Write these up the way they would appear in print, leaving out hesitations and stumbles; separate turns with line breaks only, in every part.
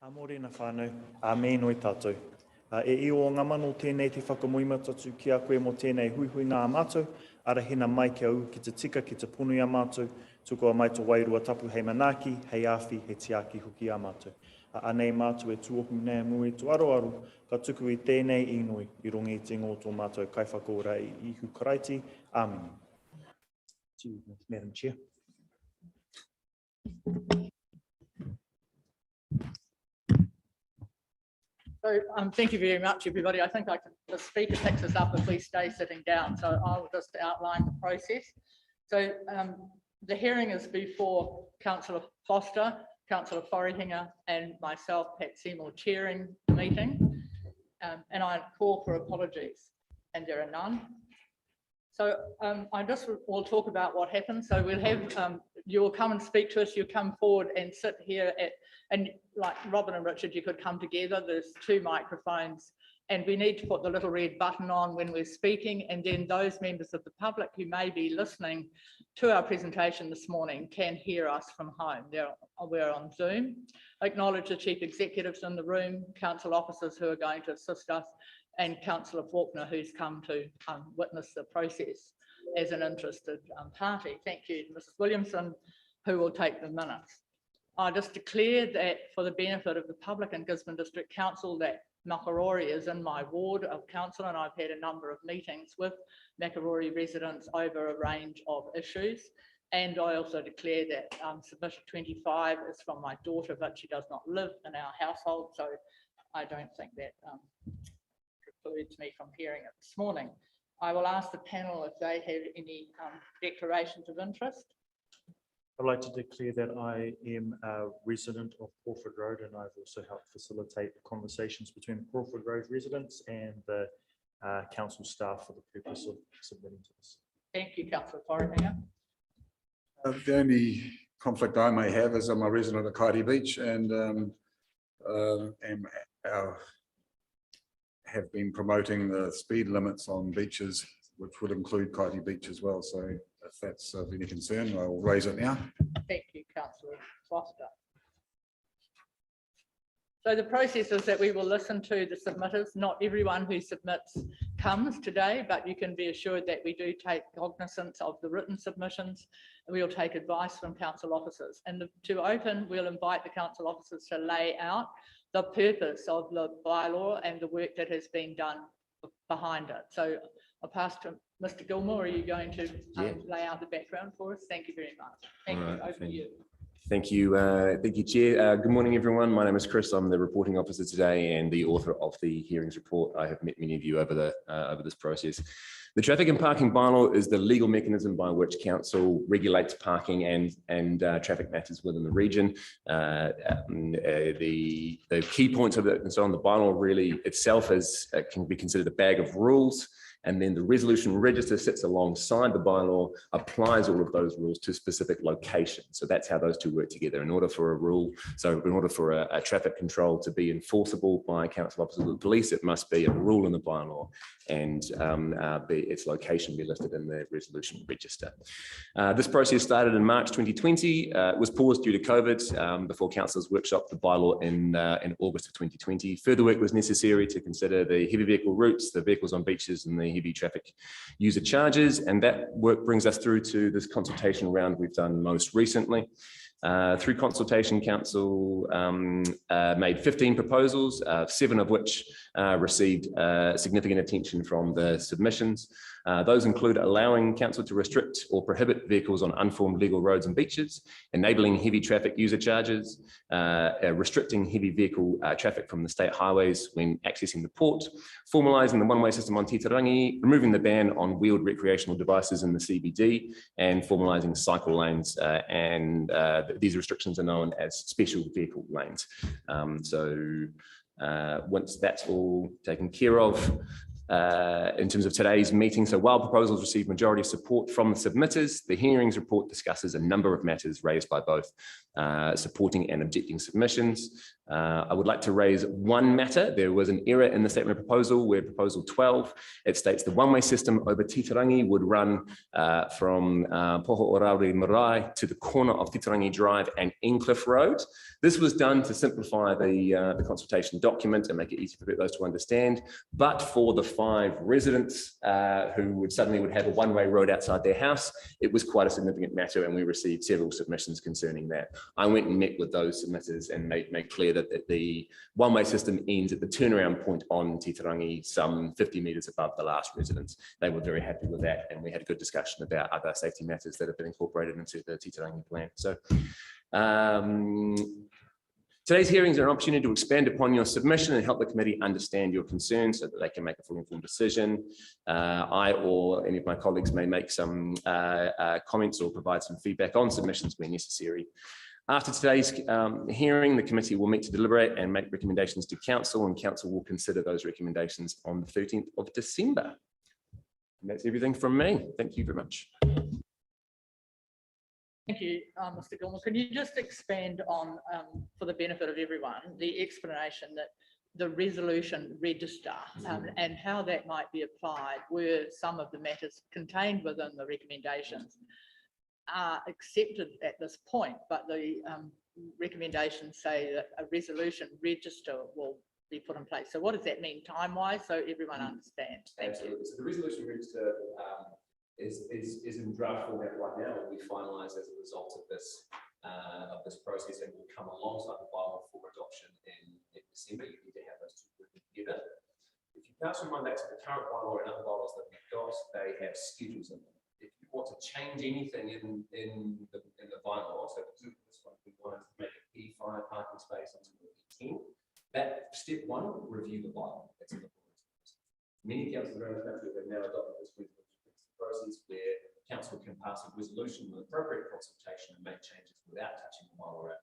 Morena whānau, me noi tātou. E iho o ngā mano tēnei te whakamoima tatu ki a koe mo tēnei huihui nā mātou, ara hina mai kia au ki te tika, ki te punu i a mātou, tuko a mai to wairua tapu hei manaki, hei awhi, hei tiaki huki a mātou. Anei mātou e tuohu nea mui tu aroaru, ka tuku i tēnei inoi, i rongi i te ngō tō mātou kai whakaora i ihu karaiti. Amen. Madam Chair.
So thank you very much, everybody. I think the speaker picks us up if we stay sitting down, so I'll just outline the process. So the hearing is before Councillor Foster, Councillor Forrihinger and myself, Pat Seymour, chairing the meeting, and I call for apologies, and there are none. So I just will talk about what happened. So we'll have, you'll come and speak to us, you'll come forward and sit here and like Robin and Richard, you could come together. There's 2 microphones and we need to put the little red button on when we're speaking, and then those members of the public who may be listening to our presentation this morning can hear us from home. We're on Zoom. I acknowledge the Chief Executives in the room, council officers who are going to assist us, and Councillor Faulkner, who's come to witness the process as an interested party. Thank you, Mrs. Williamson, who will take the minutes. I just declare that for the benefit of the public in Gisborne District Council that Makarori is in my ward of council, and I've had a number of meetings with Makarori residents over a range of issues. And I also declare that submission 25 is from my daughter, but she does not live in our household, so I don't think that precludes me from hearing it this morning. I will ask the panel if they have any declarations of interest.
I'd like to declare that I am a resident of Crawford Road, and I've also helped facilitate the conversations between the Crawford Road residents and the council staff for the purpose of submitting to this.
Thank you, Councillor Forrihinger.
The only conflict I may have is I'm a resident of Kaiti Beach and have been promoting the speed limits on beaches, which would include Kaiti Beach as well. So if that's of any concern, I'll raise it now.
Thank you, Councillor Foster. So the process is that we will listen to the submitters. Not everyone who submits comes today, but you can be assured that we do take cognizance of the written submissions, and we will take advice from council officers. And to open, we'll invite the council officers to lay out the purpose of the bylaw and the work that has been done behind it. So I'll pass to Mr. Gilmore. Are you going to lay out the background for us? Thank you very much. Thank you. Over to you.
Thank you, Chair. Good morning, everyone. My name is Chris. I'm the reporting officer today and the author of the hearings report. I have met many of you over this process. The traffic and parking bylaw is the legal mechanism by which council regulates parking and traffic matters within the region. The key points of it and so on, the bylaw really itself can be considered a bag of rules. And then the resolution register sits alongside the bylaw, applies all of those rules to specific locations. So that's how those two work together. In order for a rule, so in order for a traffic control to be enforceable by council officers of police, it must be a rule in the bylaw and its location be listed in the resolution register. This process started in March 2020. It was paused due to COVID before councillors workshopped the bylaw in August of 2020. Further work was necessary to consider the heavy vehicle routes, the vehicles on beaches and the heavy traffic user charges, and that work brings us through to this consultation round we've done most recently. Through consultation, council made 15 proposals, 7 of which received significant attention from the submissions. Those include allowing council to restrict or prohibit vehicles on unformed legal roads and beaches, enabling heavy traffic user charges, restricting heavy vehicle traffic from the state highways when accessing the port, formalising the one-way system on Titarangi, removing the ban on wheeled recreational devices in the CBD, and formalising cycle lanes. These restrictions are known as special vehicle lanes. Once that's all taken care of, in terms of today's meeting, so while proposals received majority support from the submitters, the hearings report discusses a number of matters raised by both supporting and objecting submissions. I would like to raise one matter. There was an error in the statement of proposal where proposal 12, it states the one-way system over Titirangi would run from Poho Orauri Marae to the corner of Titirangi Drive and Encliffe Road. This was done to simplify the consultation document and make it easy for those to understand. But for the 5 residents who would have a one-way road outside their house, it was quite a significant matter, and we received several submissions concerning that. I went and met with those submitters and made clear that the one-way system ends at the turnaround point on Titirangi, some 50 metres above the last residence. They were very happy with that, and we had a good discussion about other safety matters that have been incorporated into the Titirangi plan. So today's hearings are an opportunity to expand upon your submission and help the committee understand your concerns so that they can make a fully informed decision. I or any of my colleagues may make some comments or provide some feedback on submissions where necessary. After today's hearing, the committee will meet to deliberate and make recommendations to council, and council will consider those recommendations on the 13th of December. And that's everything from me. Thank you very much.
Thank you, Mr. Gilmore. Can you just expand on, for the benefit of everyone, the explanation that the resolution register and how that might be applied were some of the matters contained within the recommendations are accepted at this point, but the recommendations say that a resolution register will be put in place. So what does that mean time-wise, so everyone understands? Thank you.
So the resolution register is in draft format right now, and we finalise as a result of this process, and will come alongside the bylaw for adoption in December. You need to have those two working together. If you pass your mind back to the current bylaw and other bylaws that we've got, they have schedules in them. If you want to change anything in the bylaw, so this one, we wanted to make a P5 parking space onto the P10. That step 1, review the bylaw. That's in the process. Many councils around the country have now adopted this process where council can pass a resolution with appropriate consultation and make changes without touching the bylaw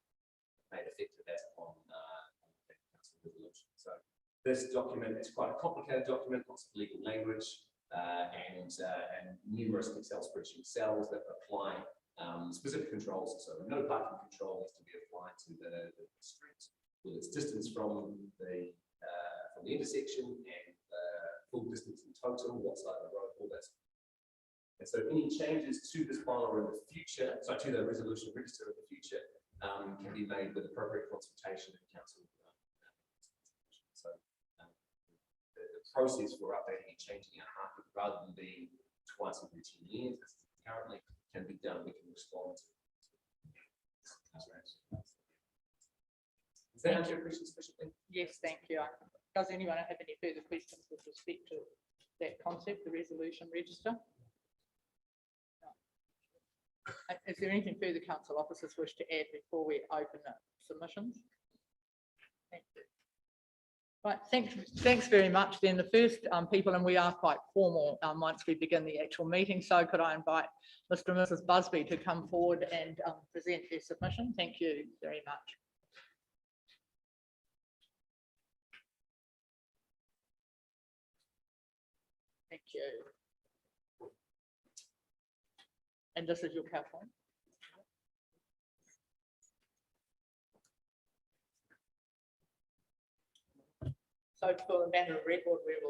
made effective as upon council resolution. So this document is quite a complicated document, lots of legal language. And numerous Excel spreadsheet cells that apply specific controls. So no parking control needs to be applied to the street with its distance from the intersection and full distance in total, what side of the road, all that. And so any changes to this bylaw in the future, so to the resolution register in the future, can be made with appropriate consultation and council. So the process for updating and changing our market, rather than being twice every 10 years, as currently can be done, we can respond to. Does that answer your question sufficiently? Yes, thank you.
Does anyone have any further questions with respect to that concept, the resolution register? No. Is there anything further council officers wish to add before we open the submissions? Thank you. Right, thanks very much. Then the first people, and we are quite formal once we begin the actual meeting, so could I invite Mr. and Mrs. Busby to come forward and present their submission? Thank you very much. Thank you. And this is your PowerPoint. So for the matter of record, we're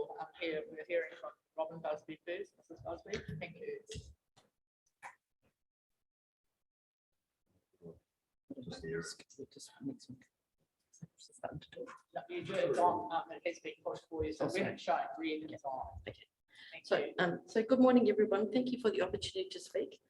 hearing from Robin Busby first. Mrs. Busby, thank you. No, you do it on, it has been pushed for you, so we haven't shown really it's on.
So good morning, everyone. Thank you for the opportunity to speak.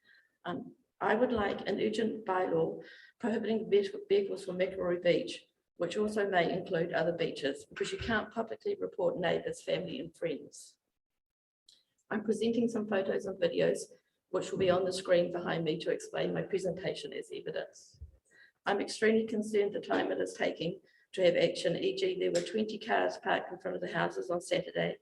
I would like an urgent bylaw prohibiting vehicles from Makaurau Beach, which also may include other beaches, because you can't publicly report neighbours, family and friends. I'm presenting some photos and videos which will be on the screen behind me to explain my presentation as evidence. I'm extremely concerned the time it is taking to have action, e.g. there were 20 cars parked in front of the houses on Saturday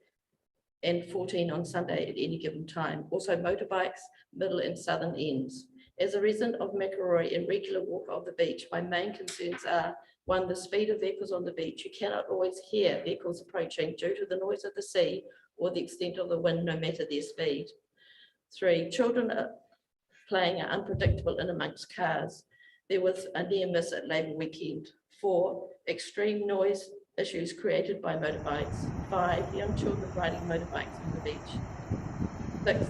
and 14 on Sunday at any given time. Also motorbikes, middle and southern ends. As a resident of Makaurau and regular walker of the beach, my main concerns are: 1, the speed of vehicles on the beach. You cannot always hear vehicles approaching due to the noise of the sea or the extent of the wind, no matter their speed. 3, children playing are unpredictable in amongst cars. there was a near miss at Labour weekend. 4, extreme noise issues created by motorbikes. 5, young children riding motorbikes on the beach. 6,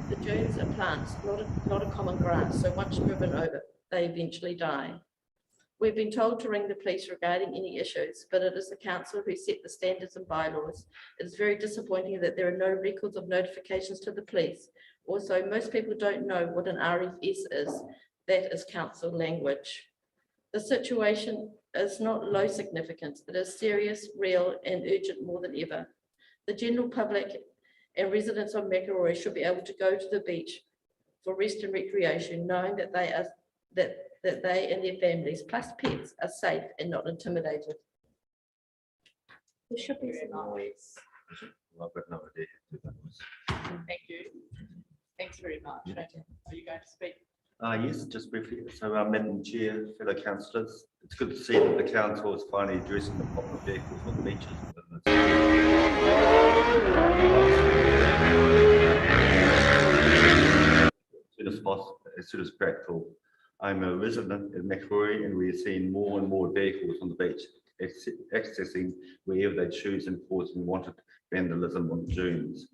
the dunes are plants, not a common grass, so once driven over, they eventually die. We've been told to ring the police regarding any issues, but it is the council who set the standards and bylaws. It is very disappointing that there are no records of notifications to the police. Also, most people don't know what an RFS is. That is council language. The situation is not low significance. It is serious, real, and urgent more than ever. The general public and residents of Makaroi should be able to go to the beach for rest and recreation, knowing that they and their families, plus pets, are safe and not intimidated. There should be some noise.
I've got no idea.
Thank you. Thanks very much. Are you going to speak?
Yes, just briefly. So, Madam Chair, fellow councillors, it's good to see that the council is finally addressing the problem of vehicles on beaches. As soon as practical. I'm a resident in Makaroi, and we are seeing more and more vehicles on the beach, accessing wherever they choose and causing unwanted vandalism on the dunes.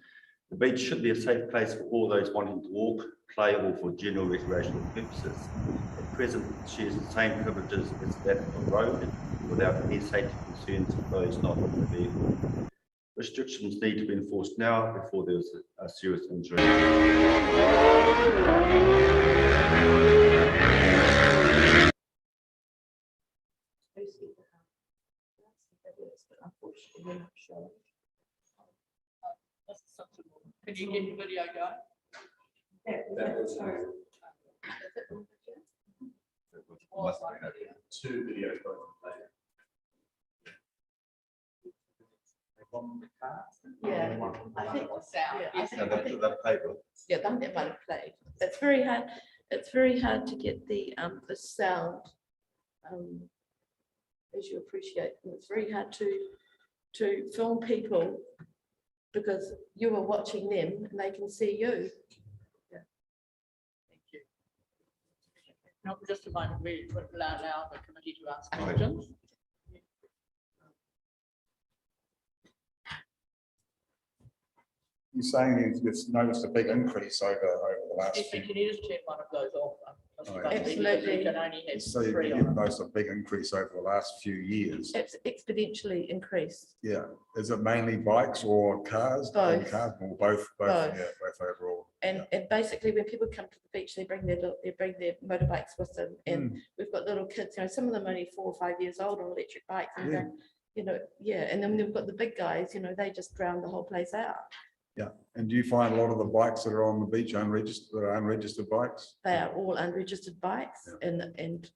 The beach should be a safe place for all those wanting to walk, play, or for general recreational purposes. At present, it shares the same privileges as that of the road, without any safety concerns for those not in the vehicle. Restrictions need to be enforced now before there is a serious injury.
Can you get the video going?
Two videos.
Yeah, I think,
Sound.
yeah, I think,
Yeah,
that might have played. It's very hard. It's very hard to get the sound, as you appreciate. And it's very hard to film people because you are watching them and they can see you.
Thank you. No, just a moment, we would allow the committee to ask questions.
You're saying you've noticed a big increase over the last
If you
few.
can just turn one of those off.
Absolutely.
You can only have
So
3
you've
on.
noticed a big increase over the last few years.
It's exponentially increased.
Yeah. Is it mainly bikes or cars?
Both.
Cars or both?
Both.
Yeah, both overall.
And basically when people come to the beach, they bring their motorbikes with them, and we've got little kids, some of them only 4 or 5 years old on electric bikes, and and then we've got the big guys, they just drown the whole place out.
Yeah. And do you find a lot of the bikes that are on the beach unregistered bikes?
They are all unregistered bikes, and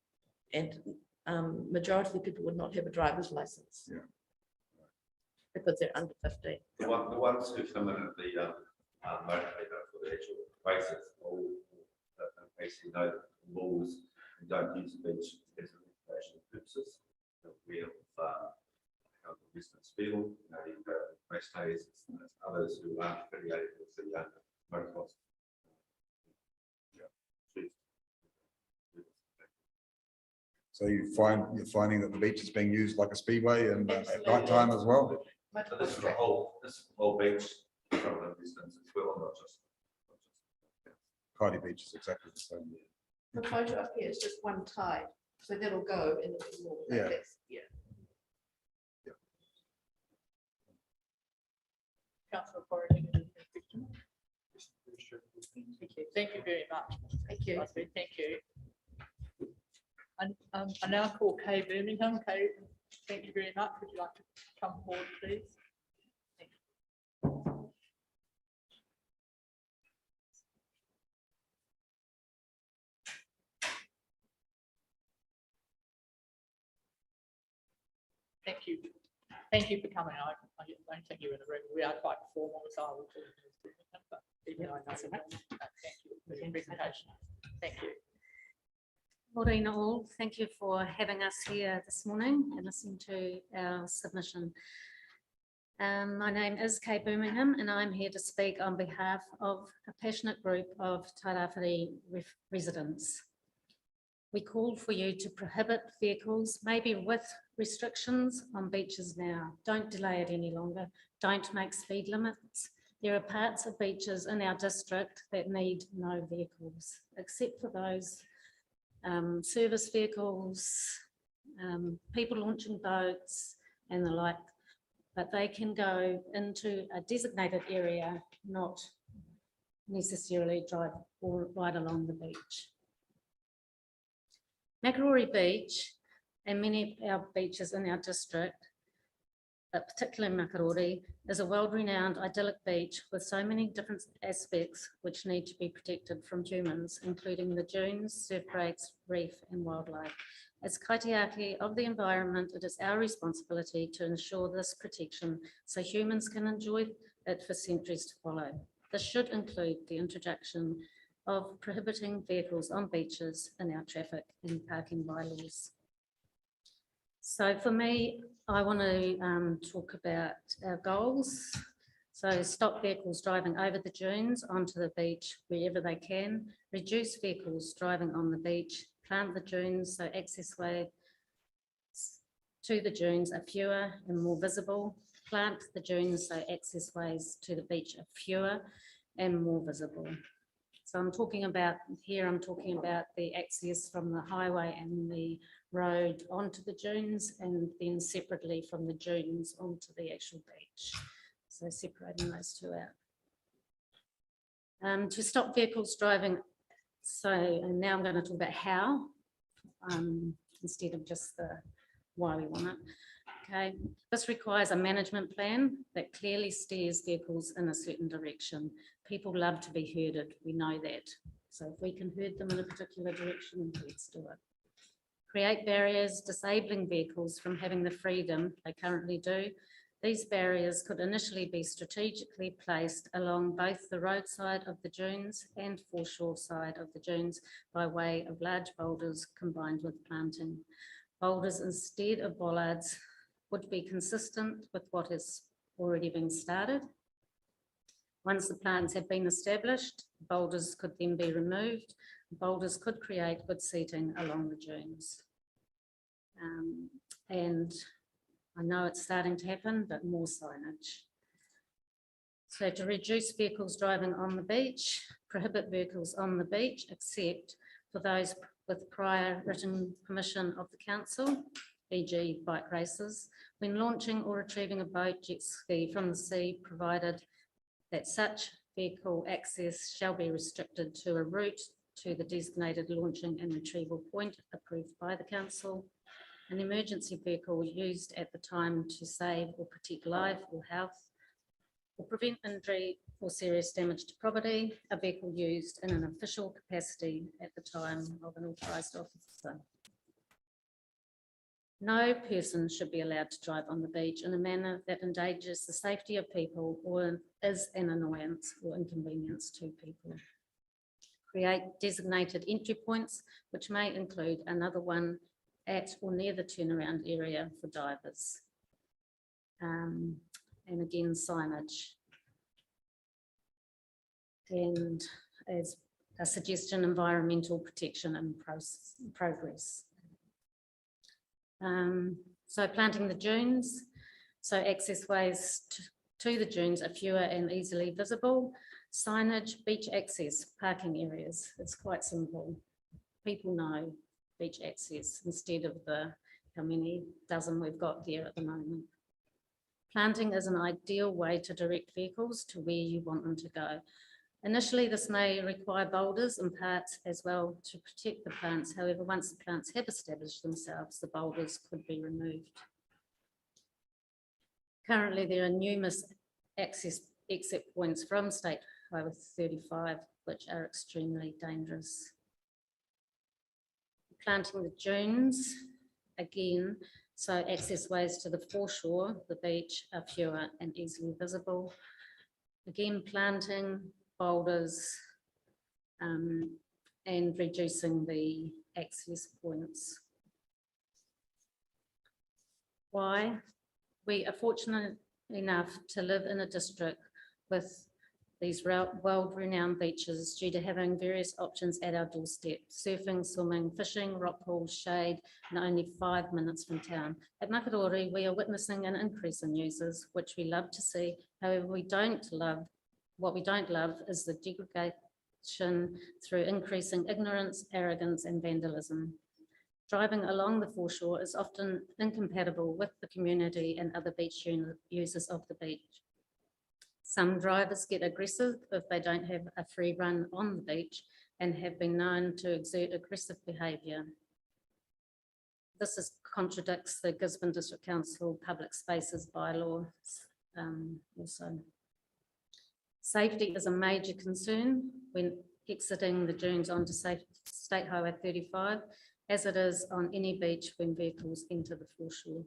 majority of the people would not have a driver's license.
Yeah.
Because they're under 15.
The ones who come in at the motivator for the actual races, all basically know the laws and don't use the beach as a recreational purposes. We have how the residents feel, you've got race days, and others who aren't affiliated with the motocross.
So you're finding that the beach is being used like a speedway and at night time as well?
So this is the whole beach, some of the residents as well, not just.
Cardi Beach is exactly the same.
The photo up here is just one tide, so that'll go in the more.
Yeah.
Councillor Corrigan, any question? Thank you. Thank you very much.
Thank you.
Thank you. And I now call Kay Birmingham. Kay, thank you very much. Would you like to come forward, please? Thank you. Thank you. Thank you for coming. I don't think you're in the room. We are quite formal, so I will. But even though I know you won't, thank you for your presentation. Thank you.
Morning all, thank you for having us here this morning and listening to our submission. My name is Kay Birmingham and I'm here to speak on behalf of a passionate group of Tairāwhiti residents. We call for you to prohibit vehicles, maybe with restrictions on beaches now. Don't delay it any longer. Don't make speed limits. There are parts of beaches in our district that need no vehicles, except for those service vehicles, people launching boats and the like, but they can go into a designated area, not necessarily drive or right along the beach. Makarori Beach and many of our beaches in our district, but particularly Makarori, is a world-renowned idyllic beach with so many different aspects which need to be protected from humans, including the dunes, surf breaks, reef and wildlife. As kaitiaki of the environment, it is our responsibility to ensure this protection so humans can enjoy it for centuries to follow. This should include the introduction of prohibiting vehicles on beaches in our traffic and parking bylaws. So for me, I want to talk about our goals. So stop vehicles driving over the dunes onto the beach wherever they can, reduce vehicles driving on the beach, plant the dunes so access ways to the dunes are fewer and more visible, plant the dunes so access ways to the beach are fewer and more visible. So I'm talking about the access from the highway and the road onto the dunes, and then separately from the dunes onto the actual beach. So separating those two out. To stop vehicles driving, and now I'm going to talk about how, instead of just the why we want it. Okay, this requires a management plan that clearly steers vehicles in a certain direction. People love to be herded, we know that. So if we can herd them in a particular direction, let's do it. Create barriers disabling vehicles from having the freedom they currently do. These barriers could initially be strategically placed along both the roadside of the dunes and foreshore side of the dunes by way of large boulders combined with planting. Boulders instead of bollards would be consistent with what has already been started. Once the plants have been established, boulders could then be removed. Boulders could create good seating along the dunes. And I know it's starting to happen, but more signage. So to reduce vehicles driving on the beach, prohibit vehicles on the beach, except for those with prior written permission of the council, e.g. bike races, when launching or retrieving a boat, jet ski from the sea, provided that such vehicle access shall be restricted to a route to the designated launching and retrieval point approved by the council. An emergency vehicle used at the time to save or protect life or health or prevent injury or serious damage to property, a vehicle used in an official capacity at the time of an authorised officer. No person should be allowed to drive on the beach in a manner that endangers the safety of people or is an annoyance or inconvenience to people. Create designated entry points, which may include another one at or near the turnaround area for divers. And again, signage. And as a suggestion, environmental protection and progress. So planting the dunes, so access ways to the dunes are fewer and easily visible. Signage, beach access, parking areas, it's quite simple. People know beach access instead of the how many dozen we've got there at the moment. Planting is an ideal way to direct vehicles to where you want them to go. Initially, this may require boulders and parts as well to protect the plants. However, once the plants have established themselves, the boulders could be removed. Currently, there are numerous exit points from State Highway 35, which are extremely dangerous. Planting the dunes, again, so access ways to the foreshore, the beach, are fewer and easily visible. Again, planting boulders and reducing the access points. Why? We are fortunate enough to live in a district with these world-renowned beaches due to having various options at our doorstep: surfing, swimming, fishing, rock pools, shade, and only 5 minutes from town. At Makarori, we are witnessing an increase in users, which we love to see. However, what we don't love is the degradation through increasing ignorance, arrogance, and vandalism. Driving along the foreshore is often incompatible with the community and other beach users of the beach. Some drivers get aggressive if they don't have a free run on the beach and have been known to exert aggressive behaviour. This contradicts the Gisborne District Council Public Spaces Bylaw also. Safety is a major concern when exiting the dunes onto State Highway 35, as it is on any beach when vehicles enter the foreshore.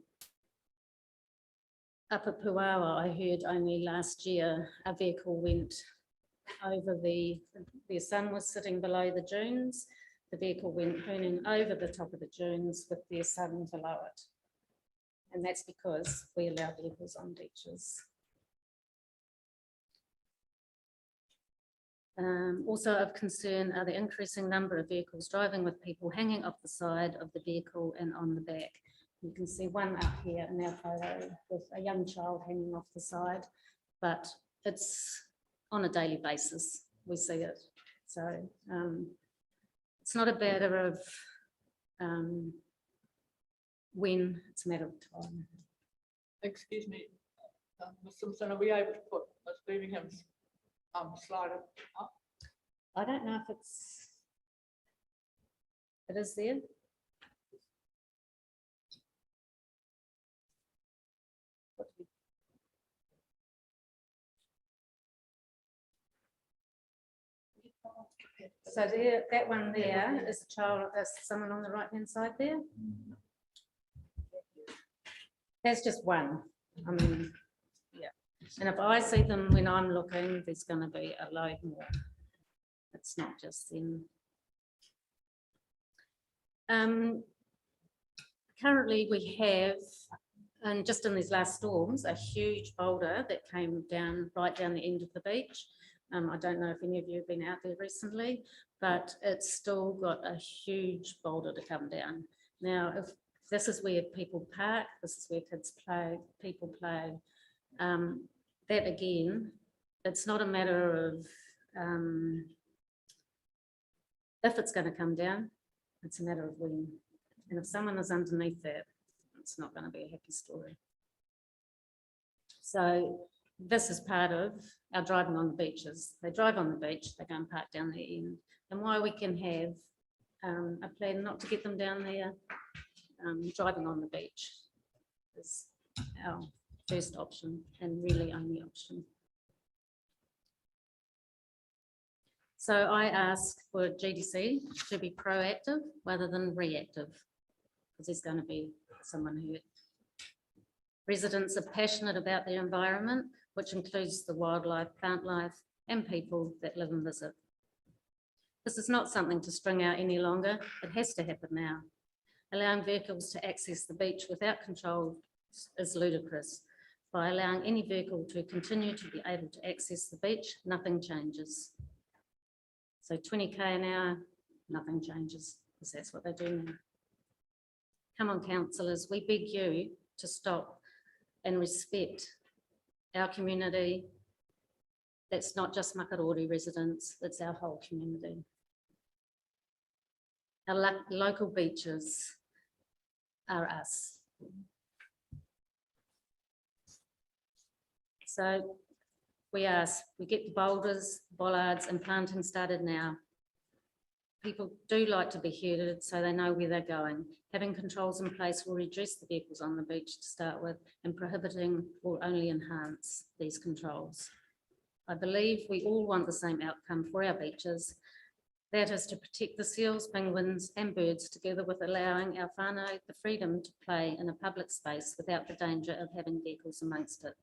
Up at Puawa, I heard only last year a vehicle went over the sun was sitting below the dunes. The vehicle went turning over the top of the dunes with their sun below it. And that's because we allow vehicles on beaches. Also of concern are the increasing number of vehicles driving with people hanging off the side of the vehicle and on the back. You can see one up here in our photo with a young child hanging off the side, but it's on a daily basis, we see it. So it's not a matter of when, it's a matter of time.
Excuse me, Ms. Simpson, are we able to put Ms. Birmingham's slide up?
I don't know if it is there. So there, that one there is a child, is someone on the right hand side there. There's just one. I mean, yeah. And if I see them when I'm looking, there's going to be a load more. It's not just them. Currently, we have, and just in these last storms, a huge boulder that came down right down the end of the beach. I don't know if any of you have been out there recently, but it's still got a huge boulder to come down. Now, if this is where people park, this is where kids play, people play, that again, it's not a matter of if it's going to come down, it's a matter of when. And if someone is underneath that, it's not going to be a happy story. So this is part of our driving on the beaches. They drive on the beach, they go and park down the end. And why we can have a plan not to get them down there, driving on the beach is our first option and really only option. So I ask for GDC to be proactive rather than reactive, because there's going to be someone hurt. Residents are passionate about their environment, which includes the wildlife, plant life, and people that live and visit. This is not something to string out any longer. It has to happen now. Allowing vehicles to access the beach without control is ludicrous. By allowing any vehicle to continue to be able to access the beach, nothing changes. So 20k an hour, nothing changes, because that's what they do now. Come on, councillors, we beg you to stop and respect our community. That's not just Makarori residents, it's our whole community. Our local beaches are us. So we get the boulders, bollards and planting started now. People do like to be herded so they know where they're going. Having controls in place will reduce the vehicles on the beach to start with, and prohibiting will only enhance these controls. I believe we all want the same outcome for our beaches. That is to protect the seals, penguins and birds, together with allowing our whānau the freedom to play in a public space without the danger of having vehicles amongst it.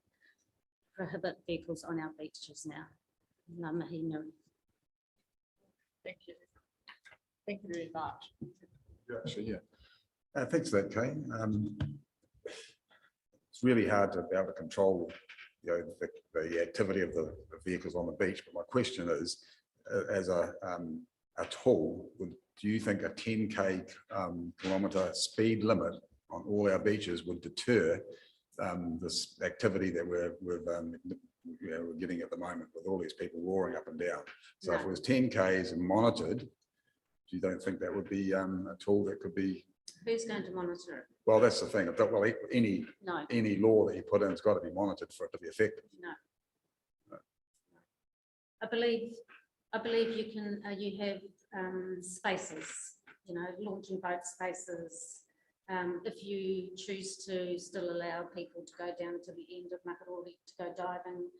Prohibit vehicles on our beaches now. Ngā mihi nui.
Thank you. Thank you very much.
Thanks for that, Kay. It's really hard to be able to control the activity of the vehicles on the beach. But my question is, as a tool, do you think a 10k kilometre speed limit on all our beaches would deter this activity that we're getting at the moment with all these people roaring up and down? So if it was 10k's and monitored, you don't think that would be a tool that could be?
Who's going to monitor it?
Well, that's the thing. Well,
No,
any law that you put in has got to be monitored for it to be effective.
no. I believe you can, you have spaces, launching boat spaces. If you choose to still allow people to go down to the end of Makarori to go diving,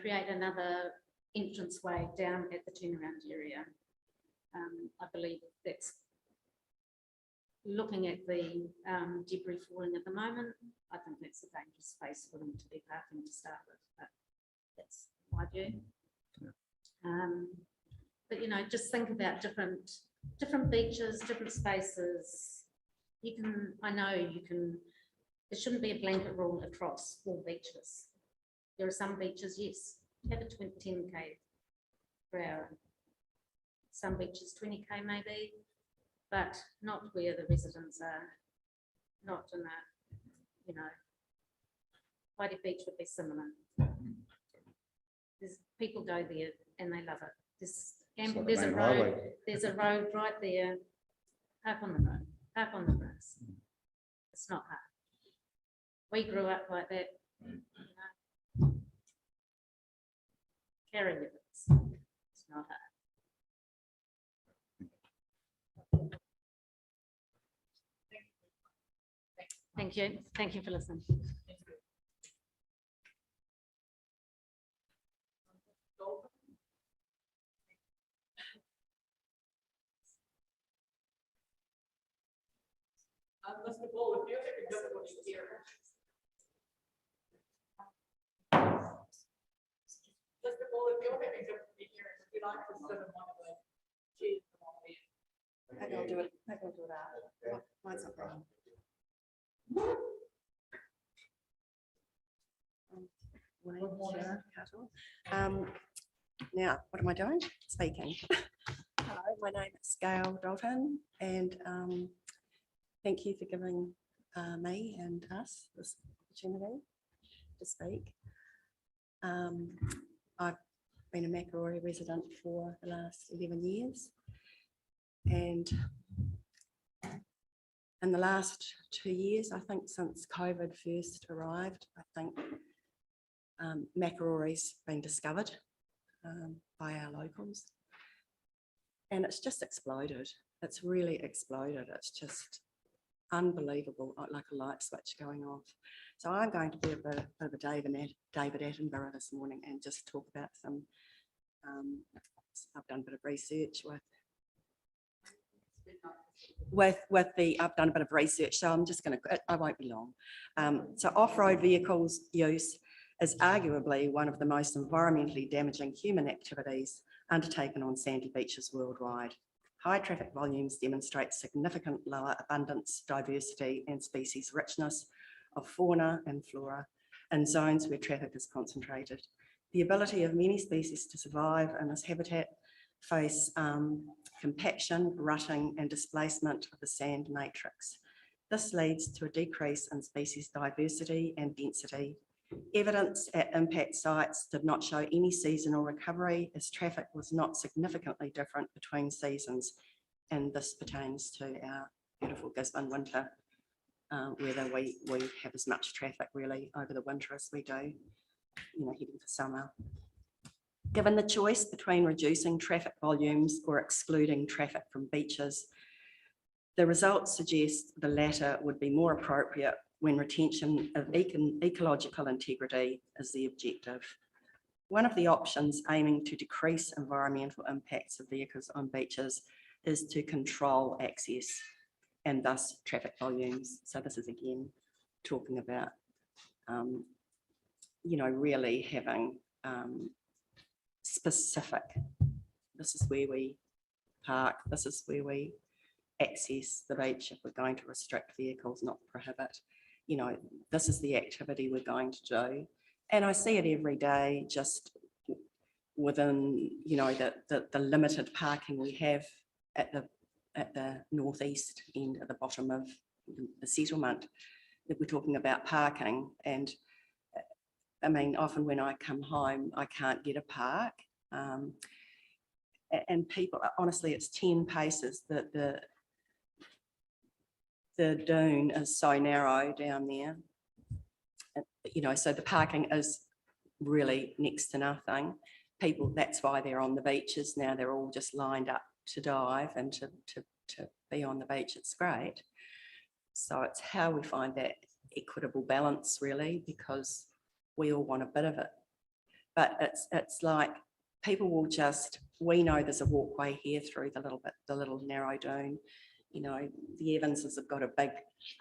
create another entranceway down at the turnaround area. I believe that's looking at the debris falling at the moment. I think that's a dangerous space for them to be parking to start with, but that's my view. But just think about different beaches, different spaces. I know you can, there shouldn't be a blanket rule across all beaches. There are some beaches, yes, have a 10k per hour. Some beaches 20k maybe, but not where the residents are, not in a, Whitey Beach would be similar. People go there and they love it. There's a road right there. Park on the road, park on the grass. It's not hard. We grew up like that. Carry with it. It's not hard. Thank you. Thank you for listening.
Mr. Ball, if you're having difficulty hearing. Mr. Ball, if you're having difficulty hearing, would you like to sit in one of the chairs along there?
Maybe I'll do it. Maybe I'll do it out. Mine's not wrong. Now, what am I doing? Speaking. Hello, my name is Gail Dalton, and thank you for giving me and us this opportunity to speak. I've been a Makarori resident for the last 11 years, and in the last 2 years, I think since COVID first arrived, I think Makarori's been discovered by our locals, and it's just exploded. It's really exploded. It's just unbelievable, like a light switch going off. So I'm going to be a bit of a David Attenborough this morning and just talk about some, I've done a bit of research I've done a bit of research, so I'm just I won't be long. So off-road vehicles use is arguably one of the most environmentally damaging human activities undertaken on sandy beaches worldwide. High traffic volumes demonstrate significant lower abundance, diversity and species richness of fauna and flora in zones where traffic is concentrated. The ability of many species to survive in this habitat face compaction, rutting and displacement of the sand matrix. This leads to a decrease in species diversity and density. Evidence at impact sites did not show any seasonal recovery, as traffic was not significantly different between seasons, and this pertains to our beautiful Gisborne winter, whether we have as much traffic really over the winter as we do, heading for summer. Given the choice between reducing traffic volumes or excluding traffic from beaches, the results suggest the latter would be more appropriate when retention of ecological integrity is the objective. One of the options aiming to decrease environmental impacts of vehicles on beaches is to control access and thus traffic volumes. So this is again talking about, really having specific, this is where we park, this is where we access the beach if we're going to restrict vehicles, not prohibit. you know, this is the activity we're going to do. And I see it every day, just within, you know, the limited parking we have at the northeast end at the bottom of the settlement, that we're talking about parking. And I mean, often when I come home, I can't get a park. And people, honestly, it's 10 paces that the dune is so narrow down there. You know, so the parking is really next to nothing. People, that's why they're on the beaches now. They're all just lined up to dive and to be on the beach. It's great. So it's how we find that equitable balance, really, because we all want a bit of it. But it's like people will just, we know there's a walkway here through the little narrow dune. You know, the Evanses have got a big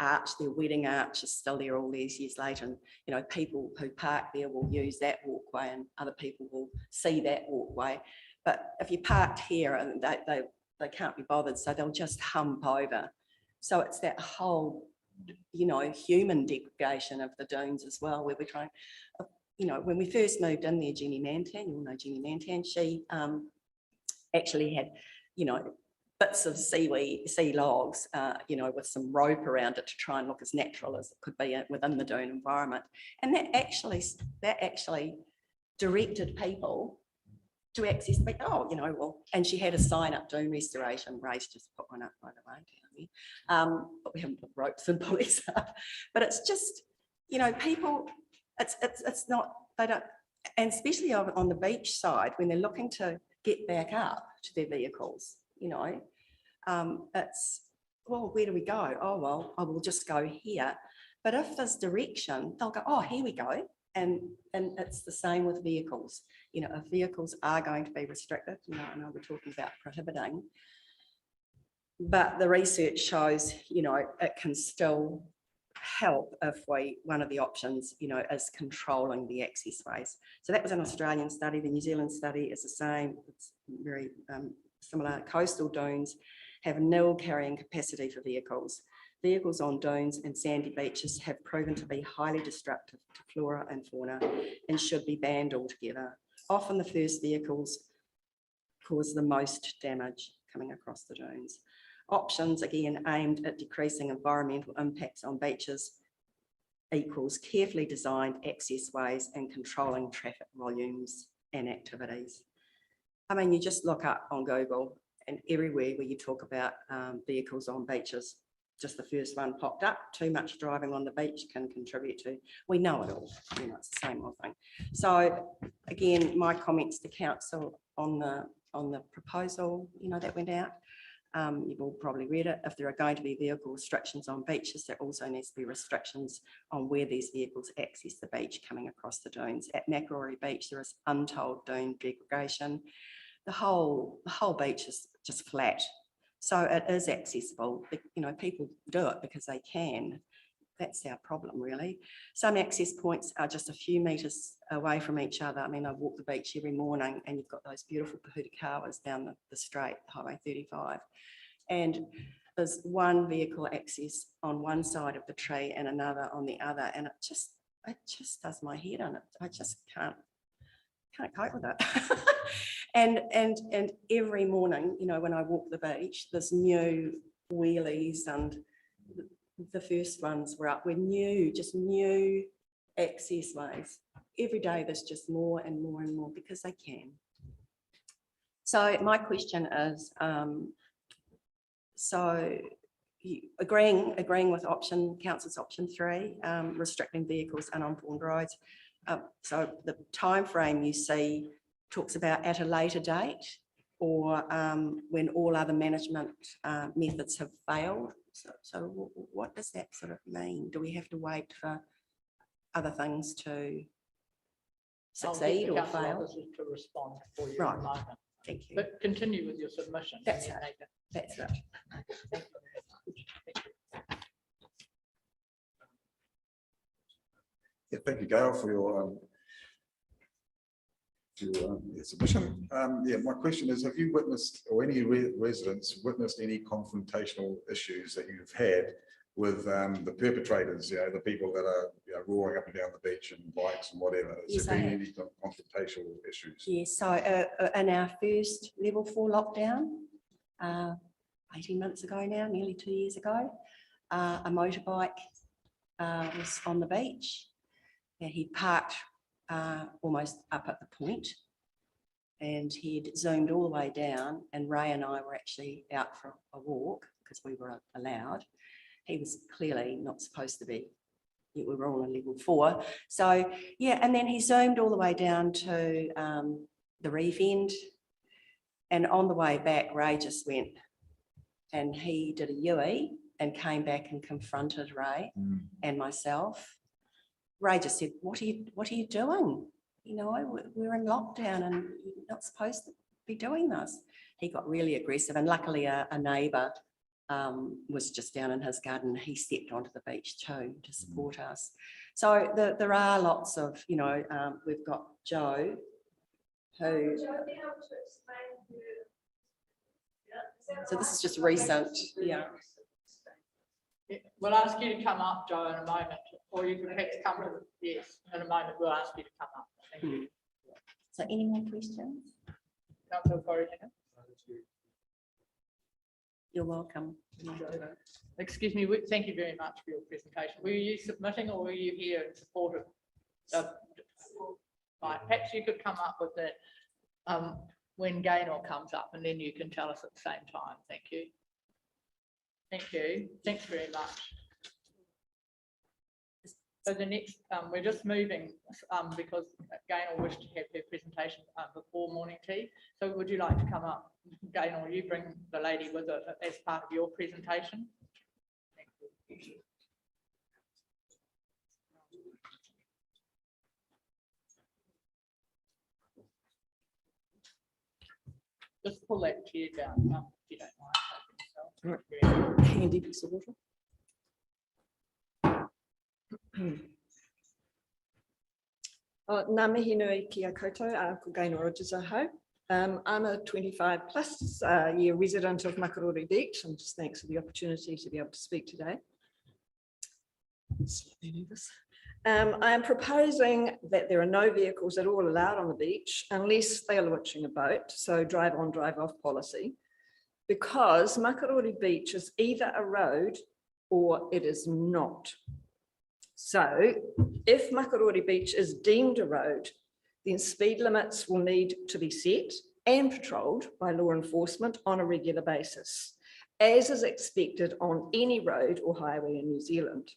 arch, their wedding arch is still there all these years later. And, you know, people who park there will use that walkway and other people will see that walkway. But if you parked here, and they can't be bothered, so they'll just hump over. So it's that whole, you know, human degradation of the dunes as well, where we're trying, you know, when we first moved in there, Jenny Mantan, you all know Jenny Mantan, she actually had, you know, bits of sea logs, you know, with some rope around it to try and look as natural as it could be within the dune environment. And that actually directed people to access the beach. Oh, you know, well, and she had a sign up, dune restoration. Ray's just put one up, by the way, down there. But we haven't put ropes and pulleys up. But it's just, you know, people, it's not, they don't, and especially on the beach side, when they're looking to get back up to their vehicles, you know, it's, well, where do we go? Oh, well, I will just go here. But if there's direction, they'll go, oh, here we go. And it's the same with vehicles. You know, if vehicles are going to be restricted, you know, I know we're talking about prohibiting, but the research shows, you know, it can still help if one of the options, you know, is controlling the access ways. So that was an Australian study. The New Zealand study is the same. It's very similar. Coastal dunes have nil carrying capacity for vehicles. Vehicles on dunes and sandy beaches have proven to be highly destructive to flora and fauna and should be banned altogether. Often the first vehicles cause the most damage coming across the dunes. Options, again, aimed at decreasing environmental impacts on beaches equals carefully designed access ways and controlling traffic volumes and activities. I mean, you just look up on Google and everywhere where you talk about vehicles on beaches, just the first one popped up. Too much driving on the beach can contribute to, we know it all, you know, it's the same old thing. So again, my comments to council on the proposal, you know, that went out. You've all probably read it. If there are going to be vehicle restrictions on beaches, there also needs to be restrictions on where these vehicles access the beach coming across the dunes. At Macquarie Beach, there is untold dune degradation. The whole beach is just flat. So it is accessible. You know, people do it because they can. That's our problem, really. Some access points are just a few metres away from each other. I mean, I walk the beach every morning and you've got those beautiful Pahutakawas down the straight, Highway 35. And there's one vehicle access on one side of the tree and another on the other. And it just does my head in. I just can't cope with it. and every morning, you know, when I walk the beach, there's new wheelies, and the first ones were up. We're new, just new access ways. Every day there's just more and more and more because they can. So my question is, so agreeing with council's option 3, restricting vehicles and on-board roads. So the time frame you see talks about at a later date, or when all other management methods have failed. So what does that sort of mean? Do we have to wait for other things to succeed or fail?
To respond for you.
Right. Thank you.
But continue with your submission.
That's it. That's it.
Yeah, thank you, Gail, for your submission. Yeah, my question is, have you witnessed, or any residents witnessed any confrontational issues that you've had with the perpetrators, the people that are roaring up and down the beach and bikes and whatever? Has
Yes,
there
I
been
have.
any confrontational issues?
Yes, so in our first level 4 lockdown, 18 months ago now, nearly 2 years ago, a motorbike was on the beach. And he parked almost up at the point, and he'd zoomed all the way down, and Ray and I were actually out for a walk because we were allowed. He was clearly not supposed to be. We were all in level 4. So yeah, and then he zoomed all the way down to the reef end, and on the way back, Ray just went and he did a U-E and came back and confronted Ray and myself. Ray just said, what are you doing? We're in lockdown and you're not supposed to be doing this. He got really aggressive, and luckily a neighbour was just down in his garden. He stepped onto the beach too to support us. So there are lots of, we've got Joe, who. So this is just recent, yeah.
We'll ask you to come up, Joe, in a moment, or you can perhaps come to, yes, in a moment, we'll ask you to come up. Thank you.
So any more questions?
Councillor Corrigan.
You're welcome.
Excuse me, thank you very much for your presentation. Were you submitting or were you here in support of? Right, perhaps you could come up with that when Gaynor comes up, and then you can tell us at the same time. Thank you. Thank you. Thanks very much. So the next, we're just moving because Gaynor wished to have her presentation before morning tea. So would you like to come up? Gaynor, you bring the lady with it as part of your presentation. Thank you. Just pull that chair down if you don't mind.
Handy piece of water. Ngā mihi nui ki a koutou, ko Gaynor Rogers-Ahau. I'm a 25 plus year resident of Makarori Beach, and just thanks for the opportunity to be able to speak today. Slightly nervous. I am proposing that there are no vehicles at all allowed on the beach unless they are launching a boat, so drive on, drive off policy, because Makarori Beach is either a road or it is not. So if Makarori Beach is deemed a road, then speed limits will need to be set and patrolled by law enforcement on a regular basis, as is expected on any road or highway in New Zealand.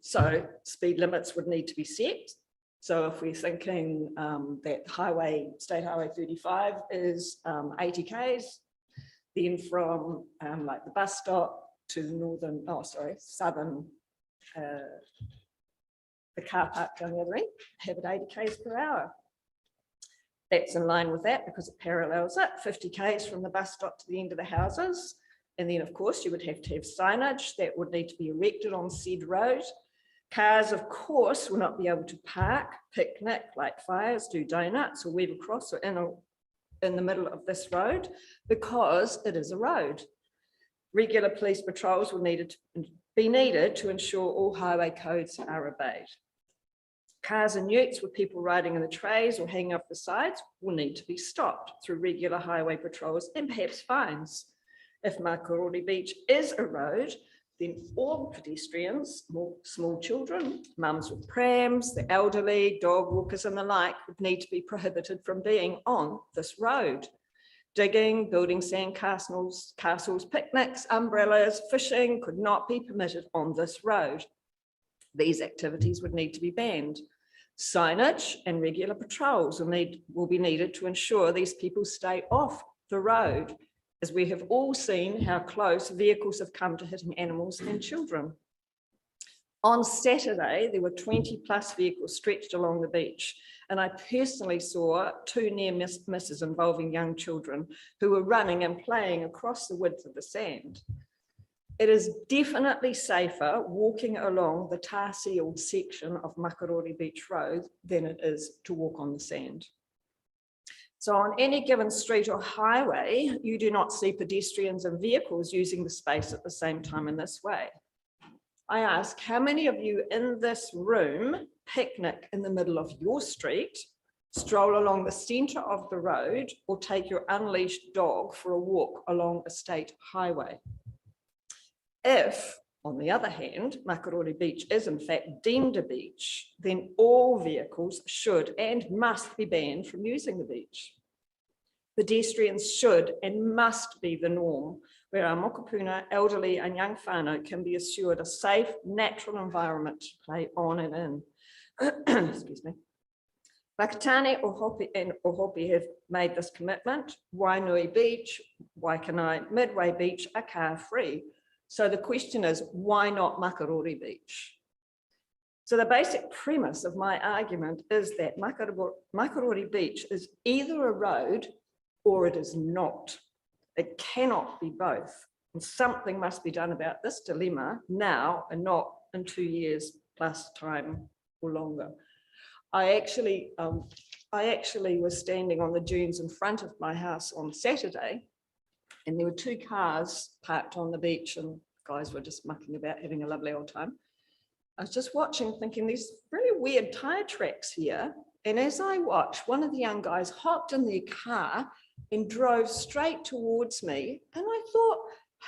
So speed limits would need to be set. So if we're thinking that State Highway 35 is 80 k's, then from like the bus stop to the southern, the car park down the other end, have it 80 k's per hour. That's in line with that because it parallels it, 50 k's from the bus stop to the end of the houses. And then, of course, you would have to have signage that would need to be erected on said road. Cars, of course, will not be able to park, picnic, light fires, do donuts, or weave across or in the middle of this road because it is a road. Regular police patrols will be needed to ensure all highway codes are obeyed. Cars and utes with people riding in the trays or hanging off the sides will need to be stopped through regular highway patrols and perhaps fines. If Makarori Beach is a road, then all pedestrians, small children, mums with prams, the elderly, dog walkers and the like would need to be prohibited from being on this road. Digging, building sand castles, picnics, umbrellas, fishing could not be permitted on this road. These activities would need to be banned. Signage and regular patrols will be needed to ensure these people stay off the road, as we have all seen how close vehicles have come to hitting animals and children. On Saturday, there were 20 plus vehicles stretched along the beach, and I personally saw 2 near misses involving young children who were running and playing across the width of the sand. It is definitely safer walking along the tar-sealed section of Makarori Beach Road than it is to walk on the sand. So on any given street or highway, you do not see pedestrians and vehicles using the space at the same time in this way. I ask, how many of you in this room picnic in the middle of your street, stroll along the centre of the road, or take your unleashed dog for a walk along a state highway? If, on the other hand, Makarori Beach is in fact deemed a beach, then all vehicles should and must be banned from using the beach. Pedestrians should and must be the norm, where our mokopuna, elderly and young whānau can be assured a safe, natural environment to play on and in. Excuse me. Wakatane Ohope and Ohope have made this commitment. Wainui Beach, Waikanai, Midway Beach are car free. So the question is, why not Makarori Beach? So the basic premise of my argument is that Makarori Beach is either a road or it is not. It cannot be both. And something must be done about this dilemma now and not in 2 years plus time or longer. I actually was standing on the dunes in front of my house on Saturday, and there were 2 cars parked on the beach and guys were just mucking about, having a lovely old time. I was just watching, thinking these really weird tire tracks here. And as I watched, one of the young guys hopped in their car and drove straight towards me. And I thought,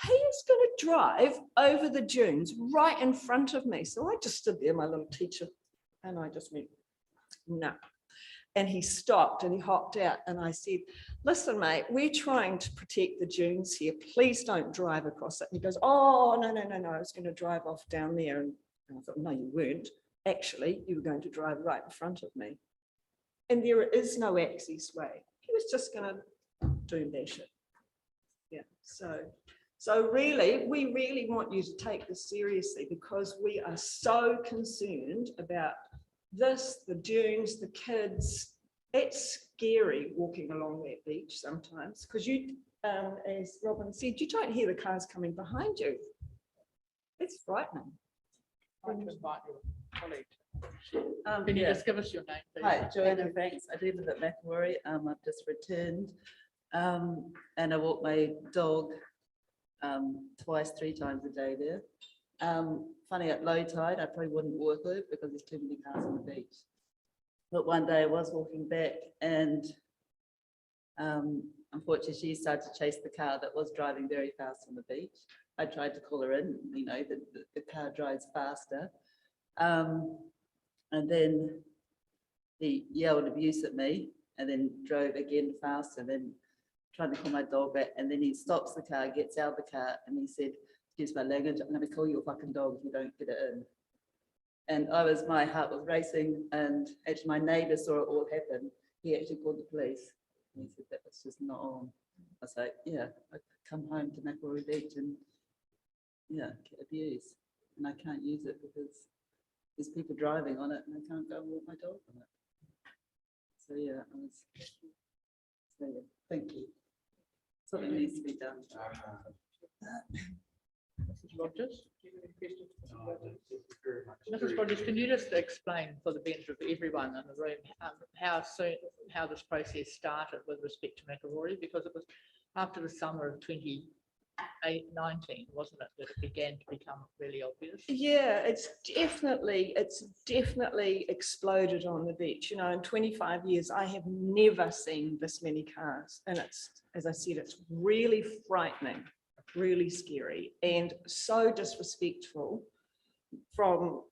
he is going to drive over the dunes right in front of me. So I just stood there, my little teacher, and I just went, no. And he stopped and he hopped out, and I said, listen, mate, we're trying to protect the dunes here. Please don't drive across it. And he goes, oh, no, I was going to drive off down there. And I thought, no, you weren't. Actually, you were going to drive right in front of me. And there is no access way. He was just going to do that shit. Yeah, so really, we really want you to take this seriously, because we are so concerned about this, the dunes, the kids. It's scary walking along that beach sometimes, because you, as Robin said, you don't hear the cars coming behind you. It's frightening.
I'd like to invite your colleague. Can you just give us your name, please?
Hi, Joanna Banks. I do live at Macquarie. I've just returned, and I walk my dog twice, 3 times a day there. Funny, at low tide, I probably wouldn't walk it because there's too many cars on the beach. But one day I was walking back, and unfortunately she started to chase the car that was driving very fast on the beach. I tried to call her in, you know, the car drives faster. And then he yelled abuse at me and then drove again faster, then trying to call my dog back. And then he stops the car, gets out of the car, and he said, excuse my language, I'm going to call you a fucking dog if you don't get it in. And my heart was racing, and actually my neighbour saw it all happen. He actually called the police. And he said that was just not on. I was like, yeah, I come home to Macquarie Beach and yeah, get abused. And I can't use it because there's people driving on it and I can't go and walk my dog on it. So yeah, thank you. Something needs to be done.
Mrs. Rogers, do you have any questions? Mrs. Rogers, can you just explain, for the benefit of everyone in the room, how this process started with respect to Makarori? Because it was after the summer of 2019, wasn't it, that it began to become really obvious?
Yeah, it's definitely exploded on the beach. You know, in 25 years, I have never seen this many cars, and it's, as I said, it's really frightening, really scary, and so disrespectful from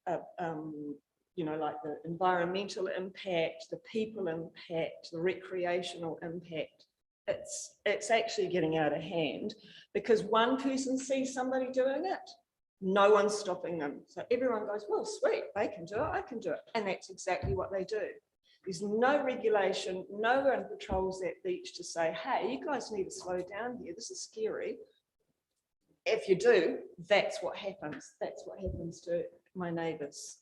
you know, like the environmental impact, the people impact, the recreational impact. It's actually getting out of hand, because one person sees somebody doing it, no one's stopping them. So everyone goes, well, sweet, they can do it, I can do it. And that's exactly what they do. There's no regulation, no one patrols that beach to say, hey, you guys need to slow down here, this is scary. If you do, that's what happens. That's what happens to my neighbours.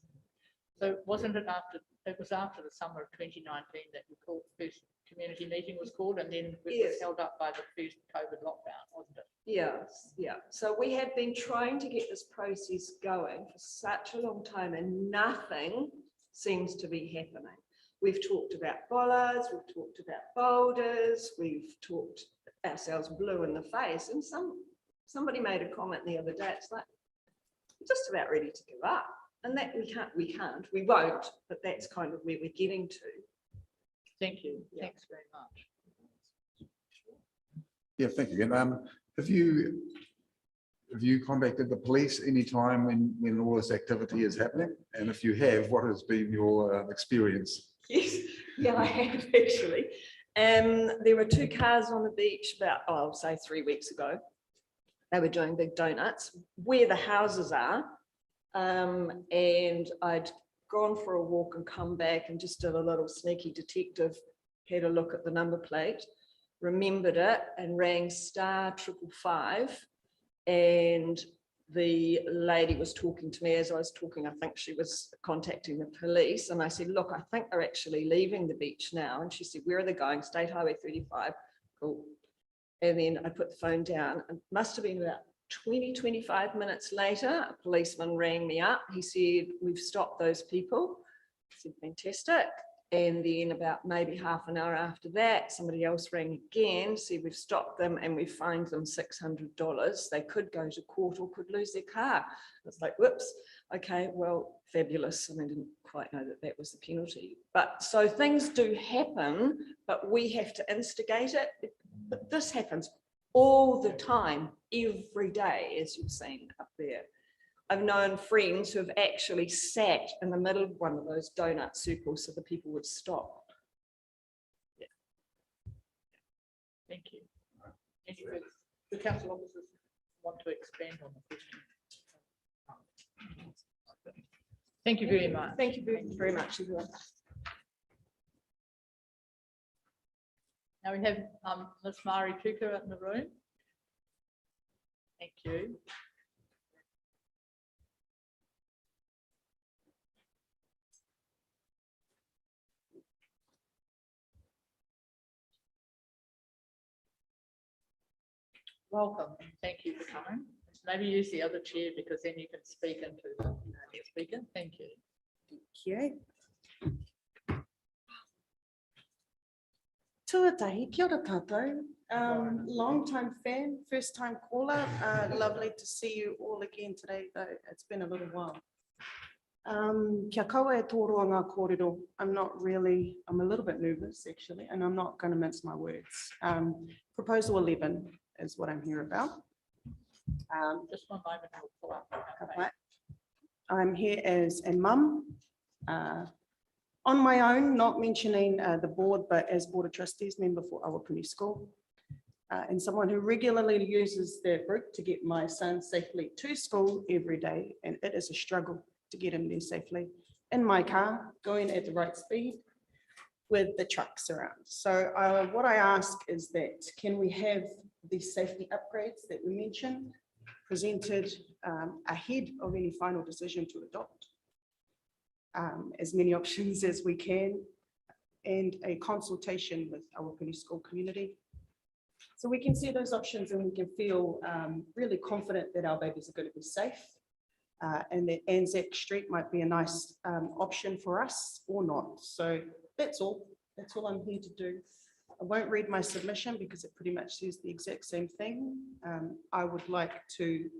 So wasn't it after, it was after the summer of 2019 that you called, first community meeting was called, and then it was held up by the first COVID lockdown, wasn't it?
Yes, yeah. So we have been trying to get this process going for such a long time, and nothing seems to be happening. We've talked about bollards, we've talked about boulders, we've talked ourselves blue in the face, and somebody made a comment the other day, it's like, I'm just about ready to give up. And that we won't, but that's kind of where we're getting to.
Thank you. Thanks very much.
Yeah, thank you. And have you contacted the police any time when all this activity is happening? And if you have, what has been your experience?
Yes, yeah, I have actually. There were 2 cars on the beach about, I'll say 3 weeks ago. They were doing big donuts where the houses are. And I'd gone for a walk and come back and just did a little sneaky detective, had a look at the number plate, remembered it and rang *555. And the lady was talking to me as I was talking. I think she was contacting the police. And I said, look, I think they're actually leaving the beach now. And she said, where are they going? State Highway 35. Cool. And then I put the phone down. It must have been about 25 minutes later, a policeman rang me up. He said, we've stopped those people. I said, fantastic. And then about maybe half an hour after that, somebody else rang again, said we've stopped them and we fined them $600. They could go to court or could lose their car. It's like, whoops. Okay, well, fabulous. I didn't quite know that that was the penalty. But so things do happen, but we have to instigate it. But this happens all the time, every day, as you've seen up there. I've known friends who have actually sat in the middle of one of those donut circles so the people would stop.
Yeah. Thank you. The council officers want to expand on the question. Thank you very much.
Thank you very much, everyone.
Now we have Ms. Mari Tuka in the room. Thank you. Welcome. Thank you for coming. Maybe use the other chair because then you can speak into the speaker. Thank you.
Thank you. Tuatahi, kia ora tātou. Long-time fan, first-time caller. Lovely to see you all again today, though it's been a little while. Kia kaua e tōroa ngā kōrero. I'm a little bit nervous actually, and I'm not going to mince my words. Proposal 11 is what I'm here about.
Just one moment. I'll pull up.
Right. I'm here as a mum, on my own, not mentioning the board, but as Board of Trustees member for Awapuni School, and someone who regularly uses their route to get my son safely to school every day, and it is a struggle to get him there safely in my car, going at the right speed with the trucks around. So what I ask is that, can we have these safety upgrades that we mentioned presented ahead of any final decision to adopt? As many options as we can, and a consultation with our Awapuni school community. So we can see those options and we can feel really confident that our babies are going to be safe, and that Anzac Street might be a nice option for us or not. So that's all I'm here to do. I won't read my submission because it pretty much says the exact same thing. I would like to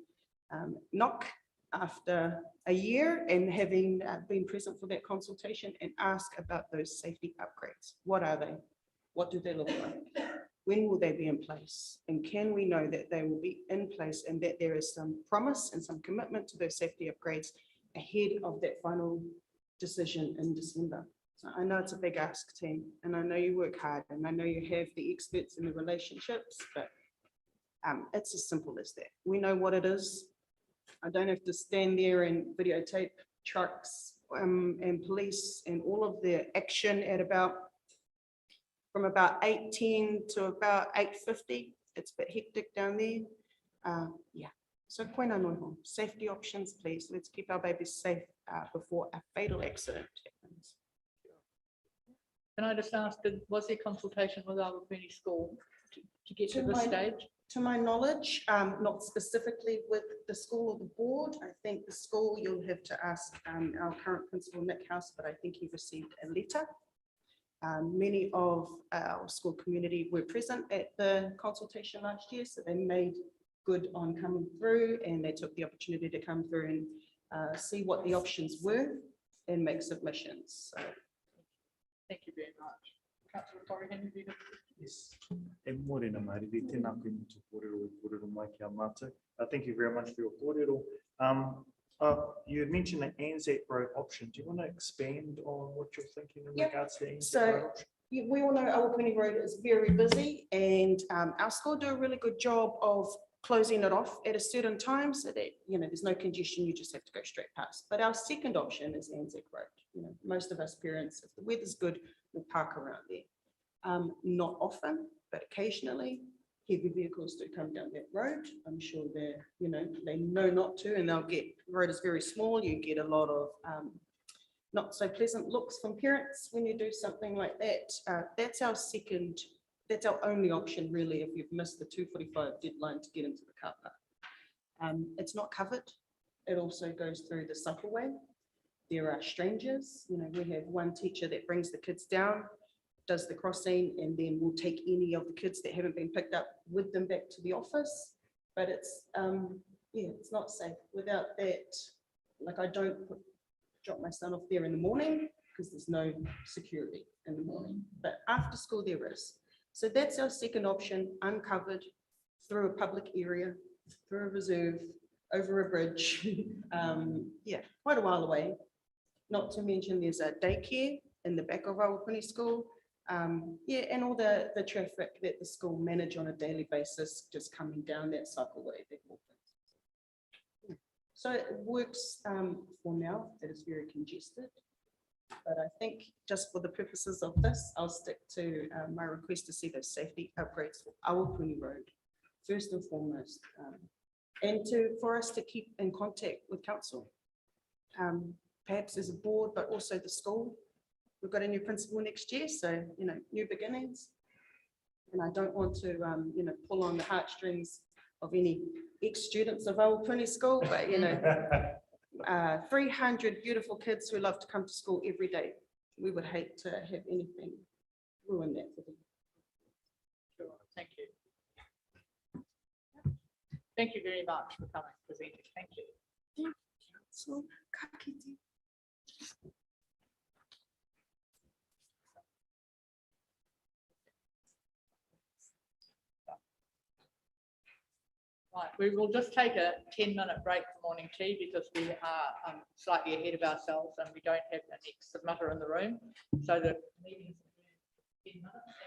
knock after a year and having been present for that consultation and ask about those safety upgrades. What are they? What do they look like? When will they be in place? And can we know that they will be in place and that there is some promise and some commitment to those safety upgrades ahead of that final decision in December? So I know it's a big ask, team, and I know you work hard and I know you have the experts in the relationships, but it's as simple as that. We know what it is. I don't have to stand there and videotape trucks and police and all of their action at from about 8:10 to about 8:50. It's a bit hectic down there. Yeah, so koina noiho, safety options, please. Let's keep our babies safe before a fatal accident happens.
Can I just ask, was there consultation with our Awapuni school to get to this stage?
To my knowledge, not specifically with the school or the board. I think the school, you'll have to ask our current principal, Nick House, but I think he received a letter Many of our school community were present at the consultation last year, so they made good on coming through, and they took the opportunity to come through and see what the options were and make submissions. So,
Thank you very much. Councillor Corrigan, have you got-
Yes. E morena mariri, tēnā koe mutu kōrero I kōrero mai ki a mātou. Thank you very much for your kōrero. You had mentioned the Anzac Road option. Do you want to expand on what you're thinking in
Yep.
regards to the Anzac
So,
Road option?
we all know Awapuni Road is very busy, and our school do a really good job of closing it off at a certain time so that, there's no congestion, you just have to go straight past. But our second option is Anzac Road. Most of us parents, if the weather's good, will park around there. Not often, but occasionally, heavy vehicles do come down that road. I'm sure they know not to, and the road is very small. You get a lot of not so pleasant looks from parents when you do something like that. That's our only option really if you've missed the 2:45 deadline to get into the car park. It's not covered. It also goes through the cycleway. There are strangers, we have one teacher that brings the kids down, does the crossing, and then will take any of the kids that haven't been picked up with them back to the office. But it's not safe. Without that, like I don't drop my son off there in the morning because there's no security in the morning, but after school there is. So that's our second option, uncovered through a public area, through a reserve, over a bridge. Quite a while away. Not to mention there's a daycare in the back of our Awapuni school. And all the traffic that the school manage on a daily basis, just coming down that cycleway. So it works for now. It is very congested. But I think just for the purposes of this, I'll stick to my request to see those safety upgrades for Awapuni Road, first and foremost. And for us to keep in contact with council, perhaps as a board, but also the school. We've got a new principal next year, so, new beginnings. And I don't want to, pull on the heartstrings of any ex-students of Awapuni School, but, 300 beautiful kids who love to come to school every day. We would hate to have anything ruin that for them.
Sure, thank you. Thank you very much for coming, presenting. Thank you.
So, kakiti.
Right, we will just take a 10-minute break for morning tea because we are slightly ahead of ourselves and we don't have the next submitter in the room. So the meeting is in 10 minutes.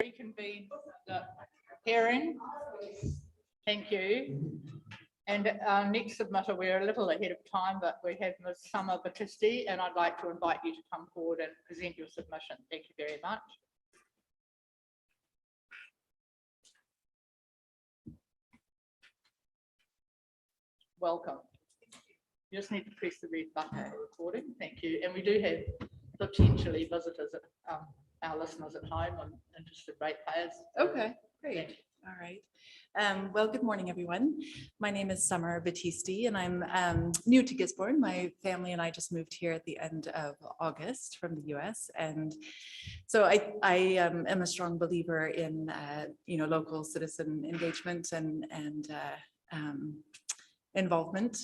reconvene the hearing. Thank you. And our next submitter, we're a little ahead of time, but we have Ms. Summer Battisti, and I'd like to invite you to come forward and present your submission. Thank you very much. Welcome. You just need to press the red button for recording. Thank you. And we do have potentially visitors, our listeners at home and interested ratepayers.
Okay, great. All right. Well, good morning, everyone. My name is Summer Battisti, and I'm new to Gisborne. My family and I just moved here at the end of August from the US. And so I am a strong believer in, local citizen engagement and involvement.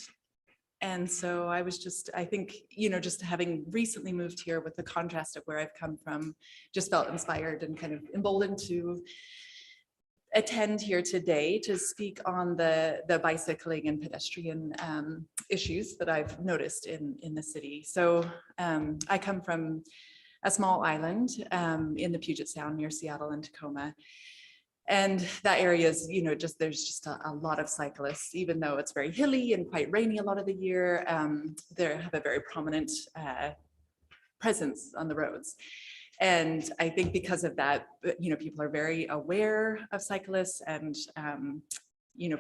And so I was just, I think, just having recently moved here with the contrast of where I've come from, just felt inspired and kind of emboldened to attend here today to speak on the bicycling and pedestrian issues that I've noticed in the city. So I come from a small island in the Puget Sound near Seattle and Tacoma. And that area is, there's just a lot of cyclists, even though it's very hilly and quite rainy a lot of the year. They have a very prominent presence on the roads. And I think because of that, people are very aware of cyclists and,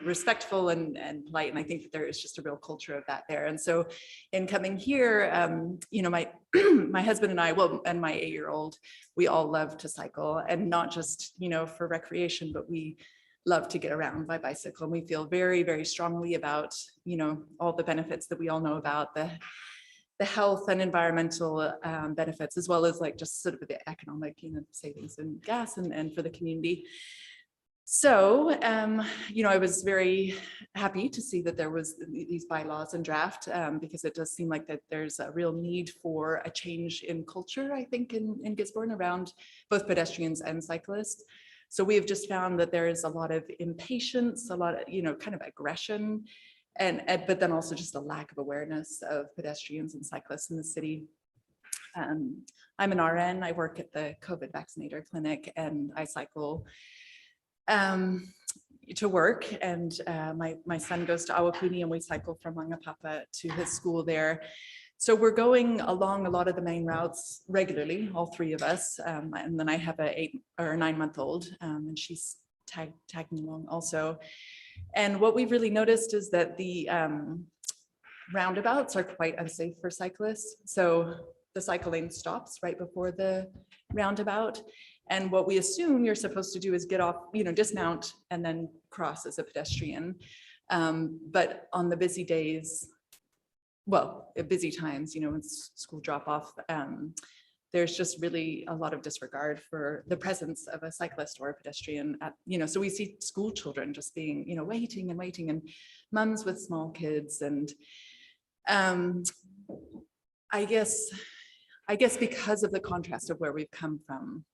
respectful and polite. And I think that there is just a real culture of that there. And so in coming here, my husband and I, and my 8-year-old, we all love to cycle, and not just, for recreation, but we love to get around by bicycle. And we feel very, very strongly about, all the benefits that we all know about, the health and environmental benefits, as well as like just sort of the economic, savings in gas and for the community. So, I was very happy to see that there was these bylaws in draft because it does seem like that there's a real need for a change in culture, I think, in Gisborne around both pedestrians and cyclists. So we have just found that there is a lot of impatience, a lot of, kind of aggression, but then also just a lack of awareness of pedestrians and cyclists in the city. I'm an RN, I work at the COVID vaccinator clinic, and I cycle to work, and my son goes to Awapuni, and we cycle from Langapapa to his school there. So we're going along a lot of the main routes regularly, all three of us, and then I have a 8 or 9-month-old, and she's tagging along also. And what we've really noticed is that the roundabouts are quite unsafe for cyclists. So the cycle lane stops right before the roundabout. And what we assume you're supposed to do is get off, dismount and then cross as a pedestrian. But on the busy days, at busy times, when school drop off, there's just really a lot of disregard for the presence of a cyclist or a pedestrian. So we see school children just being, waiting and waiting, and mums with small kids. And I guess because of the contrast of where we've come from,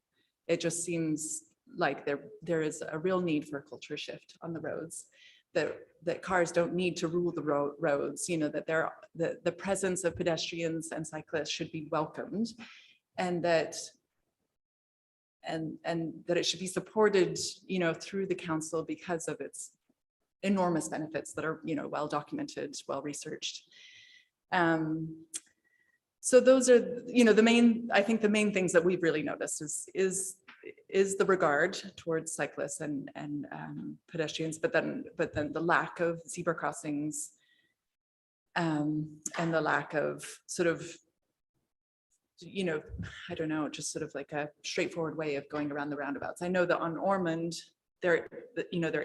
it just seems like there is a real need for a culture shift on the roads, that cars don't need to rule the roads, that the presence of pedestrians and cyclists should be welcomed, and that it should be supported, through the council because of its enormous benefits that are, well documented, well researched. So those are, I think the main things that we've really noticed is the regard towards cyclists and pedestrians, but then the lack of zebra crossings, and the lack of sort of, I don't know, just sort of like a straightforward way of going around the roundabouts. I know that on Ormond, there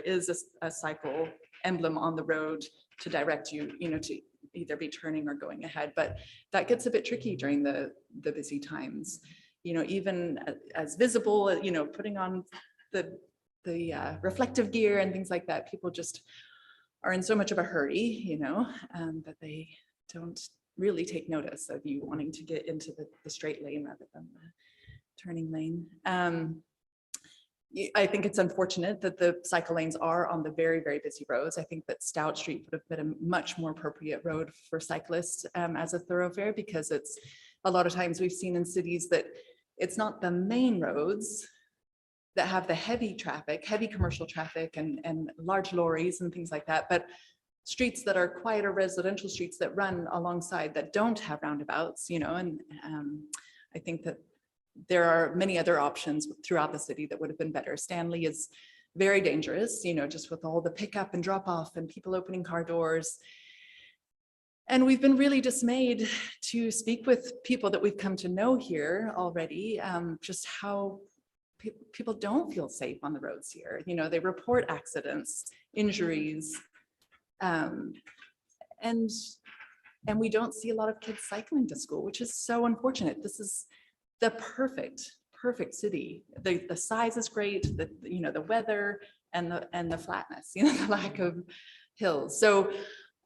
is a cycle emblem on the road to direct you, to either be turning or going ahead, but that gets a bit tricky during the busy times. Even as visible, putting on the reflective gear and things like that, people just are in so much of a hurry, that they don't really take notice of you wanting to get into the straight lane rather than the turning lane. I think it's unfortunate that the cycle lanes are on the very, very busy roads. I think that Stout Street would have been a much more appropriate road for cyclists as a thoroughfare, because it's a lot of times we've seen in cities that it's not the main roads that have the heavy traffic, heavy commercial traffic and large lorries and things like that, but streets that are quieter residential streets that run alongside that don't have roundabouts, you know, and I think that there are many other options throughout the city that would have been better. Stanley is very dangerous, you know, just with all the pickup and drop off and people opening car doors. And we've been really dismayed to speak with people that we've come to know here already, just how people don't feel safe on the roads here. You know, they report accidents, injuries, and we don't see a lot of kids cycling to school, which is so unfortunate. This is the perfect city. The size is great, you know, the weather and the flatness, you know, the lack of hills. So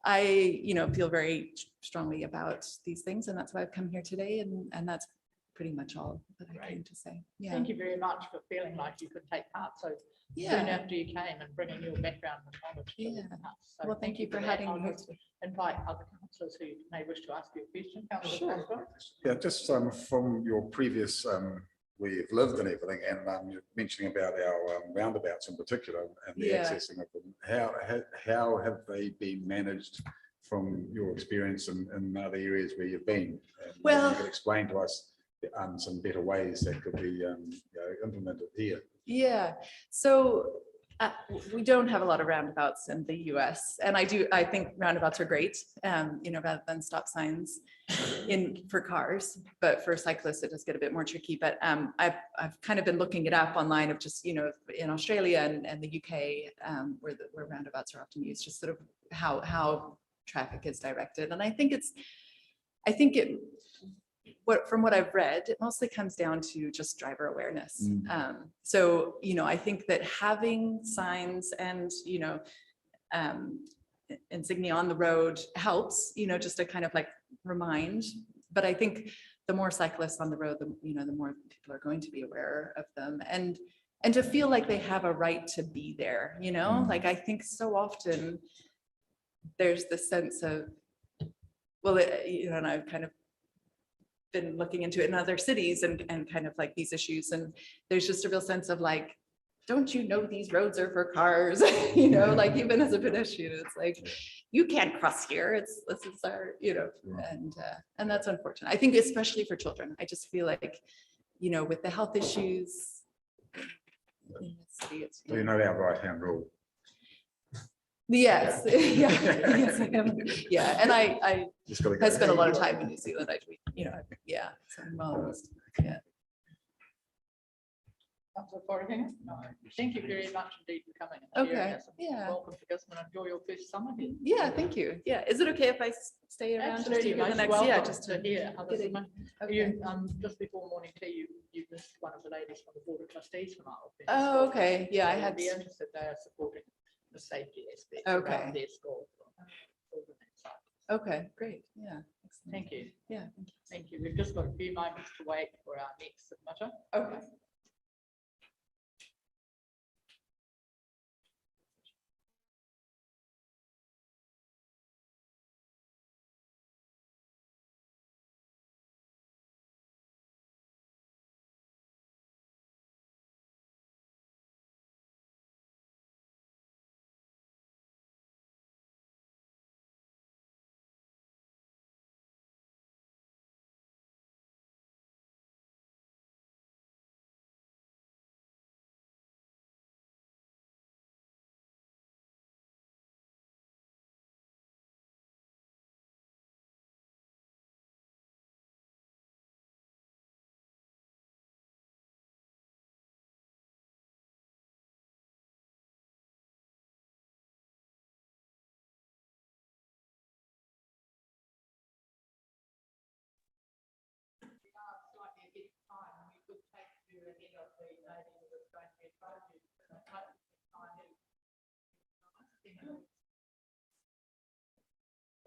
I, you know, feel very strongly about these things, and that's why I've come here today, and that's pretty much all that I came to say. Yeah.
Thank you very much for feeling like you could take part so soon after you came and bringing your background and knowledge to us. So
Well, thank you for
that.
having
I'll
me.
just invite other councillors who may wish to ask you a question. Councillor Prosper?
Yeah, just from your previous where you've lived and everything, and you're mentioning about our roundabouts in particular and the accessing of them. How have they been managed from your experience in other areas where you've been? And
well,
you could explain to us some better ways that could be you know, implemented here.
Yeah, so we don't have a lot of roundabouts in the US, and I think roundabouts are great, you know, rather than stop signs for cars, but for cyclists it does get a bit more tricky. But I've kind of been looking it up online of just, you know, in Australia and the UK, where roundabouts are often used, just sort of how traffic is directed. And I think from what I've read, it mostly comes down to just driver awareness. So, you know, I think that having signs and, you know, insignia on the road helps, you know, just to kind of like remind. But I think the more cyclists on the road, you know, the more people are going to be aware of them, and to feel like they have a right to be there, you know, like I think so often there's this sense of, well, you know, and I've kind of been looking into it in other cities and kind of like these issues, and there's just a real sense of like, don't you know these roads are for cars? You know, like even as a pedestrian, it's like, you can't cross here. This is our, you know, and that's unfortunate. I think especially for children. I just feel like, you know, with the health issues in the city,
Do you know our right-hand rule?
Yes, yeah, yes, I am. Yeah, and I spent a lot of time in New Zealand. You know, yeah, so I'm well versed. Yeah.
Councillor Corrigan? No. Thank you very much indeed for coming.
Okay, yeah.
Welcome to Gisborne. Enjoy your first summer here.
Yeah, thank you. Yeah, is it okay if I stay around just
Absolutely,
to hear the next?
welcome
Yeah, just
to hear other
get it.
summer.
Okay.
You, just before morning tea, you missed one of the ladies from the Board of Trustees from our office.
Oh, okay. Yeah, I had.
Be interested. They are supporting the safety aspect
Okay.
around their school.
Okay, great. Yeah. Excellent.
Thank you.
Yeah.
Thank you. We've just got a few moments to wait for our next submitter.
Okay.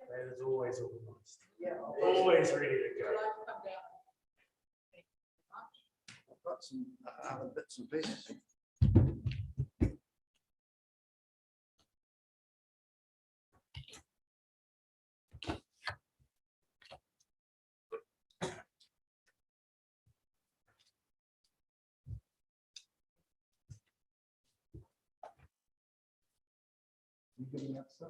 That is always organised. Yeah, always ready to go.
I've got some other bits and pieces. giving up stuff?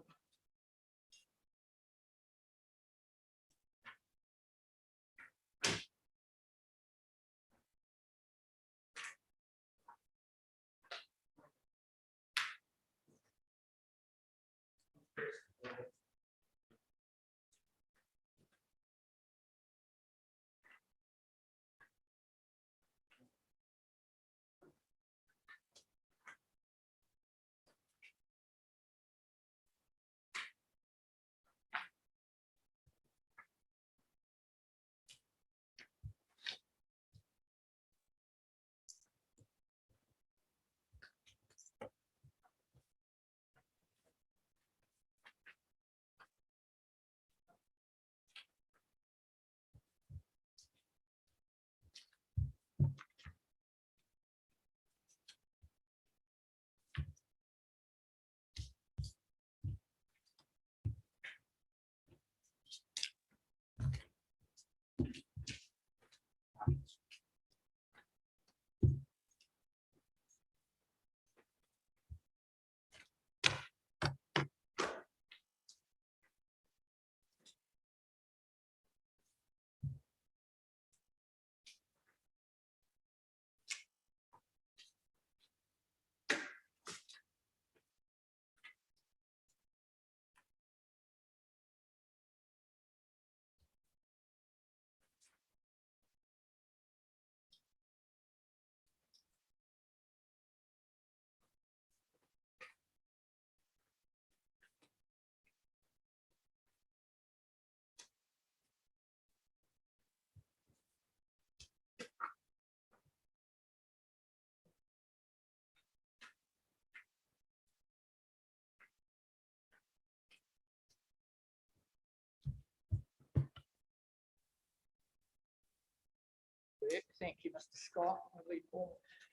Thank you, Mr. Scott.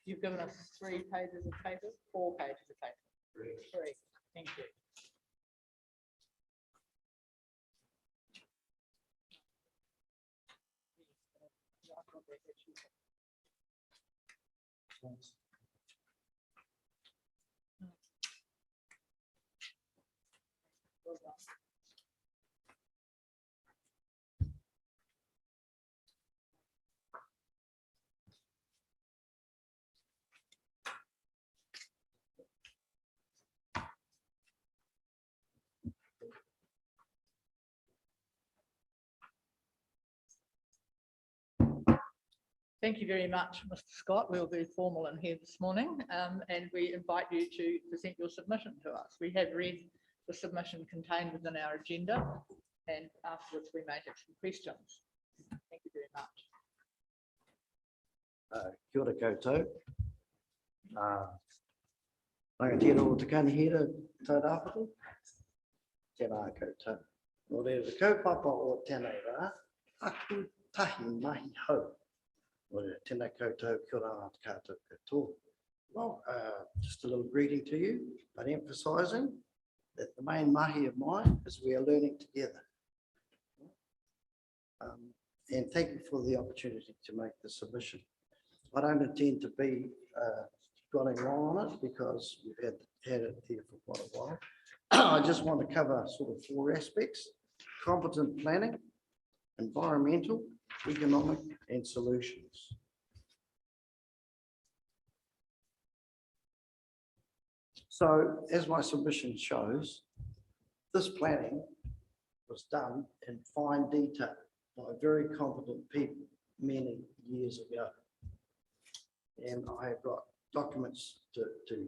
You've given us 3 pages of paper, 4 pages of paper. Three. Thank you. Well done. Thank you very much, Mr. Scott. We'll be formal in here this morning, and we invite you to present your submission to us. We have read the submission contained within our agenda, and afterwards we may have some questions. Thank you very much.
Kia ora koutou. Rangatira o te kanihira tau rāwhatu. Tēnā koutou. Nō reira, te kaupapa o tēnei rā, aku tahi mahi hau. Nō reira, tēnā koutou, kia ora te kātou katoa. Well, just a little greeting to you, but emphasising that the main mahi of mine is we are learning together. And thank you for the opportunity to make the submission. I don't intend to be going long on it because we've had it here for quite a while. I just want to cover sort of 4 aspects: competent planning, environmental, economic, and solutions. So, as my submission shows, this planning was done in fine detail by very competent people many years ago. And I have got documents to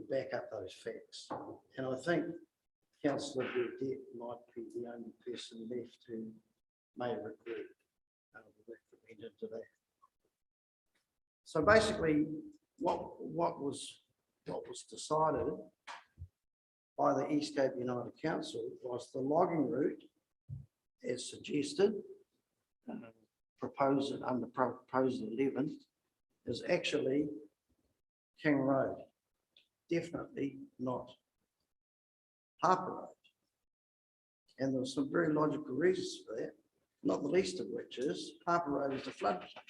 back up those facts. And I think Councillor Burdett might be the only person left who may regret the work that went into that. So basically, what was decided by the East Cape United Council was the logging route, as suggested, proposed under proposal 11, is actually King Road, definitely not Harper Road. And there's some very logical reasons for that, not the least of which is Harper Road is a floodplain.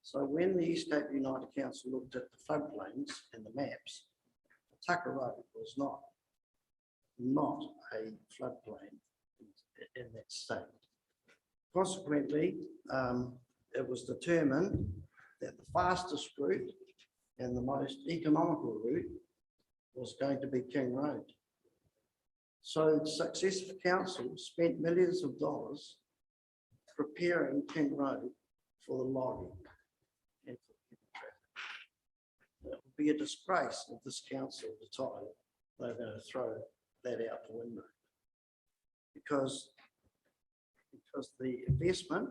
So when the East Cape United Council looked at the floodplains and the maps, Tucker Road was not not a floodplain in that state. Consequently, it was determined that the fastest route and the most economical route was going to be King Road. So successive councils spent millions of dollars preparing King Road for the logging and for the traffic. It would be a disgrace if this council decided they're going to throw that out the window. Because the investment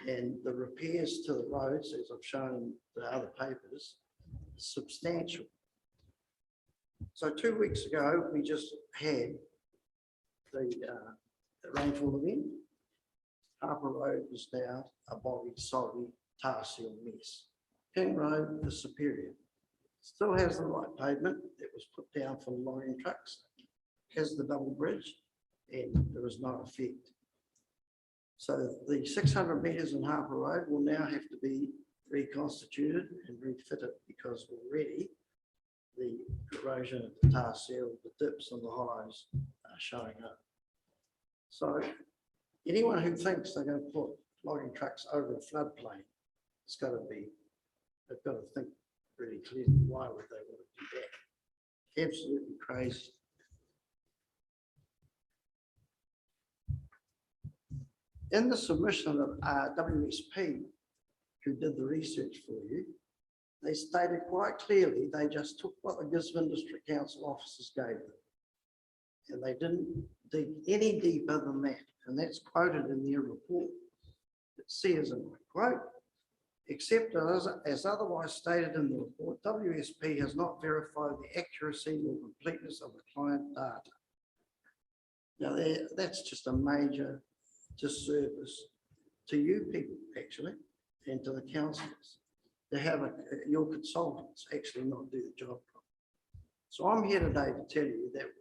and the repairs to the roads, as I've shown in the other papers, is substantial. So 2 weeks ago, we just had the rainfall event. Harper Road is now a boggy, soggy, tar seal mess. King Road is superior. Still has the right pavement that was put down for logging trucks, has the double bridge, and there is no effect. So the 600 metres in Harper Road will now have to be reconstituted and refitted because already the erosion of the tar seal, the dips and the hollows are showing up. So anyone who thinks they're going to put logging trucks over a floodplain, it's got to be, they've got to think really clearly, why would they want to do that? Absolutely crazy. In the submission of WSP, who did the research for you, they stated quite clearly they just took what the Gisborne District Council officers gave them. And they didn't dig any deeper than that. And that's quoted in their report. It says, and I quote, except as otherwise stated in the report, WSP has not verified the accuracy or completeness of the client data. Now, that's just a major disservice to you people, actually, and to the councillors. To have your consultants actually not do the job properly. So I'm here today to tell you that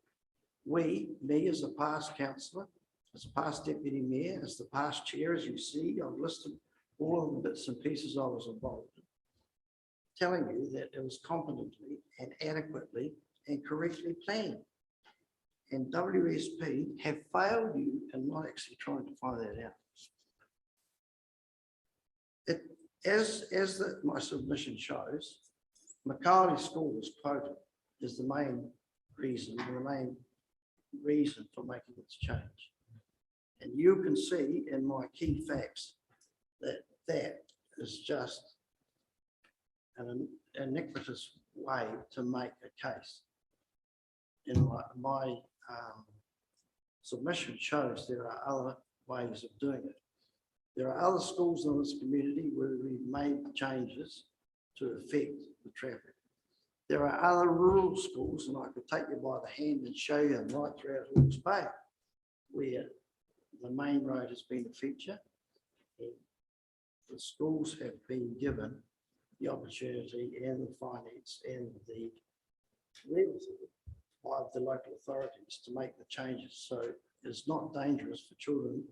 me as a past councillor, as a past deputy mayor, as the past chair, as you see, I've listed all of the bits and pieces I was involved in, telling you that it was competently and adequately and correctly planned. And WSP have failed you in not actually trying to find that out. My submission shows, McCarley School is quoted as the main reason for making this change. And you can see in my key facts that that is just an iniquitous way to make a case. In my submission shows there are other ways of doing it. There are other schools in this community where we've made changes to affect the traffic. There are other rural schools, and I could take you by the hand and show you them right throughout Hawke's Bay, where the main road has been a feature. And the schools have been given the opportunity and the finance and the wherewithal by the local authorities to make the changes so it's not dangerous for children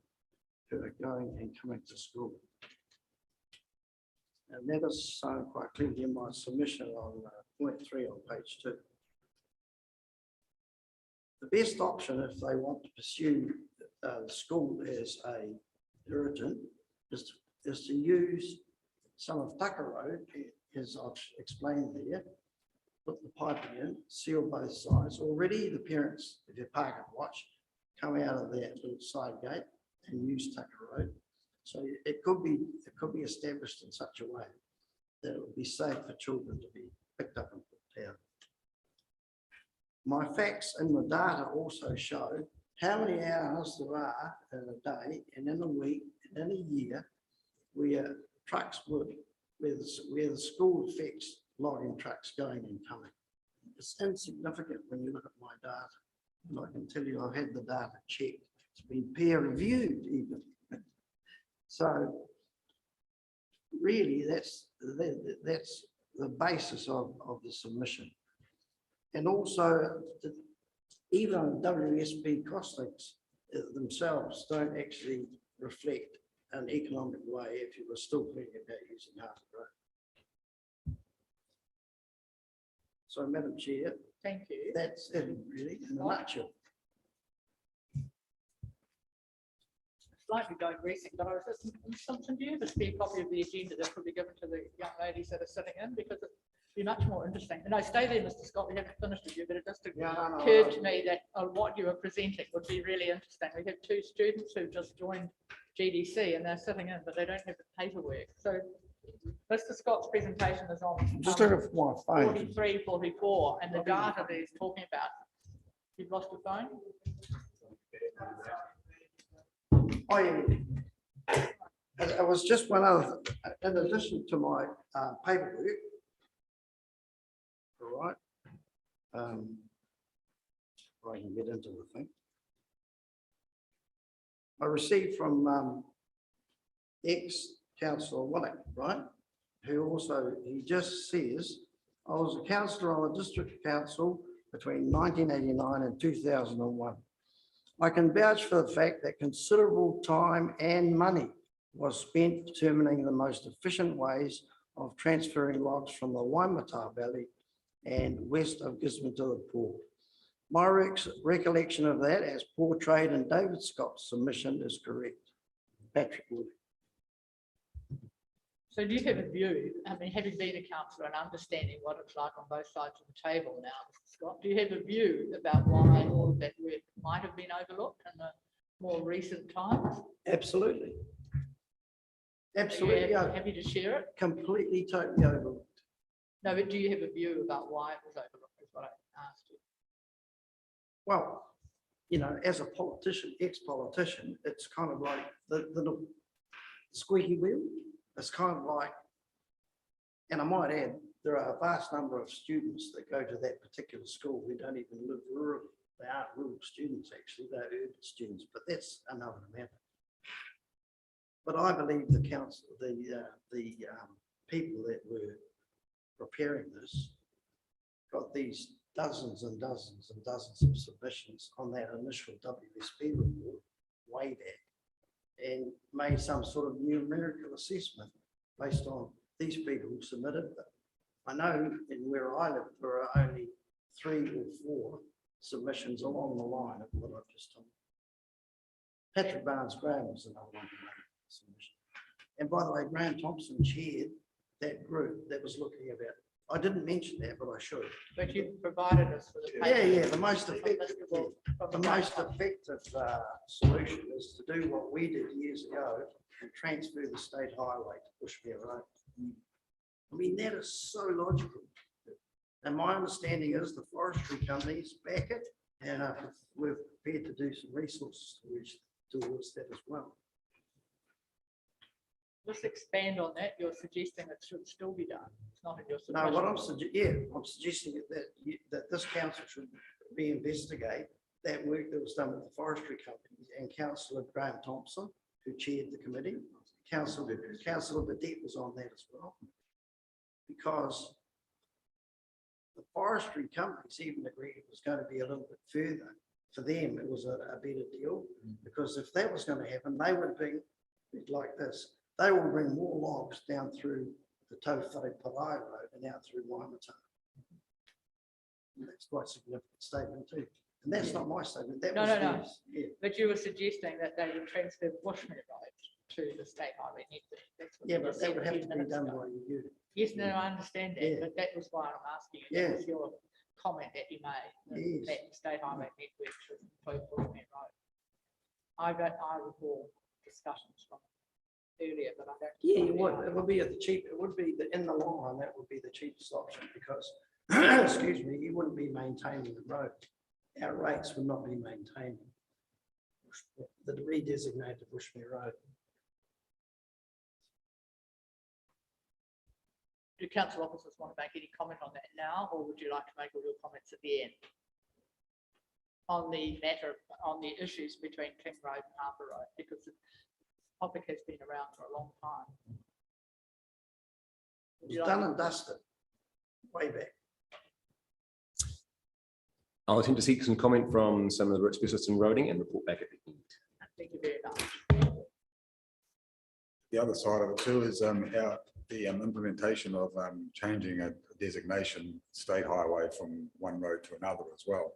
who are going and coming to school. And that is shown quite clearly in my submission on point 3 on page 2. The best option if they want to pursue the school as a irritant is to use some of Tucker Road, as I've explained there, put the piping in, seal both sides. Already the parents, if you park and watch, come out of that little side gate and use Tucker Road. So it could be established in such a way that it would be safe for children to be picked up and put down. My facts and the data also show how many hours there are in a day and in a week and in a year where trucks would, where the school affects logging trucks going and coming. It's insignificant when you look at my data. And I can tell you I've had the data checked. It's been peer reviewed even. So really that's the basis of the submission. And also even WSP costings themselves don't actually reflect an economic way if you were still thinking about using Harper Road. So Madam Chair,
thank you.
that's it really in a nutshell.
slightly digressing, but I was just, Simpson, do you have a spare copy of the agenda that could be given to the young ladies that are sitting in? Because it'd be much more interesting. And I stay there, Mr. Scott, we haven't finished with you, but it just occurred to me that what you were presenting would be really interesting. We have 2 students who just joined GDC and they're sitting in, but they don't have the paperwork. So Mr. Scott's presentation is on
Just looking for my phone.
43, 44, and the data that he's talking about. You've lost your phone?
It was just one other, in addition to my paperwork. All right. If I can get into the thing. I received from ex-councillor Willick, right? Who also, he just says, I was a councillor on the district council between 1989 and 2001. I can vouch for the fact that considerable time and money was spent determining the most efficient ways of transferring logs from the Waimata Valley and west of Gisborne to the port. My recollection of that, as portrayed in David Scott's submission, is correct. Patrick Wood.
So do you have a view, I mean, having been a councillor and understanding what it's like on both sides of the table now, Mr. Scott, do you have a view about why all of that work might have been overlooked in the more recent times?
Absolutely. Absolutely.
Are you happy to share it?
Completely, totally overlooked.
No, but do you have a view about why it was overlooked, is what I asked you?
Well, you know, as a politician, ex-politician, it's kind of like the squeaky wheel. It's kind of like, and I might add, there are a vast number of students that go to that particular school who don't even live rural. They aren't rural students, actually, they're urban students, but that's another matter. But I believe the council, the people that were preparing this got these dozens and dozens and dozens of submissions on that initial WSP report way back, and made some sort of numerical assessment based on these people who submitted them. I know in where I live, there are only 3 or 4 submissions along the line of what I've just told. Patrick Barnes-Graham was another one who made a submission. And by the way, Graham Thompson chaired that group that was looking about it. I didn't mention that, but I should.
But you provided us with a paper.
Yeah, the most effective, solution is to do what we did years ago and transfer the state highway to Bushmere Road. I mean, that is so logical. And my understanding is the forestry companies back it, and we're prepared to do some resources towards that as well.
Just expand on that. You're suggesting it should still be done. It's not in your
No,
submission.
what I'm suggesting that this council should investigate that work that was done with the forestry companies and Councillor Graham Thompson, who chaired the committee. Councillor Badette was on that as well. Because the forestry companies even agreed it was going to be a little bit further. For them, it was a better deal, because if that was going to happen, they would be like this. They will bring more logs down through the Tauwhare Parai Road and out through Waimata. And that's quite a significant statement too. And that's not my statement. That
No.
theirs. Yeah.
But you were suggesting that they would transfer Bushmere Road to the state highway network. That's what
Yeah,
you
but
just
that
said
would
a
have
few
to be
minutes
done
ago.
by you.
Yes, no, I understand that,
Yeah.
but that was why I'm asking you.
Yeah.
That was your comment that you made,
Yes.
that the state highway network should include Bushmere Road. I recall discussions from earlier, but I don't.
Yeah, you would. It would be at the cheap. It would be in the long run. That would be the cheapest option, because, excuse me, you wouldn't be maintaining the road. Our rates would not be maintained. The redesignated Bushmere Road.
Do council officers want to make any comment on that now, or would you like to make all your comments at the end? On the matter, on the issues between King Road and Harbour Road, because the topic has been around for a long time.
It was done and dusted way back.
I'll attempt to seek some comment from some of the specialists in roading and report back at the end.
Thank you very much.
The other side of it too is the implementation of changing a designation state highway from one road to another as well.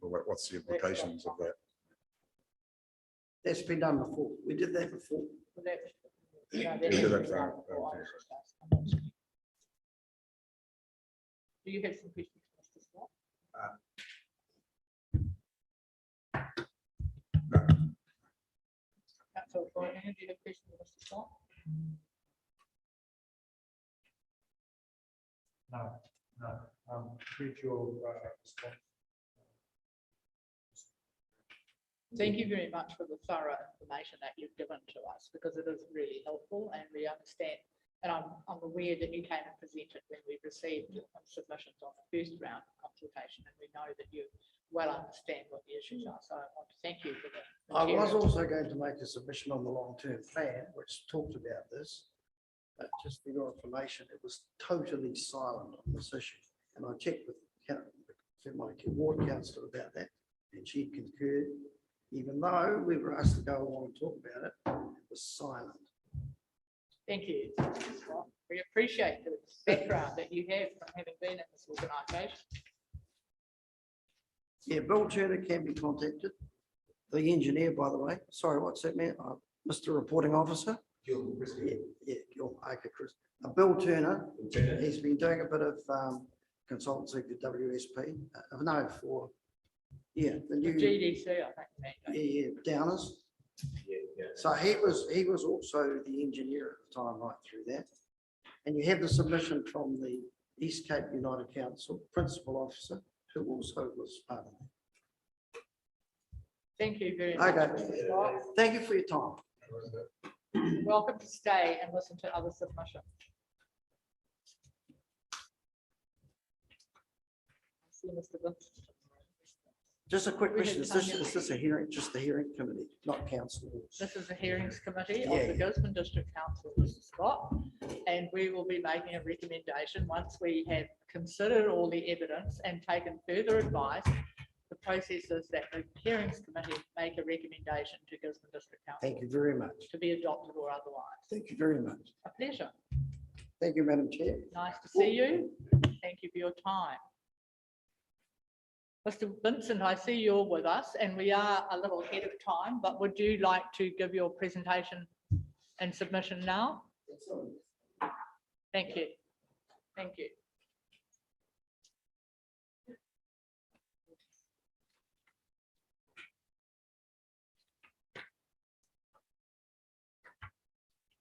What's the implications of that?
That's been done before. We did that before.
Well, that- no,
Yeah,
that's
that's
been
right.
done before, I was just asking. Do you have some questions, Mr. Scott? Councillor Flanagan, do you have questions for Mr. Scott?
No, read your response.
Thank you very much for the thorough information that you've given to us, because it is really helpful and we understand. And I'm aware that you came and presented when we received submissions on the first round of consultation, and we know that you well understand what the issues are. So I want to thank you for that.
I was also going to make a submission on the long-term plan, which talked about this. But just for your information, it was totally silent on this issue. And I checked with my ward councillor about that, and she concurred. Even though we were asked to go along and talk about it, it was silent.
Thank you, Mr. Scott. We appreciate the background that you have from having been in this organisation.
Yeah, Bill Turner can be contacted. The engineer, by the way. Sorry, what's that, man? Mr. Reporting Officer? Yeah, okay, Chris. Bill Turner, he's been doing a bit of consultancy for WSP. No, for, yeah, the new.
GDC, I think.
Yeah, Downers. So he was also the engineer at the time, right through that. And you have the submission from the East Cape United Council Principal Officer, who also was part of that.
Thank you very much.
Okay,
Mr. Scott.
thank you for your time.
You're welcome to stay and listen to other submissions. See Mr. Vincent.
Just a quick question, is this a hearing, just the hearing committee, not council?
This is the hearings committee
Yeah.
of the Gisborne District Council, Mr. Scott, and we will be making a recommendation once we have considered all the evidence and taken further advice. The process is that the hearings committee make a recommendation to Gisborne District Council
Thank you very much.
to be adopted or otherwise.
Thank you very much.
A pleasure.
Thank you, Madam Chair.
Nice to see you. Thank you for your time. Mr. Vincent, I see you're with us and we are a little ahead of time, but would you like to give your presentation and submission now? Thank you. Thank you.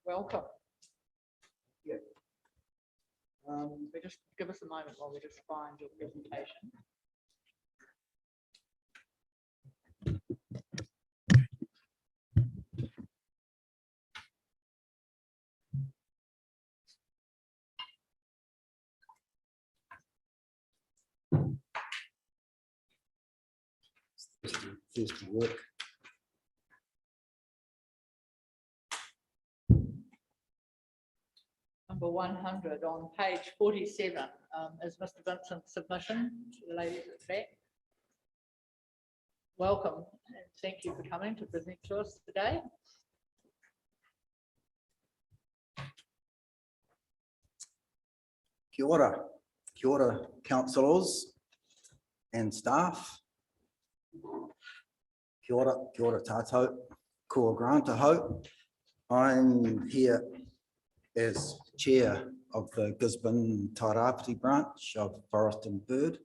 Welcome.
Yeah.
We just give us a moment while we just find your presentation.
First work.
Number 100 on page 47 is Mr. Vincent's submission to the ladies at the back. Welcome and thank you for coming to present to us today.
Kia ora councillors and staff. Kia ora tātou, ko granta ho. I'm here as chair of the Gisborne Tairāwhiti branch of Forest and Bird.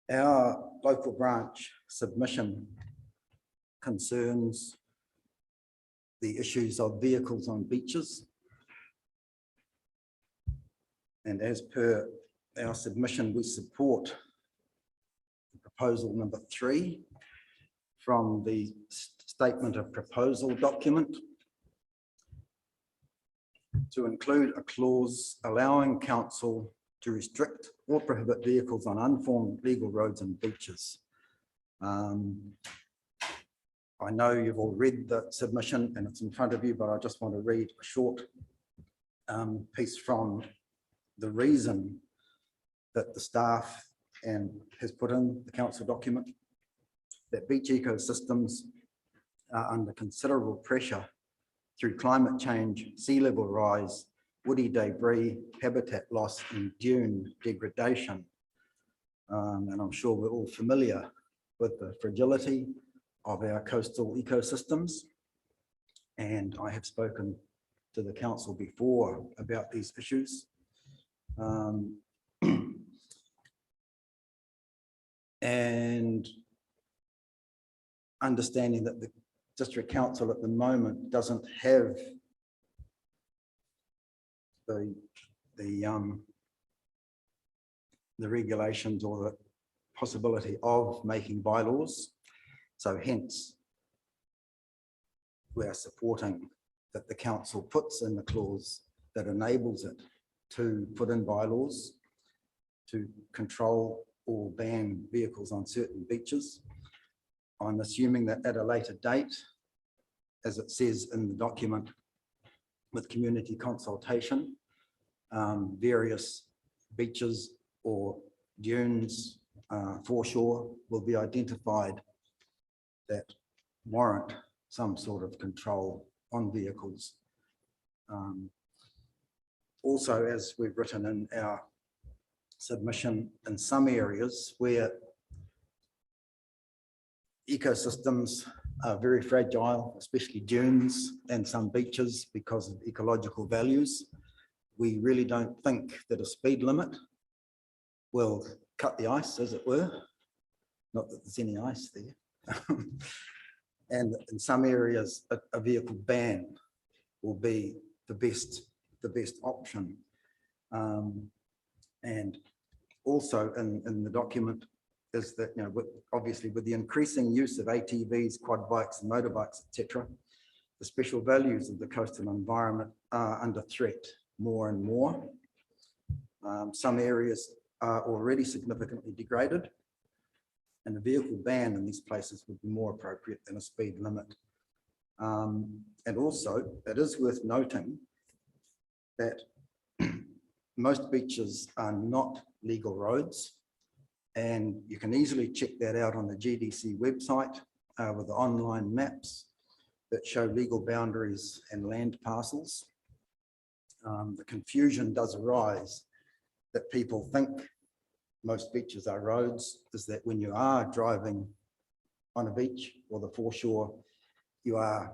Our local branch submission concerns the issues of vehicles on beaches. And as per our submission, we support proposal number 3 from the statement of proposal document to include a clause allowing council to restrict or prohibit vehicles on unformed legal roads and beaches. I know you've all read the submission and it's in front of you, but I just want to read a short piece from the reason that the staff and has put in the council document, that beach ecosystems are under considerable pressure through climate change, sea level rise, woody debris, habitat loss and dune degradation. And I'm sure we're all familiar with the fragility of our coastal ecosystems. And I have spoken to the council before about these issues. And understanding that the district council at the moment doesn't have the regulations or the possibility of making bylaws. So hence, we are supporting that the council puts in the clause that enables it to put in bylaws to control or ban vehicles on certain beaches. I'm assuming that at a later date, as it says in the document, with community consultation, various beaches or dunes, foreshore will be identified that warrant some sort of control on vehicles. Also, as we've written in our submission, in some areas where ecosystems are very fragile, especially dunes and some beaches because of ecological values, we really don't think that a speed limit will cut the ice, as it were. Not that there's any ice there. And in some areas, a vehicle ban will be the best option. And also in the document is that, you know, obviously with the increasing use of ATVs, quad bikes and motorbikes, etc., the special values of the coastal environment are under threat more and more. Some areas are already significantly degraded, and a vehicle ban in these places would be more appropriate than a speed limit. And also, it is worth noting that most beaches are not legal roads, and you can easily check that out on the GDC website with the online maps that show legal boundaries and land parcels. The confusion does arise that people think most beaches are roads, is that when you are driving on a beach or the foreshore, you are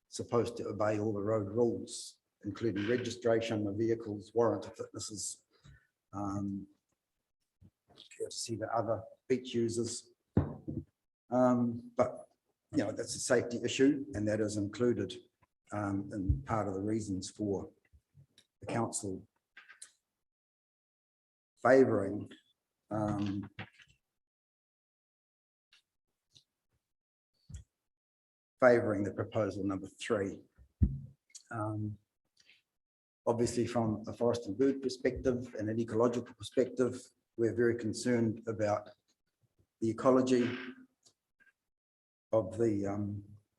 supposed to obey all the road rules, including registration of vehicles, warrant of fitnesses, to see the other beach users. But, you know, that's a safety issue, and that is included in part of the reasons for the council favouring the proposal number 3. Obviously, from a forest and bird perspective and an ecological perspective, we're very concerned about the ecology of the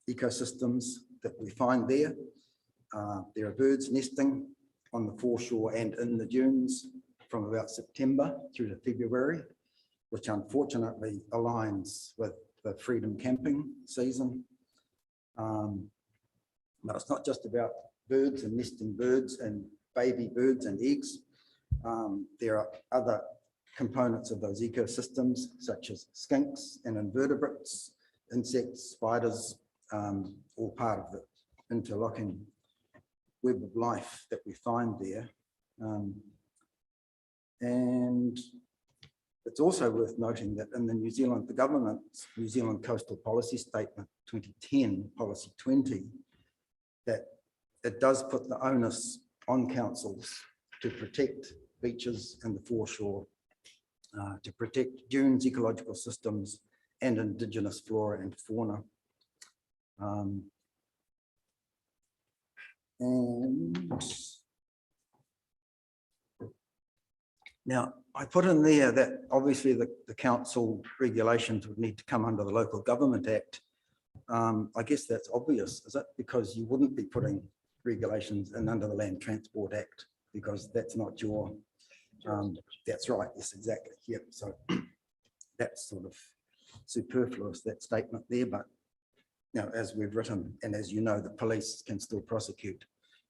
ecosystems that we find there. There are birds nesting on the foreshore and in the dunes from about September through to February, which unfortunately aligns with the freedom camping season. But it's not just about birds and nesting birds and baby birds and eggs. There are other components of those ecosystems, such as skinks and invertebrates, insects, spiders, all part of the interlocking web of life that we find there. And it's also worth noting that in the government's New Zealand Coastal Policy Statement 2010, Policy 20, that it does put the onus on councils to protect beaches and the foreshore, to protect dunes, ecological systems, and indigenous flora and fauna. And now I put in there that obviously the council regulations would need to come under the Local Government Act. I guess that's obvious, is it? Because you wouldn't be putting regulations in under the Land Transport Act, because that's not your, that's right, yes, exactly, yeah. So that's sort of superfluous, that statement there, but now, as we've written, and as you know, the police can still prosecute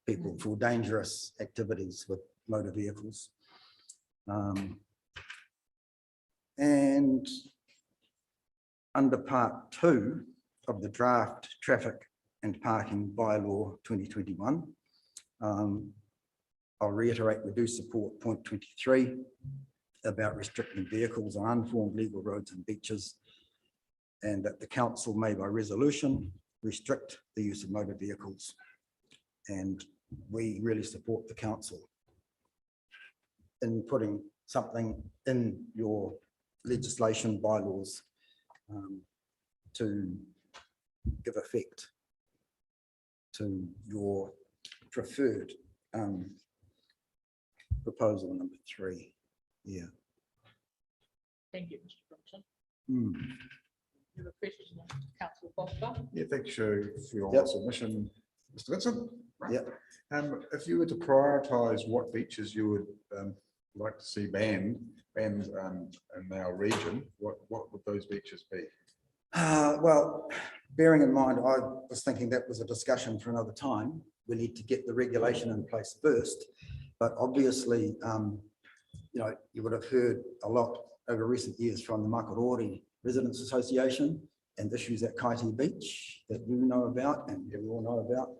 people for dangerous activities with motor vehicles. And under part 2 of the draft traffic and parking bylaw 2021, I'll reiterate, we do support point 23 about restricting vehicles on unformed legal roads and beaches, and that the council may by resolution restrict the use of motor vehicles. And we really support the council in putting something in your legislation bylaws to give effect to your preferred proposal number 3. Yeah.
Thank you, Mr. Brunson.
Mm.
You have a question, Councillor Foster?
Yeah, thank you for your
Yep.
submission, Mr. Vincent.
Yeah.
If you were to prioritise what beaches you would like to see banned in our region, what would those beaches be?
Well, bearing in mind, I was thinking that was a discussion for another time. We need to get the regulation in place first. But obviously, you know, you would have heard a lot over recent years from the Makarori Residents Association and issues at Kaiti Beach that you know about and we all know about.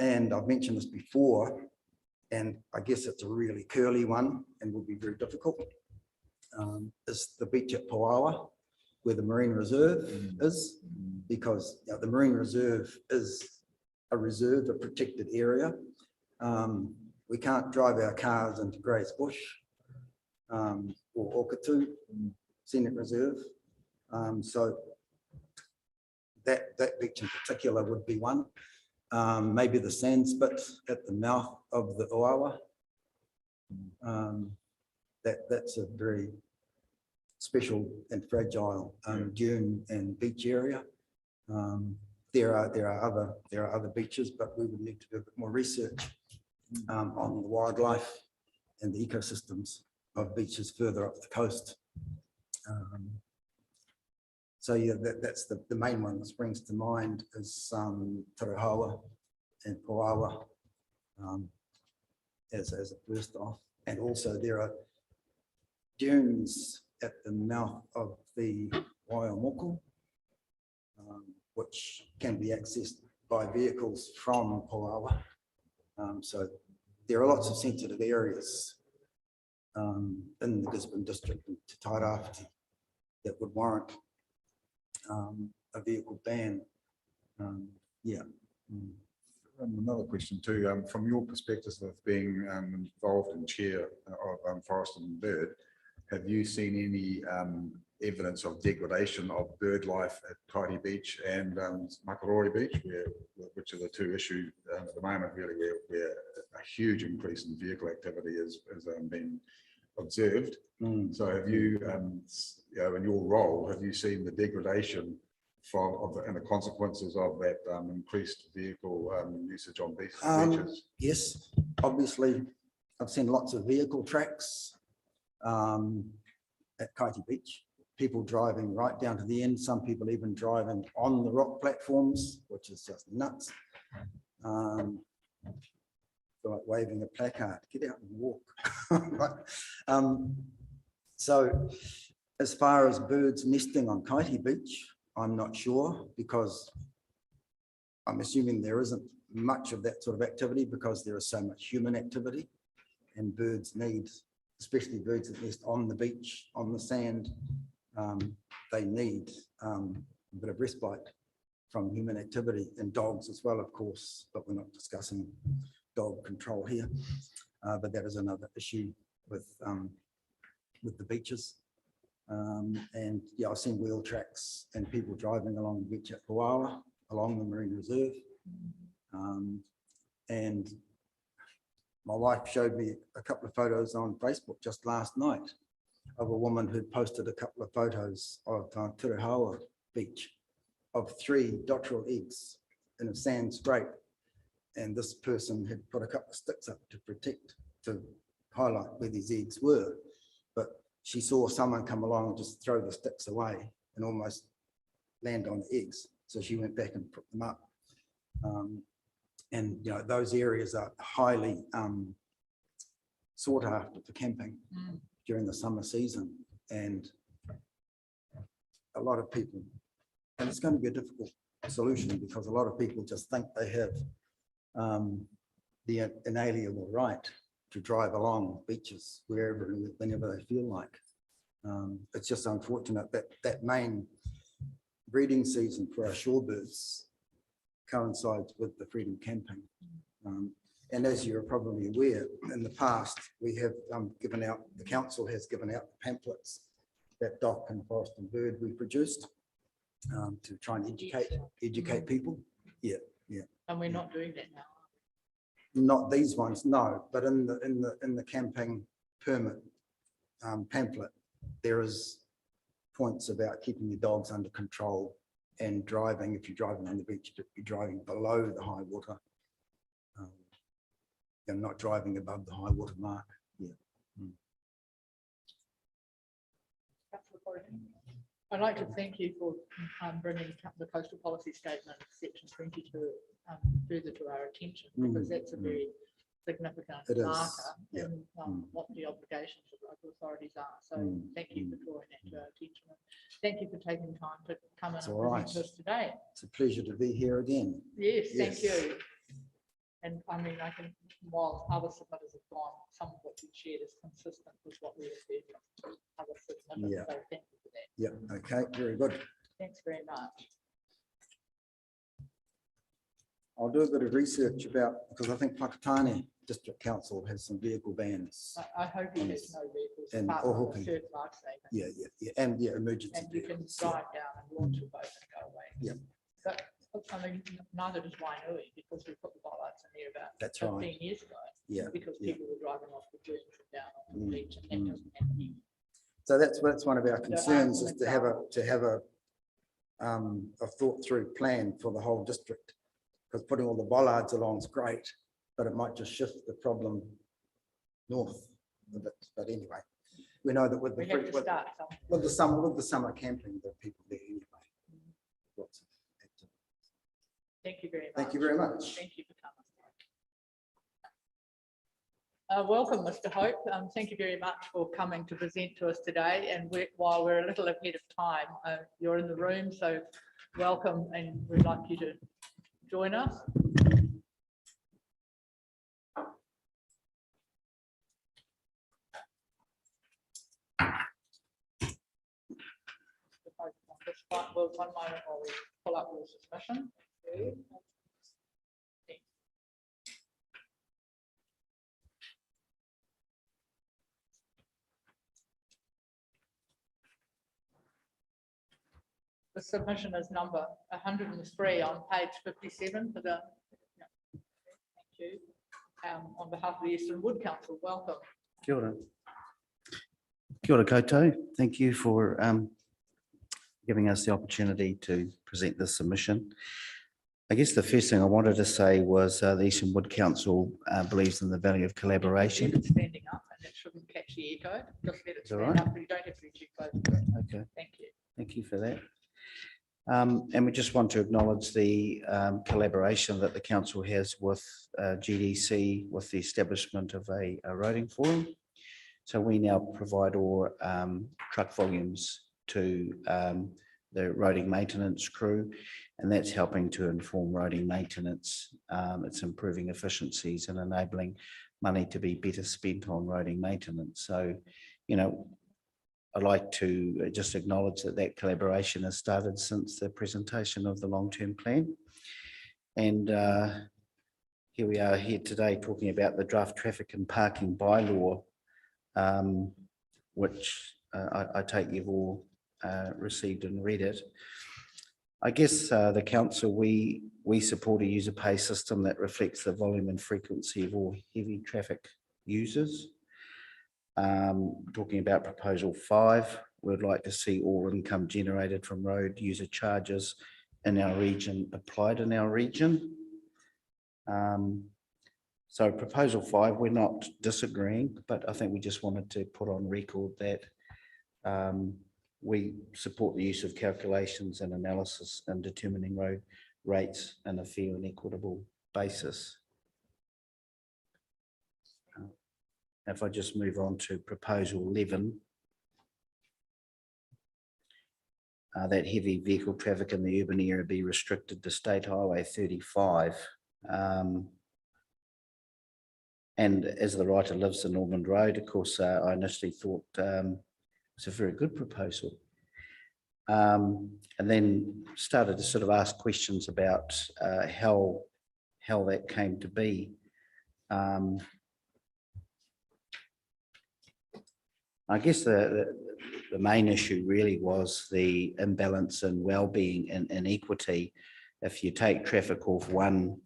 And I've mentioned this before, and I guess it's a really curly one and will be very difficult. Is the beach at Puawa, where the Marine Reserve is, because you know, the Marine Reserve is a reserve, a protected area. We can't drive our cars into Grey's Bush or Okatu Scenic Reserve. So that beach in particular would be one. Maybe the sand spit at the mouth of the Oawa. That's a very special and fragile dune and beach area. There are other beaches, but we would need to do a bit more research on the wildlife and the ecosystems of beaches further up the coast. So yeah, that's the main one that springs to mind is Tarahawa and Puawa as a first off. And also there are dunes at the mouth of the Waimoko, which can be accessed by vehicles from Puawa. So there are lots of sensitive areas in the Gisborne district and Te Tairāwhiti that would warrant a vehicle ban. Yeah.
Another question too, from your perspective of being involved in chair of Forest and Bird, have you seen any evidence of degradation of bird life at Kaiti Beach and Makarori Beach, which are the two issues at the moment really where a huge increase in vehicle activity is being observed? So have you, you know, in your role, have you seen the degradation and the consequences of that increased vehicle usage on beaches?
Yes, obviously, I've seen lots of vehicle tracks at Kaiti Beach. People driving right down to the end, some people even driving on the rock platforms, which is just nuts. Feel like waving a placard, get out and walk. Right. So as far as birds nesting on Kaiti Beach, I'm not sure, because I'm assuming there isn't much of that sort of activity because there is so much human activity, and birds need, especially birds that nest on the beach, on the sand, they need a bit of respite from human activity, and dogs as well, of course, but we're not discussing dog control here. But that is another issue with the beaches. And yeah, I've seen wheel tracks and people driving along the beach at Puawa, along the Marine Reserve. And my wife showed me a couple of photos on Facebook just last night of a woman who'd posted a couple of photos of Tarahawa Beach of 3 dotterel eggs in a sand scrape. And this person had put a couple of sticks up to highlight where these eggs were. But she saw someone come along and just throw the sticks away and almost land on the eggs. So she went back and put them up. And you know, those areas are highly sought after for camping. during the summer season, and a lot of people, and it's going to be a difficult solution because a lot of people just think they have the inalienable right to drive along beaches wherever and whenever they feel like. It's just unfortunate that that main breeding season for our shorebirds coincides with the freedom campaign. And as you're probably aware, in the past, we have given out, the council has given out pamphlets that Doc and Forest and Bird we produced to try and educate people. Yeah, yeah.
And we're not doing that now.
Not these ones, no, but in the camping permit pamphlet, there is points about keeping your dogs under control and driving, if you're driving on the beach, to be driving below the high water. And not driving above the high water mark. Yeah.
I'd like to thank you for bringing the coastal policy statement, section 22, further to our attention, because that's a very significant marker in what the obligations of local authorities are. So thank you for drawing that to our attention. Thank you for taking time to come in and present to us today.
It's a pleasure to be here again.
Yes, thank you. And I mean, I can, while other submitters have gone, some of what you shared is consistent with what we have heard from other submitters.
Yeah.
So thank you for that.
Yeah, okay, very good.
Thanks very much.
I'll do a bit of research about, because I think Pakatane District Council has some vehicle bans.
I hope he has no vehicles.
And
apart from a
Ohoki.
third lifesaver.
Yeah, and emergency.
And you can
vehicles,
drive down and launch your boat and go away.
Yeah.
But I mean, neither does Wainui, because we put the bollards in there about
That's
15
right.
years ago.
Yeah,
Because
yeah.
people were driving off the dunes from down on the beach, and that doesn't happen anymore.
So that's one of our concerns,
some
is to have a thought through plan for the whole district. Because putting all the bollards along is great, but it might just shift the problem north a bit. But anyway, we know that with the
We have to start somewhere.
with the summer camping, that people there anyway. Lots of activity.
Thank you very much.
Thank you very much.
Thank you for coming. Welcome, Mr. Hope. Thank you very much for coming to present to us today. And while we're a little ahead of time, you're in the room, so welcome, and we'd like you to join us. One moment while we pull up your submission. The submission is number 103 on page 57 for the. Thank you. On behalf of the Eastern Wood Council, welcome.
Kia ora. Kia ora koutou. Thank you for giving us the opportunity to present this submission. I guess the first thing I wanted to say was the Eastern Wood Council believes in the value of collaboration.
It's standing up, and it shouldn't catch the echo. Just let it stand up. You don't have to be too close to it.
Okay.
Thank you.
Thank you for that. And we just want to acknowledge the collaboration that the council has with GDC with the establishment of a roading forum. So we now provide all truck volumes to the roading maintenance crew, and that's helping to inform roading maintenance. It's improving efficiencies and enabling money to be better spent on roading maintenance. So, you know, I'd like to just acknowledge that that collaboration has started since the presentation of the long-term plan. And here we are here today talking about the draft traffic and parking bylaw, which I take you've all received and read it. I guess the council, we support a user pay system that reflects the volume and frequency of all heavy traffic users. Talking about proposal 5, we'd like to see all income generated from road user charges in our region applied in our region. So proposal 5, we're not disagreeing, but I think we just wanted to put on record that we support the use of calculations and analysis in determining road rates in a fair and equitable basis. If I just move on to proposal 11. That heavy vehicle traffic in the urban area be restricted to State Highway 35. And as the writer lives in Ormond Road, of course, I initially thought it's a very good proposal. And then started to sort of ask questions about how that came to be. I guess the main issue really was the imbalance in well-being and equity. If you take traffic off one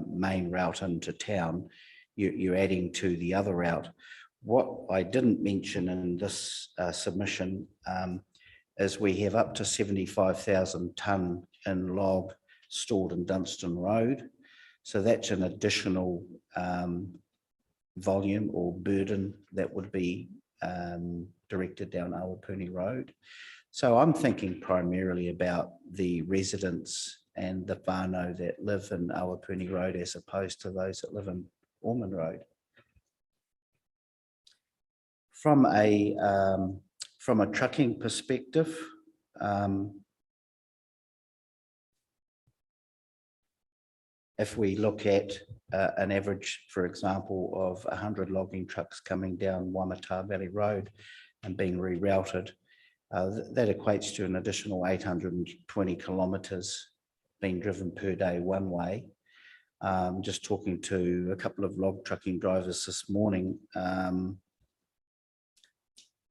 main route into town, you're adding to the other route. What I didn't mention in this submission is we have up to 75,000 tonne in log stored in Dunstan Road. So that's an additional volume or burden that would be directed down Awapuni Road. So I'm thinking primarily about the residents and the whānau that live in Awapuni Road as opposed to those that live in Ormond Road. From a trucking perspective, if we look at an average, for example, of 100 logging trucks coming down Waimata Valley Road and being rerouted, that equates to an additional 820 kilometres being driven per day one way. Just talking to a couple of log trucking drivers this morning,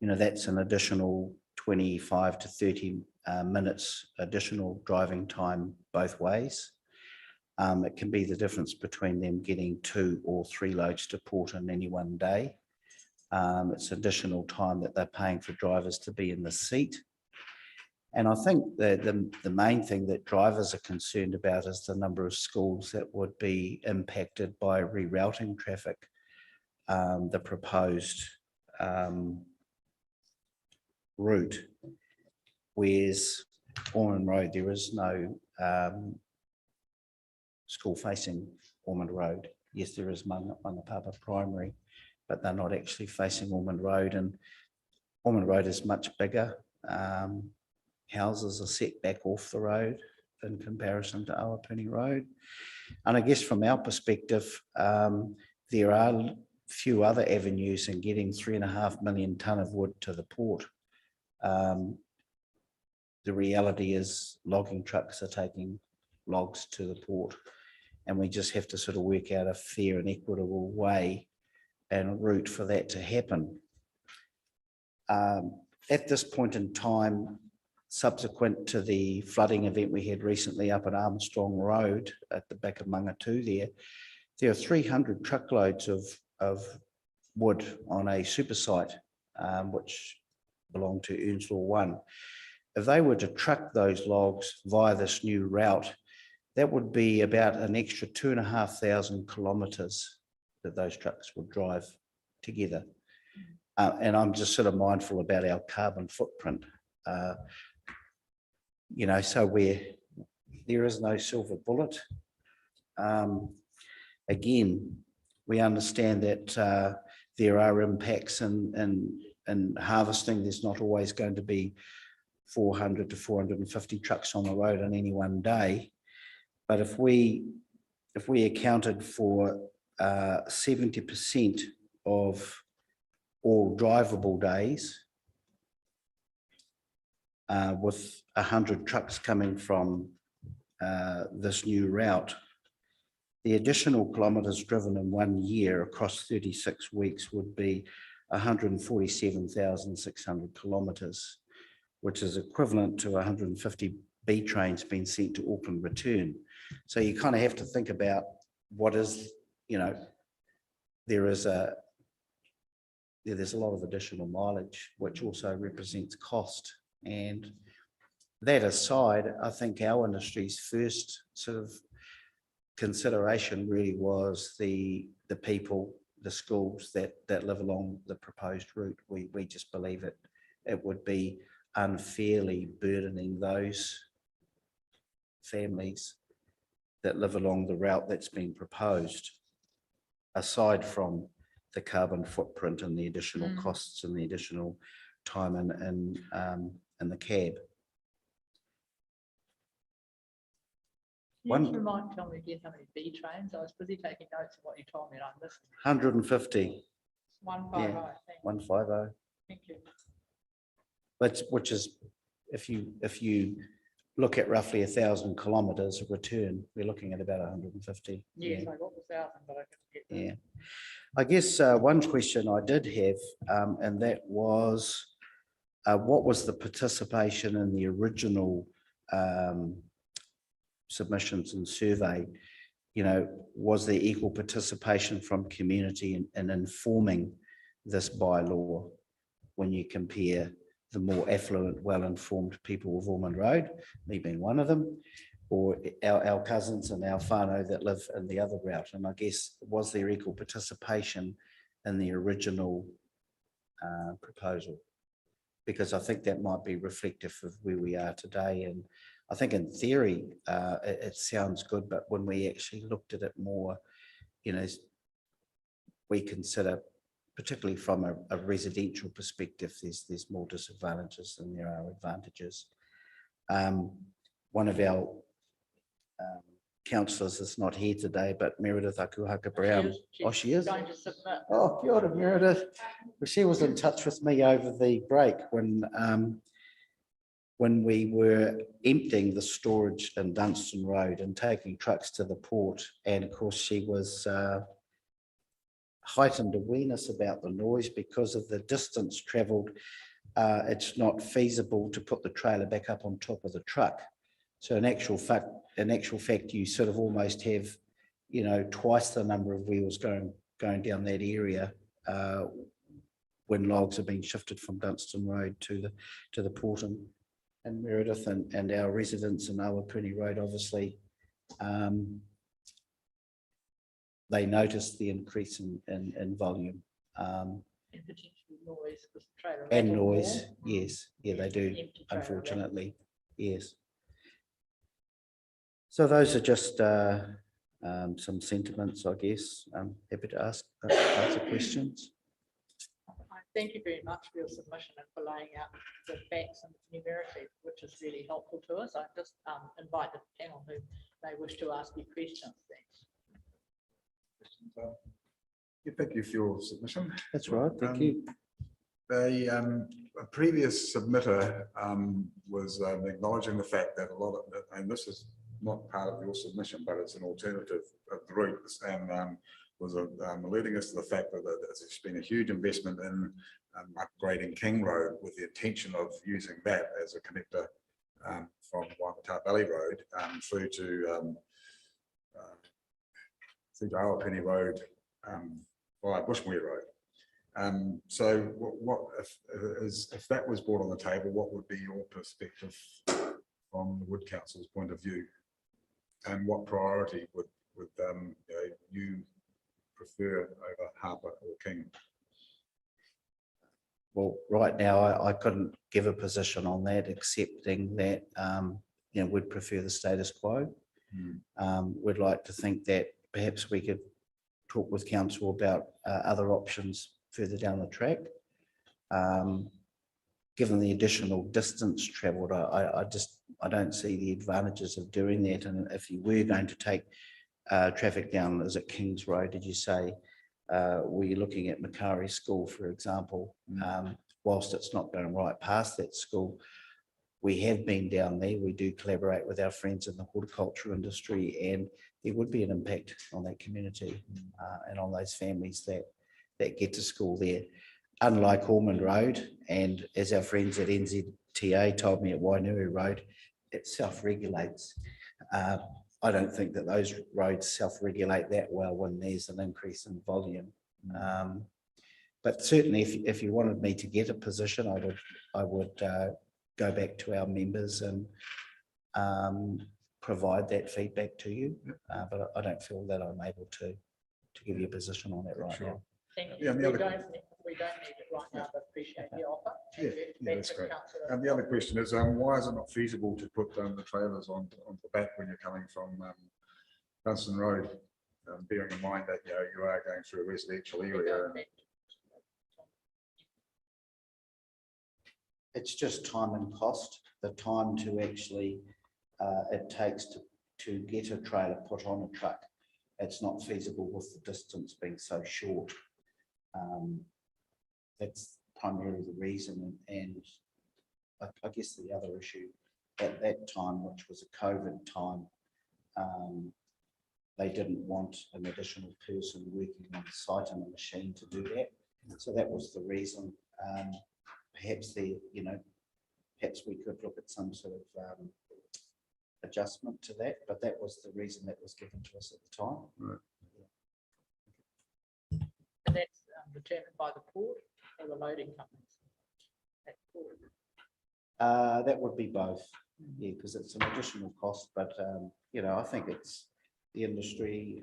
that's an additional 25 to 30 minutes additional driving time both ways. It can be the difference between them getting 2 or 3 loads to port in any one day. It's additional time that they're paying for drivers to be in the seat. And I think that the main thing that drivers are concerned about is the number of schools that would be impacted by rerouting traffic. The proposed route, whereas Ormond Road, there is no school facing Ormond Road. Yes, there is Mangapapa Primary, but they're not actually facing Ormond Road, and Ormond Road is much bigger. Houses are set back off the road in comparison to Awapuni Road. And I guess from our perspective, there are few other avenues in getting 3.5 million tonne of wood to the port. The reality is logging trucks are taking logs to the port, and we just have to sort of work out a fair and equitable way and a route for that to happen. At this point in time, subsequent to the flooding event we had recently up at Armstrong Road at the back of Mangatū there are 300 truckloads of wood on a super site, which belong to Earnslaw 1. If they were to truck those logs via this new route, that would be about an extra 2,500 kilometres that those trucks would drive together. And I'm just sort of mindful about our carbon footprint. So there is no silver bullet. Again, we understand that there are impacts in harvesting. There's not always going to be 400 to 450 trucks on the road on any one day. But if we accounted for 70% of all drivable days, with 100 trucks coming from this new route, the additional kilometres driven in 1 year across 36 weeks would be 147,600 kilometres, which is equivalent to 150 B trains being sent to Auckland return. So you kind of have to think about what is, there's a lot of additional mileage, which also represents cost. And that aside, I think our industry's first sort of consideration really was the people, the schools that live along the proposed route. We just believe it would be unfairly burdening those families that live along the route that's been proposed, aside from the carbon footprint and the additional costs and the additional time in the cab.
You might tell me again how many B trains. I was busy taking notes of what you told me and I missed.
150.
150.
Yeah, 150.
Thank you.
Which is, if you look at roughly 1,000 kilometres of return, we're looking at about 150.
Yes,
Yeah.
I got the 1,000, but I couldn't get that.
Yeah. I guess one question I did have, and that was, what was the participation in the original submissions and survey? You know, was there equal participation from community in informing this bylaw when you compare the more affluent, well-informed people of Ormond Road, me being one of them, or our cousins and our whānau that live in the other route? And I guess, was there equal participation in the original proposal? Because I think that might be reflective of where we are today. And I think in theory, it sounds good, but when we actually looked at it more, you know, we consider, particularly from a residential perspective, there's more disadvantages than there are advantages. One of our councillors is not here today, but Meredith Akuhaka Brown. She is.
Going to submit.
Oh, kia ora, Meredith. Well, she was in touch with me over the break when we were emptying the storage in Dunstan Road and taking trucks to the port. And of course, she was heightened awareness about the noise because of the distance travelled. It's not feasible to put the trailer back up on top of the truck. So in actual fact, you sort of almost have, you know, twice the number of wheels going down that area when logs are being shifted from Dunstan Road to the port. And Meredith and our residents in Awapuni Road, obviously, they noticed the increase in volume.
And potentially noise. Because the trailer
And
rattled
noise,
more.
yes. Yeah, they do,
Empty trailer
unfortunately, yes. So those are just some sentiments, I guess. I'm happy to answer questions.
Thank you very much for your submission and for laying out the facts and numerically, which is really helpful to us. I just invite the panel who may wish to ask you questions. Thanks.
Thank you for your submission.
That's right, thank you.
A previous submitter was acknowledging the fact that a lot of, and this is not part of your submission, but it's an alternative route, and was alerting us to the fact that there's been a huge investment in upgrading King Road with the intention of using that as a connector from Waimata Valley Road through to Awapuni Road via Bushmere Road. So what if that was brought on the table, what would be your perspective from the Wood Council's point of view? And what priority would you prefer over Harper or King?
Well, right now, I couldn't give a position on that, accepting that, we'd prefer the status quo. We'd like to think that perhaps we could talk with council about other options further down the track. Given the additional distance travelled, I don't see the advantages of doing that. And if you were going to take traffic down, is it Kings Road, did you say? Were you looking at Makari School, for example? Whilst it's not going right past that school, we have been down there. We do collaborate with our friends in the horticulture industry, and there would be an impact on that community and on those families that get to school there. Unlike Ormond Road, and as our friends at NZTA told me at Wainui Road, it self-regulates. I don't think that those roads self-regulate that well when there's an increase in volume. But certainly if you wanted me to get a position, I would go back to our members and provide that feedback to you. But I don't feel that I'm able to give you a position on that right now.
Thank you. We don't need it right now, but appreciate the offer.
Yeah, that's great. And the other question is, why is it not feasible to put the trailers on the back when you're coming from Dunstan Road? bearing in mind that, you know, you are going through a residential area. And
It's just time and cost, the time to actually, it takes to get a trailer put on a truck. It's not feasible with the distance being so short. That's primarily the reason. And I guess the other issue at that time, which was a COVID time, they didn't want an additional person working on the site and a machine to do that. So that was the reason. Perhaps perhaps we could look at some sort of adjustment to that, but that was the reason that was given to us at the time.
Right.
And that's determined by the port or the loading companies? At port.
That would be both, yeah, because it's an additional cost, but I think it's the industry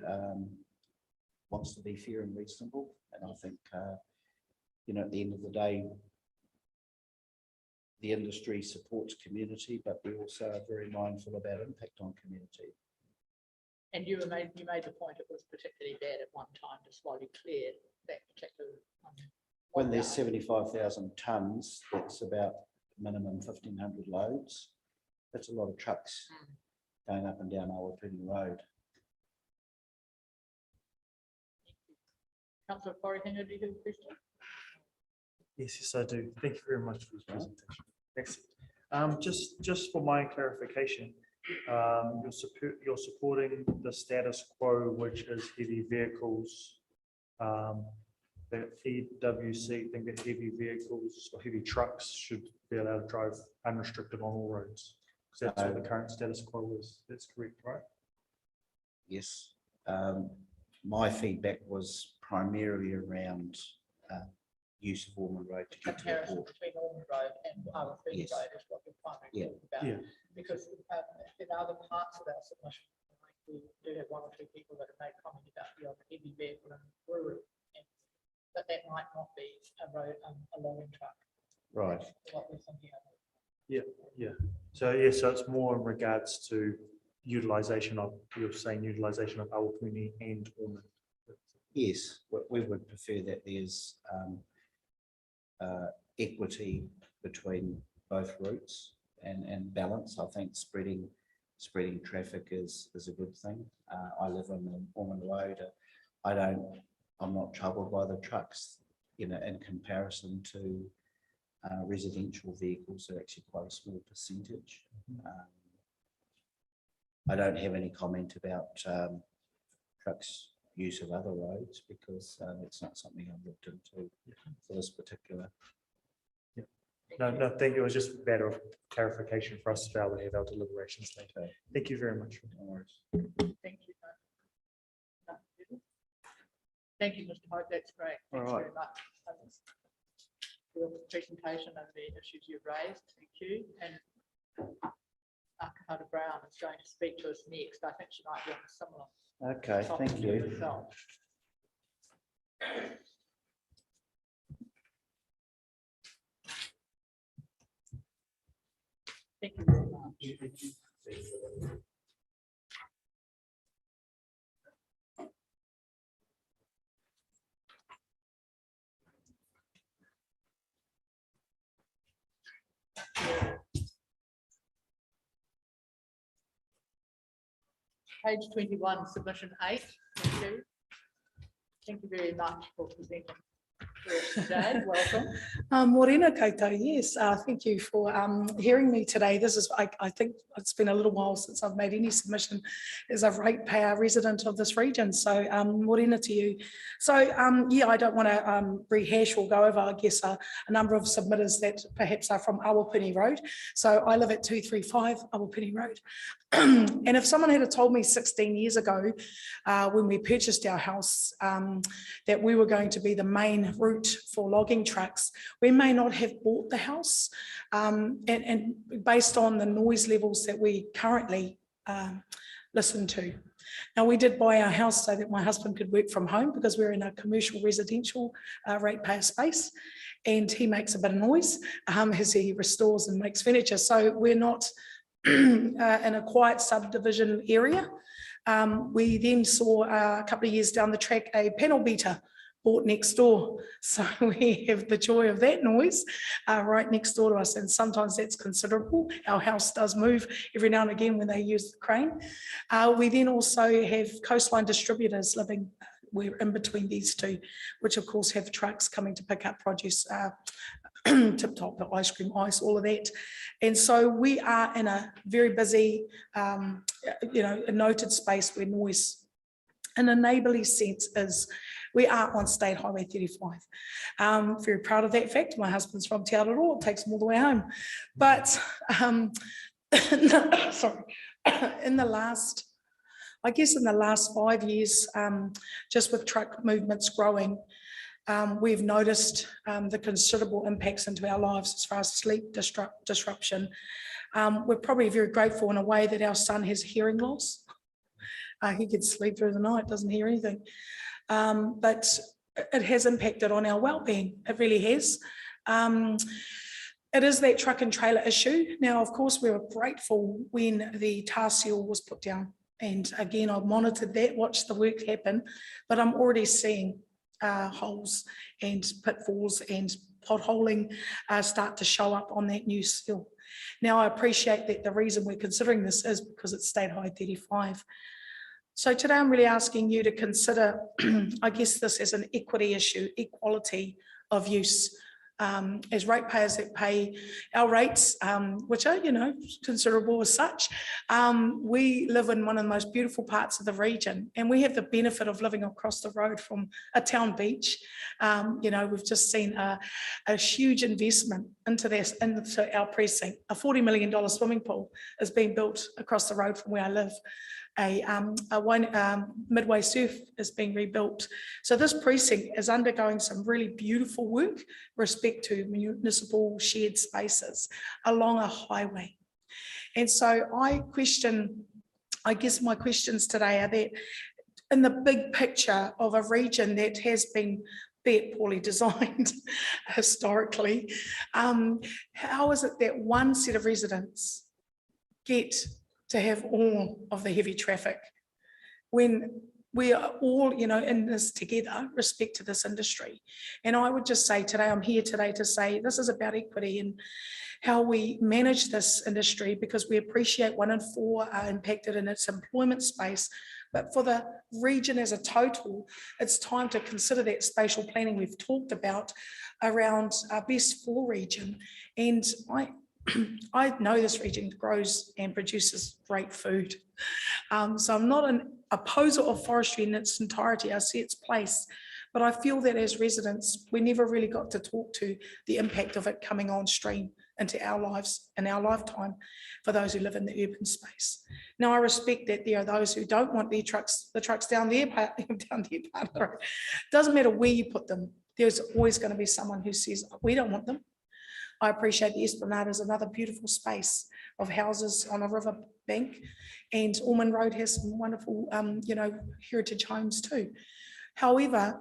wants to be fair and reasonable, and I think at the end of the day, the industry supports community, but we also are very mindful about impact on community.
And you made the point it was particularly bad at one time, just while you cleared that particular.
When there's 75,000 tonnes, that's about minimum 1,500 loads. That's a lot of trucks going up and down Awapuni Road.
Councillor Corrigan, do you have a question?
Yes, I do. Thank you very much for this presentation. Excellent. Just for my clarification, you're supporting the status quo, which is heavy vehicles. That EWC think that heavy vehicles or heavy trucks should be allowed to drive unrestricted on all roads. Because that's what the current status quo is. That's correct, right?
Yes. My feedback was primarily around use of Ormond Road to get to the
Comparison
port.
between Ormond Road and Awapuni
Yes.
Road is what we're primarily
Yeah.
talking about.
Yeah.
Because in other parts of our submission, we do have one or two people that have made comment about the heavy vehicle and brewery. But that might not be a road, a loading truck.
Right.
What we're thinking of.
Yeah. So it's more in regards to utilisation of, you're saying utilisation of Awapuni and Ormond.
Yes, we would prefer that there's equity between both routes and balance. I think spreading traffic is a good thing. I live on Ormond Road. I'm not troubled by the trucks, in comparison to residential vehicles are actually quite a small percentage. I don't have any comment about trucks use of other roads because it's not something I've looked into for this particular.
No, thank you. It was just a matter of clarification for us to be able to have our deliberations later. Thank you very much.
No worries.
Thank you. Thank you, Mr. Hope. That's great. Thanks very much for your presentation and the issues you've raised. Thank you. And Akahata Brown is going to speak to us next. I think she might be on a similar.
Okay,
topic
thank
to
you.
herself. Thank you very much. Page 21, submission 8. Thank you. Thank you very much for presenting today. Welcome.
Morena koutou, yes, thank you for hearing me today. This is, I think it's been a little while since I've made any submission as a ratepayer resident of this region. So morena to you. So yeah, I don't want to rehash or go over, I guess, a number of submitters that perhaps are from Awapuni Road. So I live at 235 Awapuni Road. And if someone had told me 16 years ago, when we purchased our house, that we were going to be the main route for logging trucks, we may not have bought the house. And based on the noise levels that we currently listen to. Now, we did buy our house so that my husband could work from home because we're in a commercial residential ratepayer space, and he makes a bit of noise as he restores and makes furniture. So we're not in a quiet subdivision area. We then saw a couple of years down the track, a panel beater bought next door. So we have the joy of that noise right next door to us. And sometimes that's considerable. Our house does move every now and again when they use the crane. We then also have coastline distributors living. We're in between these two, which of course have trucks coming to pick up produce, Tip Top, the ice cream, ice, all of that. And so we are in a very busy, a noted space where noise in a neighbourly sense is, we are on State Highway 35. Very proud of that fact. My husband's from Te Aroha, it takes him all the way home. But, sorry, in the last 5 years, just with truck movements growing, we've noticed the considerable impacts into our lives as far as sleep disruption. We're probably very grateful in a way that our son has hearing loss. He can sleep through the night, doesn't hear anything. But it has impacted on our well-being. It really has. It is that truck and trailer issue. Now, of course, we were grateful when the tar seal was put down. And again, I've monitored that, watched the work happen, but I'm already seeing holes and pitfalls and potholing start to show up on that new seal. Now, I appreciate that the reason we're considering this is because it's State Highway 35. So today I'm really asking you to consider, I guess, this as an equity issue, equality of use. As ratepayers that pay our rates, which are, considerable as such. We live in one of the most beautiful parts of the region, and we have the benefit of living across the road from a town beach. We've just seen a huge investment into this, into our precinct. A $40 million swimming pool is being built across the road from where I live. Midway Surf is being rebuilt. So this precinct is undergoing some really beautiful work with respect to municipal shared spaces along a highway. And so I guess my questions today are that in the big picture of a region that has been, be it poorly designed historically, how is it that one set of residents get to have all of the heavy traffic when we are all, in this together, respect to this industry? And I would just say today, I'm here today to say this is about equity and how we manage this industry, because we appreciate 1 in 4 are impacted in its employment space. But for the region as a total, it's time to consider that spatial planning we've talked about around our best for region. And I know this region grows and produces great food. So I'm not an opposer of forestry in its entirety. I see its place, but I feel that as residents, we never really got to talk to the impact of it coming on stream into our lives in our lifetime for those who live in the urban space. Now, I respect that there are those who don't want the trucks down their part of the road. Doesn't matter where you put them. There's always going to be someone who says, we don't want them. I appreciate the Esplanade is another beautiful space of houses on a river bank, and Ormond Road has some wonderful, heritage homes too. However,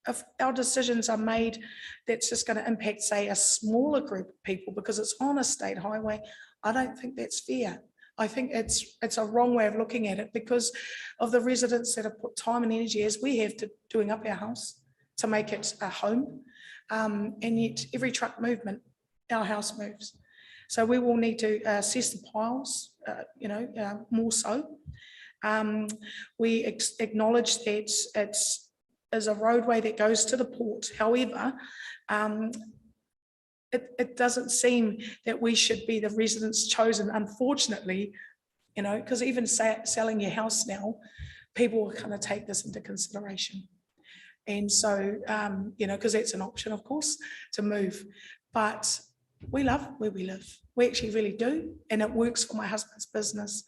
if our decisions are made, that's just going to impact, say, a smaller group of people because it's on a state highway, I don't think that's fair. I think it's a wrong way of looking at it because of the residents that have put time and energy, as we have, to doing up our house to make it a home, and yet every truck movement, our house moves. So we will need to assess the piles, more so. We acknowledge that it is a roadway that goes to the port. However, it doesn't seem that we should be the residents chosen, unfortunately, because even selling your house now, people are going to take this into consideration. And so, because that's an option, of course, to move. But we love where we live. We actually really do. And it works for my husband's business.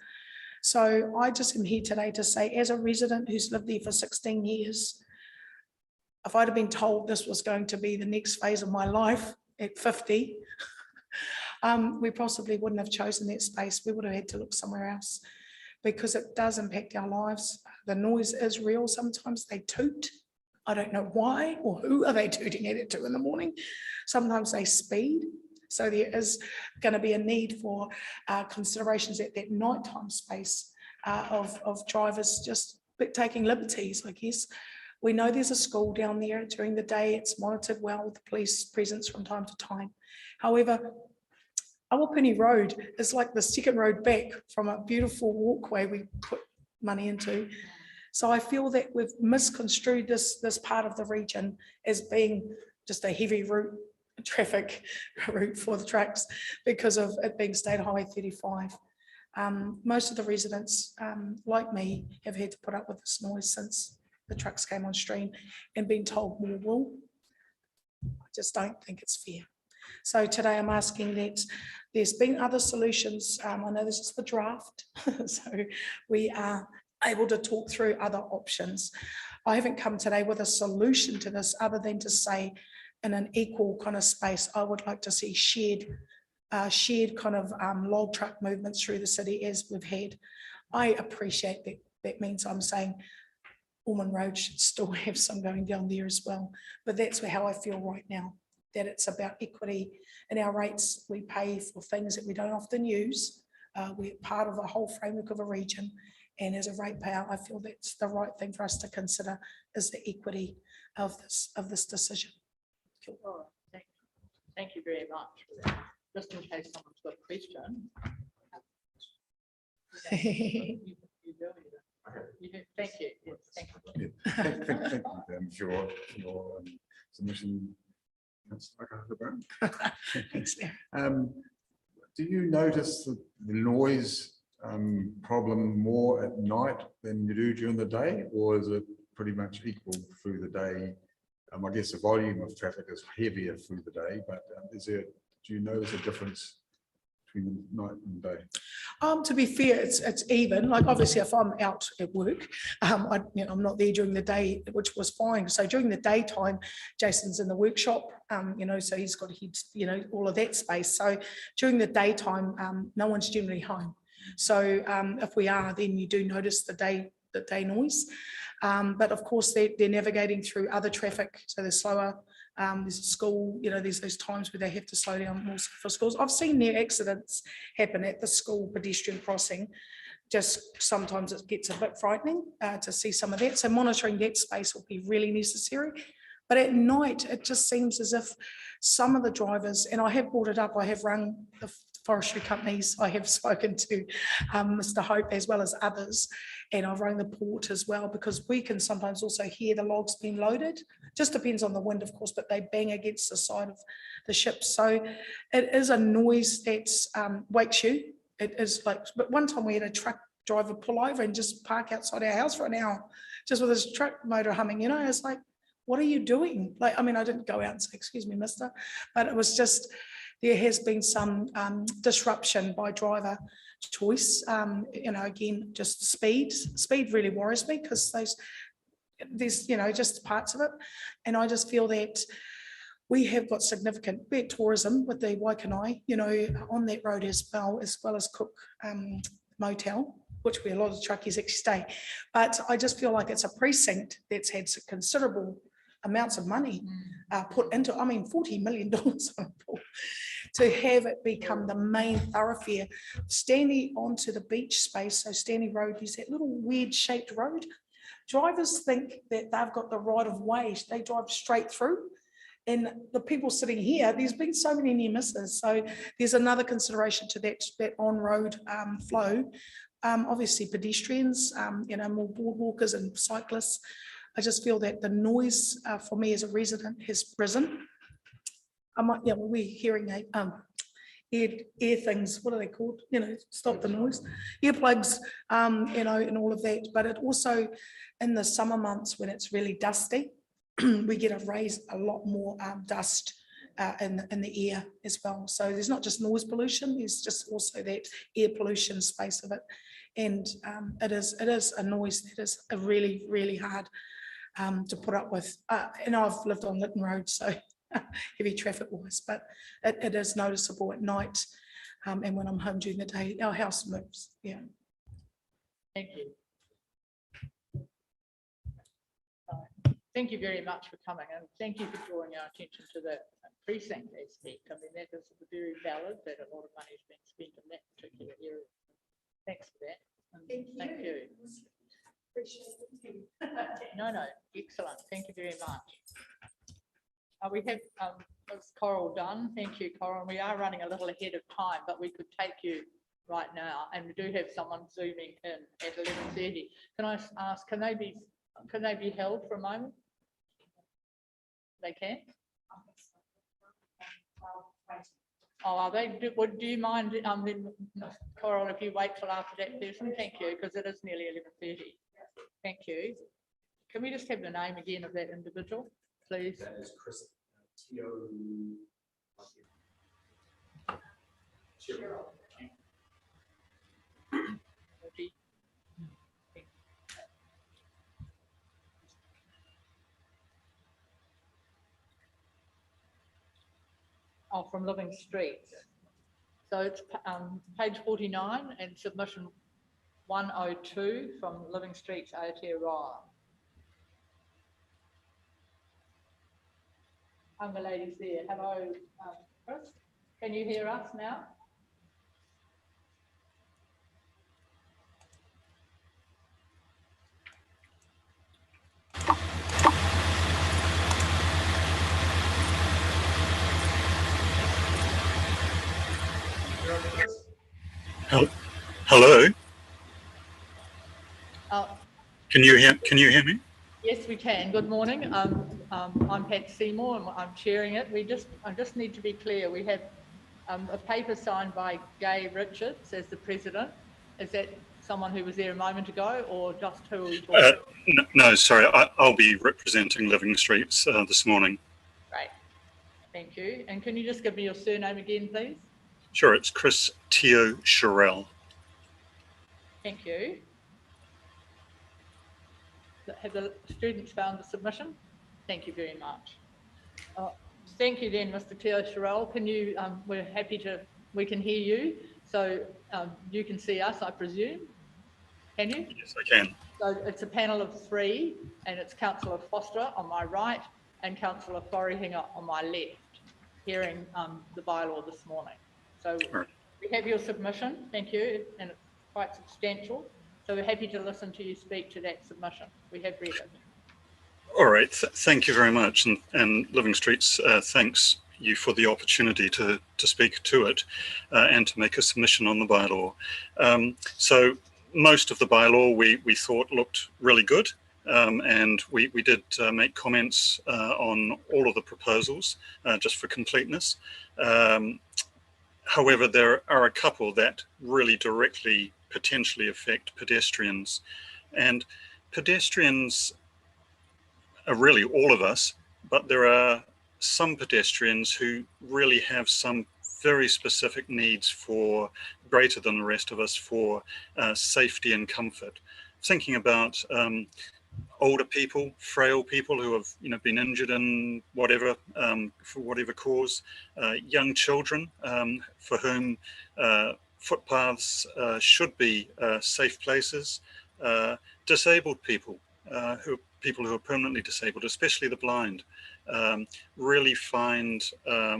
So I just am here today to say, as a resident who's lived there for 16 years, if I'd have been told this was going to be the next phase of my life at 50, we possibly wouldn't have chosen that space. We would have had to look somewhere else because it does impact our lives. The noise is real. Sometimes they toot. I don't know why or who are they tooting at 2 in the morning. Sometimes they speed. So there is going to be a need for considerations at that nighttime space of drivers just taking liberties, I guess. We know there's a school down there during the day. It's monitored well with the police presence from time to time. However, Awapuni Road is like the second road back from a beautiful walkway we put money into. So I feel that we've misconstrued this part of the region as being just a heavy traffic route for the trucks because of it being State Highway 35. Most of the residents, like me, have had to put up with this noise since the trucks came on stream and been told more will. I just don't think it's fair. So today I'm asking that there's been other solutions. I know this is the draft, so we are able to talk through other options. I haven't come today with a solution to this other than to say in an equal kind of space, I would like to see shared kind of log truck movements through the city as we've had. I appreciate that. That means I'm saying Ormond Road should still have some going down there as well. But that's how I feel right now, that it's about equity in our rates. We pay for things that we don't often use. We're part of a whole framework of a region. And as a ratepayer, I feel that's the right thing for us to consider is the equity of this decision.
Oh, thank you very much for that. Just in case someone's got a question. Thank you. Yes, thank you.
Thank you for your submission.
Thanks,
Do you notice the noise problem more at night than you do during the day, or is it pretty much equal through the day? I guess the volume of traffic is heavier through the day, but do you notice a difference between the night and day?
To be fair, it's even. Like obviously, if I'm out at work, I'm not there during the day, which was fine. So during the daytime, Jason's in the workshop, so he's got all of that space. So during the daytime, no one's generally home. So if we are, then you do notice the day noise. But of course, they're navigating through other traffic, so they're slower. There's a school, there's those times where they have to slow down more for schools. I've seen near accidents happen at the school pedestrian crossing. Just sometimes it gets a bit frightening to see some of that. So monitoring that space will be really necessary. But at night, it just seems as if some of the drivers, and I have brought it up, I have rung the forestry companies, I have spoken to Mr. Hope as well as others, and I've rung the port as well, because we can sometimes also hear the logs being loaded. Just depends on the wind, of course, but they bang against the side of the ship. So it is a noise that wakes you. It is like, but one time we had a truck driver pull over and just park outside our house for an hour, just with his truck motor humming, it's like, what are you doing? I didn't go out and say, excuse me, mister, but it was just, there has been some disruption by driver choice. Again, just speed really worries me, because there's just parts of it. And I just feel that we have got significant tourism with the Waikanai, on that road as well as Cook Motel, which where a lot of truckies actually stay. But I just feel like it's a precinct that's had some considerable amounts of money put into, $40 million to have it become the main thoroughfare. Standing onto the beach space, so Stanley Road is that little weird shaped road. Drivers think that they've got the right of way, they drive straight through. And the people sitting here, there's been so many near misses. So there's another consideration to that on-road flow. Obviously pedestrians, more boardwalkers and cyclists. I just feel that the noise for me as a resident has risen. We're hearing air things, what are they called? Stop the noise, earplugs, and all of that. But it also, in the summer months when it's really dusty, we get a lot more dust in the air as well. So there's not just noise pollution, there's just also that air pollution space of it. And it is a noise that is really, really hard to put up with. And I've lived on Lytton Road, so heavy traffic wise, but it is noticeable at night. And when I'm home during the day, our house moves. Yeah.
Thank you. Thank you very much for coming, and thank you for drawing our attention to the precinct aspect. That is very valid, that a lot of money has been spent in that particular area. Thanks for that. Thank you. No, excellent. Thank you very much. We have Ms. Coral done. Thank you, Coral. We are running a little ahead of time, but we could take you right now. And we do have someone zooming in at 11:30. Can I ask, can they be held for a moment? They can? Oh, are they? Do you mind, then, Coral, if you wait till after that person? Thank you, because it is nearly 11:30. Thank you. Can we just have the name again of that individual, please?
That is Chris Teo.
Oh, from Living Streets. So it's page 49 and submission 102 from Living Streets Aotearoa. The ladies there. Hello, Chris. Can you hear us now?
Hello.
Oh.
Can you hear me?
Yes, we can. Good morning. I'm Pat Seymour and I'm chairing it. I just need to be clear. We have a paper signed by Gay Richards as the president. Is that someone who was there a moment ago, or just who are we talking?
No, sorry. I'll be representing Living Streets this morning.
Great. Thank you. And can you just give me your surname again, please?
Sure, it's Chris Teo Sherrell.
Thank you. Have the students found the submission? Thank you very much. Thank you then, Mr. Teo Sherrell. Can you, we're happy to, we can hear you. So you can see us, I presume. Can you?
Yes, I can.
So it's a panel of 3 and it's Councillor Foster on my right and Councillor Florihinga on my left, hearing the bylaw this morning. So we have your submission, thank you, and it's quite substantial. So we're happy to listen to you speak to that submission. We have read it.
All right, thank you very much. And Living Streets thanks you for the opportunity to speak to it and to make a submission on the bylaw. So most of the bylaw we thought looked really good. And we did make comments on all of the proposals just for completeness. However, there are a couple that really directly potentially affect pedestrians, and pedestrians are really all of us, but there are some pedestrians who really have some very specific needs for greater than the rest of us for safety and comfort. Thinking about older people, frail people who have been injured in whatever for whatever cause, young children for whom footpaths should be safe places, disabled people who are permanently disabled, especially the blind, really find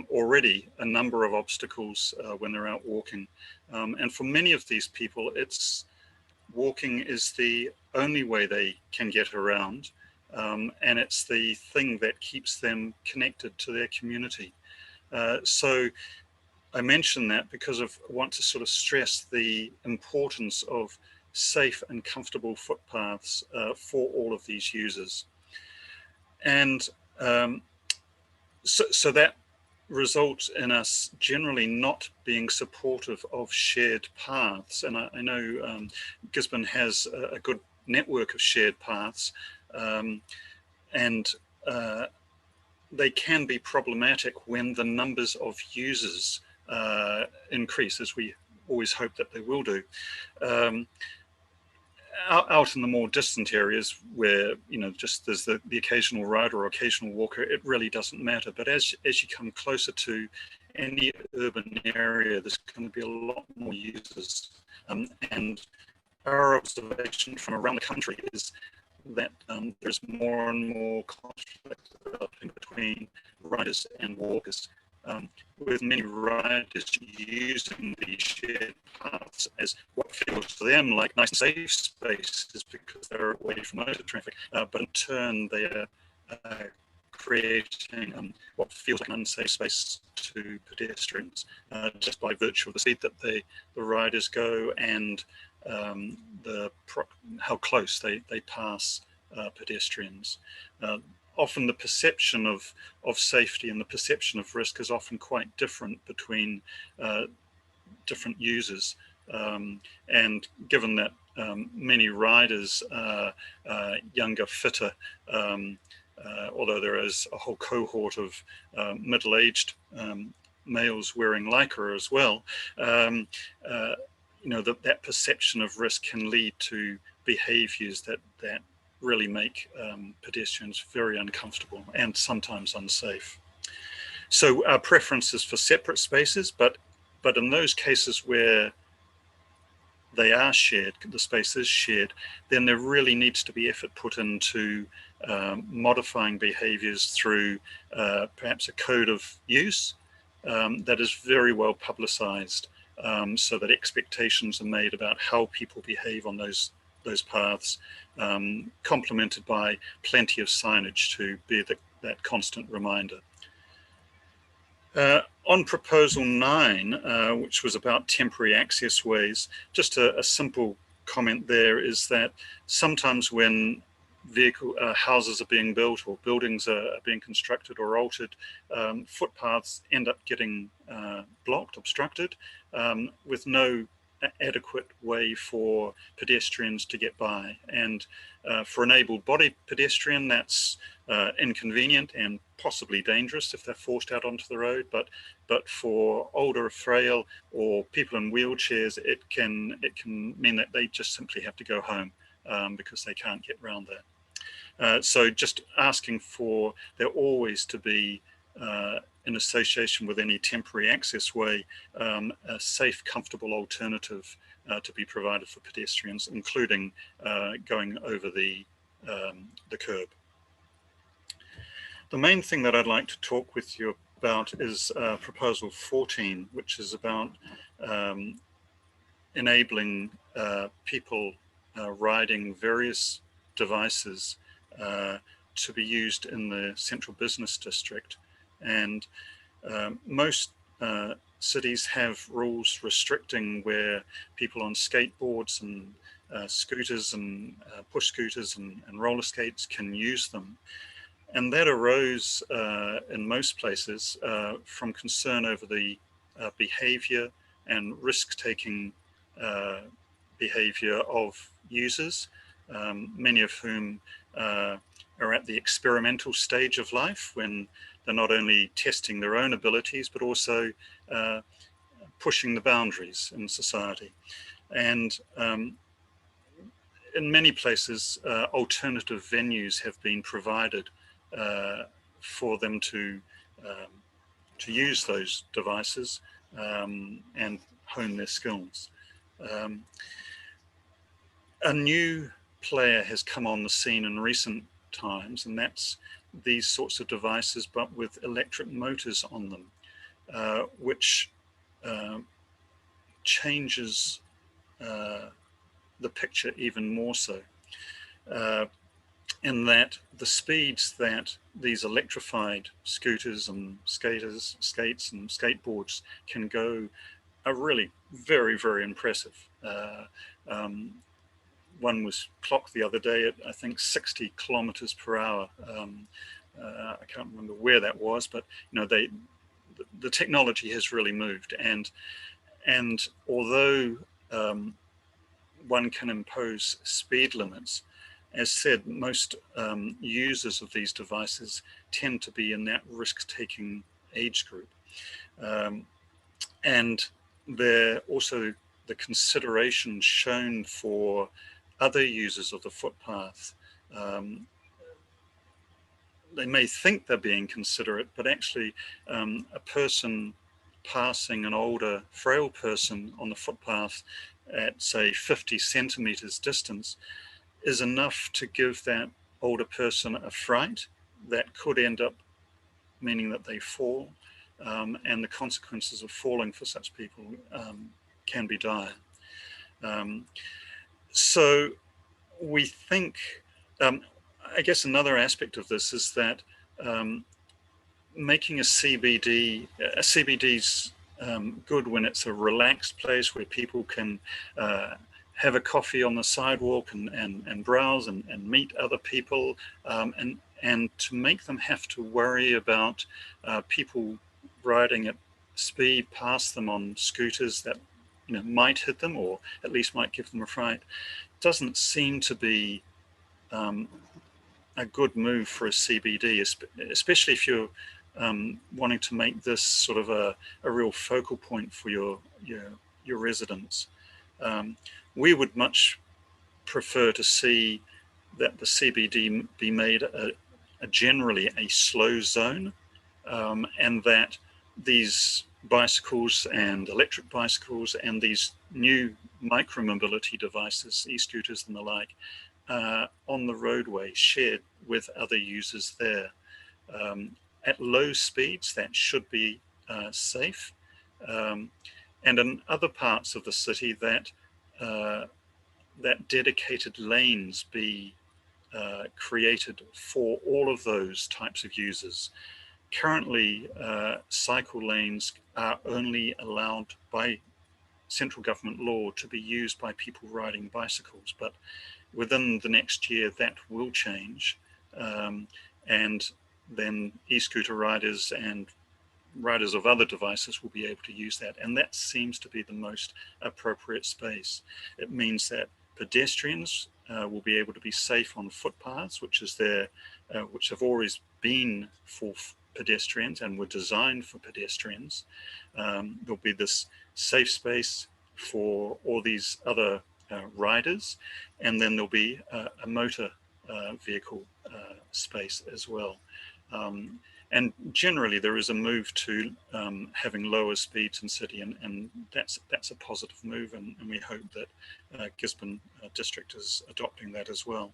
already a number of obstacles when they're out walking, and for many of these people walking is the only way they can get around, and it's the thing that keeps them connected to their community. So I mention that because I want to sort of stress the importance of safe and comfortable footpaths for all of these users. And so that results in us generally not being supportive of shared paths. And I know Gisborne has a good network of shared paths, and they can be problematic when the numbers of users increase, as we always hope that they will do. Out in the more distant areas where just there's the occasional rider or occasional walker, it really doesn't matter. But as you come closer to any urban area, there's going to be a lot more users, and our observation from around the country is that there's more and more conflict developing between riders and walkers. with many riders using these shared paths as what feels to them like nice and safe spaces because they're away from motor traffic, but in turn they are creating what feels like an unsafe space to pedestrians just by virtue of the speed that the riders go and how close they pass pedestrians. Often the perception of safety and the perception of risk is often quite different between different users. And given that many riders are younger, fitter, although there is a whole cohort of middle-aged males wearing lycra as well, you know, that perception of risk can lead to behaviours that really make pedestrians very uncomfortable and sometimes unsafe. So our preference is for separate spaces, but in those cases where they are shared, the space is shared, then there really needs to be effort put into modifying behaviours through perhaps a code of use that is very well publicised, so that expectations are made about how people behave on those paths, complemented by plenty of signage to be that constant reminder. On proposal 9, which was about temporary access ways, just a simple comment there is that sometimes when houses are being built or buildings are being constructed or altered, footpaths end up getting blocked, obstructed, with no adequate way for pedestrians to get by. And for an able-bodied pedestrian, that's inconvenient and possibly dangerous if they're forced out onto the road. But for older, frail, or people in wheelchairs, it can mean that they just simply have to go home because they can't get around that. So just asking for there always to be, in association with any temporary access way, a safe, comfortable alternative to be provided for pedestrians, including going over the curb. The main thing that I'd like to talk with you about is proposal 14, which is about enabling people riding various devices to be used in the central business district. And most cities have rules restricting where people on skateboards and scooters and push scooters and roller skates can use them. And that arose in most places from concern over the behavior and risk-taking behavior of users, many of whom are at the experimental stage of life when they're not only testing their own abilities, but also pushing the boundaries in society. And in many places, alternative venues have been provided for them to use those devices and hone their skills. A new player has come on the scene in recent times, and that's these sorts of devices, but with electric motors on them, which changes the picture even more so, in that the speeds that these electrified scooters and skates and skateboards can go are really very, very impressive. One was clocked the other day at, I think, 60 kilometers per hour. I can't remember where that was, but you know, the technology has really moved. And although one can impose speed limits, as said, most users of these devices tend to be in that risk-taking age group. And they're also the consideration shown for other users of the footpath. They may think they're being considerate, but actually a person passing an older, frail person on the footpath at, say, 50 centimeters distance is enough to give that older person a fright that could end up meaning that they fall, and the consequences of falling for such people can be dire. So we think, I guess another aspect of this is that making a CBD's good when it's a relaxed place where people can have a coffee on the sidewalk and browse and meet other people, and to make them have to worry about people riding at speed past them on scooters that might hit them or at least might give them a fright, doesn't seem to be a good move for a CBD, especially if you're wanting to make this sort of a real focal point for your residents. We would much prefer to see that the CBD be made generally a slow zone, and that these bicycles and electric bicycles and these new micro-mobility devices, e-scooters and the like, on the roadway shared with other users there. At low speeds, that should be safe. And in other parts of the city, that dedicated lanes be created for all of those types of users. Currently, cycle lanes are only allowed by central government law to be used by people riding bicycles, but within the next year that will change, and then e-scooter riders and riders of other devices will be able to use that, and that seems to be the most appropriate space. It means that pedestrians will be able to be safe on footpaths, which have always been for pedestrians and were designed for pedestrians. There'll be this safe space for all these other riders, and then there'll be a motor vehicle space as well. And generally there is a move to having lower speeds in city, and that's a positive move, and we hope that Gisborne District is adopting that as well.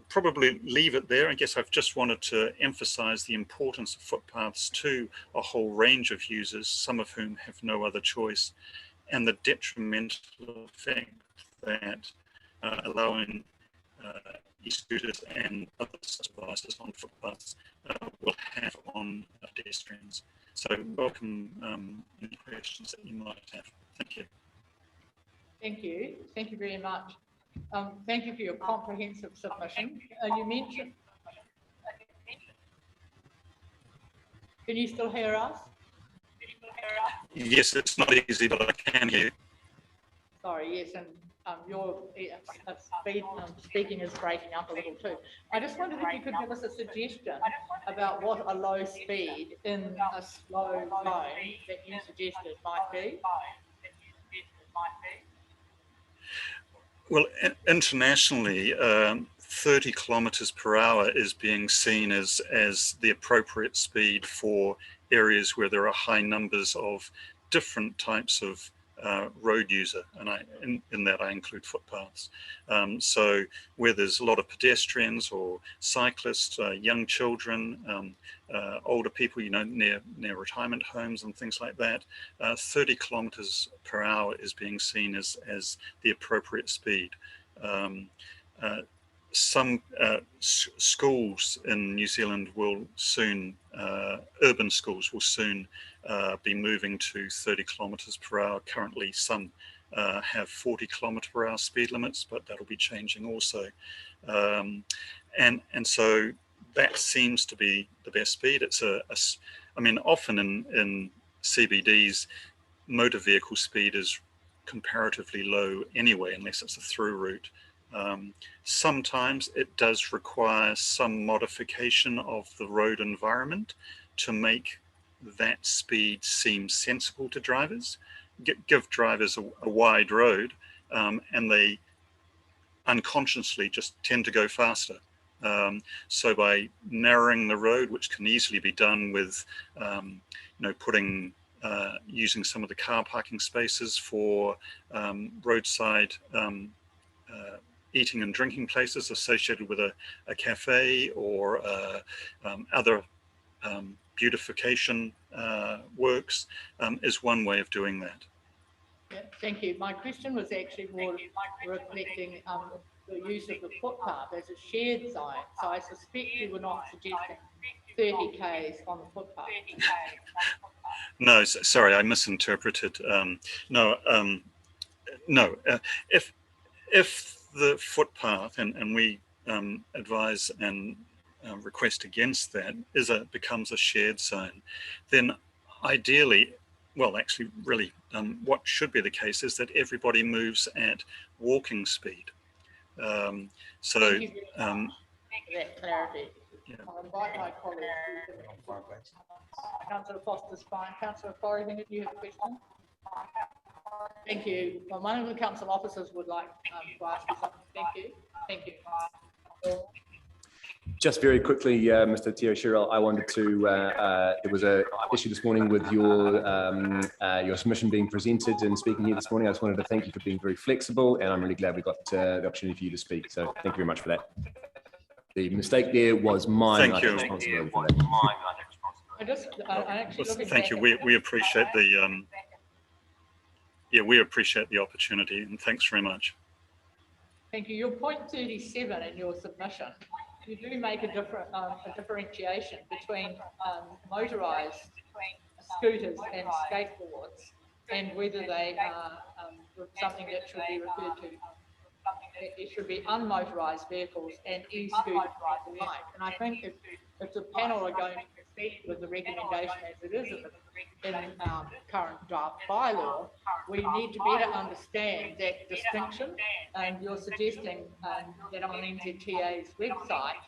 Probably leave it there. I guess I've just wanted to emphasize the importance of footpaths to a whole range of users, some of whom have no other choice, and the detrimental effect that allowing e-scooters and other such devices on footpaths will have on pedestrians. So welcome any questions that you might have. Thank you.
Thank you. Thank you very much. Thank you for your comprehensive submission. You mentioned, can you still hear us?
Yes, it's not easy, but I can hear you.
Sorry, yes, and your speaking is breaking up a little too. I just wondered if you could give us a suggestion about what a low speed in a slow zone that you suggested might be.
Well, internationally, 30 kilometers per hour is being seen as the appropriate speed for areas where there are high numbers of different types of road user, and in that I include footpaths. So where there's a lot of pedestrians or cyclists, young children, older people, near retirement homes and things like that, 30 kilometers per hour is being seen as the appropriate speed. Some schools in New Zealand will soon, urban schools will soon be moving to 30 kilometers per hour. Currently, some have 40 kilometer per hour speed limits, but that'll be changing also. And so that seems to be the best speed. It's I mean, often in CBDs, motor vehicle speed is comparatively low anyway, unless it's a through route. Sometimes it does require some modification of the road environment to make that speed seem sensible to drivers. Give drivers a wide road, and they unconsciously just tend to go faster. So by narrowing the road, which can easily be done with using some of the car parking spaces for roadside eating and drinking places associated with a cafe or other beautification works is one way of doing that.
Yeah, thank you. My question was actually more reflecting the use of the footpath as a shared sign. So I suspect you were not suggesting 30 Ks on the footpath.
No, sorry, I misinterpreted. No, no. If the footpath, and we advise and request against that, becomes a shared zone, then ideally, well, actually, really, what should be the case is that everybody moves at walking speed. So.
Thank you for that clarity.
Yeah.
I'll invite my colleagues. Councillor Foster's fine. Councillor Corrigan, do you have a question? Thank you. Well, one of the council officers would like to ask you something. Thank you. Thank you.
Just very quickly, Mr. Teo, I wanted to, there was an issue this morning with your submission being presented and speaking here this morning. I just wanted to thank you for being very flexible, and I'm really glad we got the opportunity for you to speak. So thank you very much for that. The mistake there was mine.
Thank you. Thank you. We appreciate the we appreciate the opportunity, and thanks very much.
Thank you. Your point 37 in your submission, you do make a differentiation between motorised scooters and skateboards, and whether they are something that should be referred to. It should be unmotorised vehicles and e-scooters and the like. And I think if the panel are going to proceed with the recommendation as it is in current draft bylaw, we need to better understand that distinction. And you're suggesting that on NZTA's website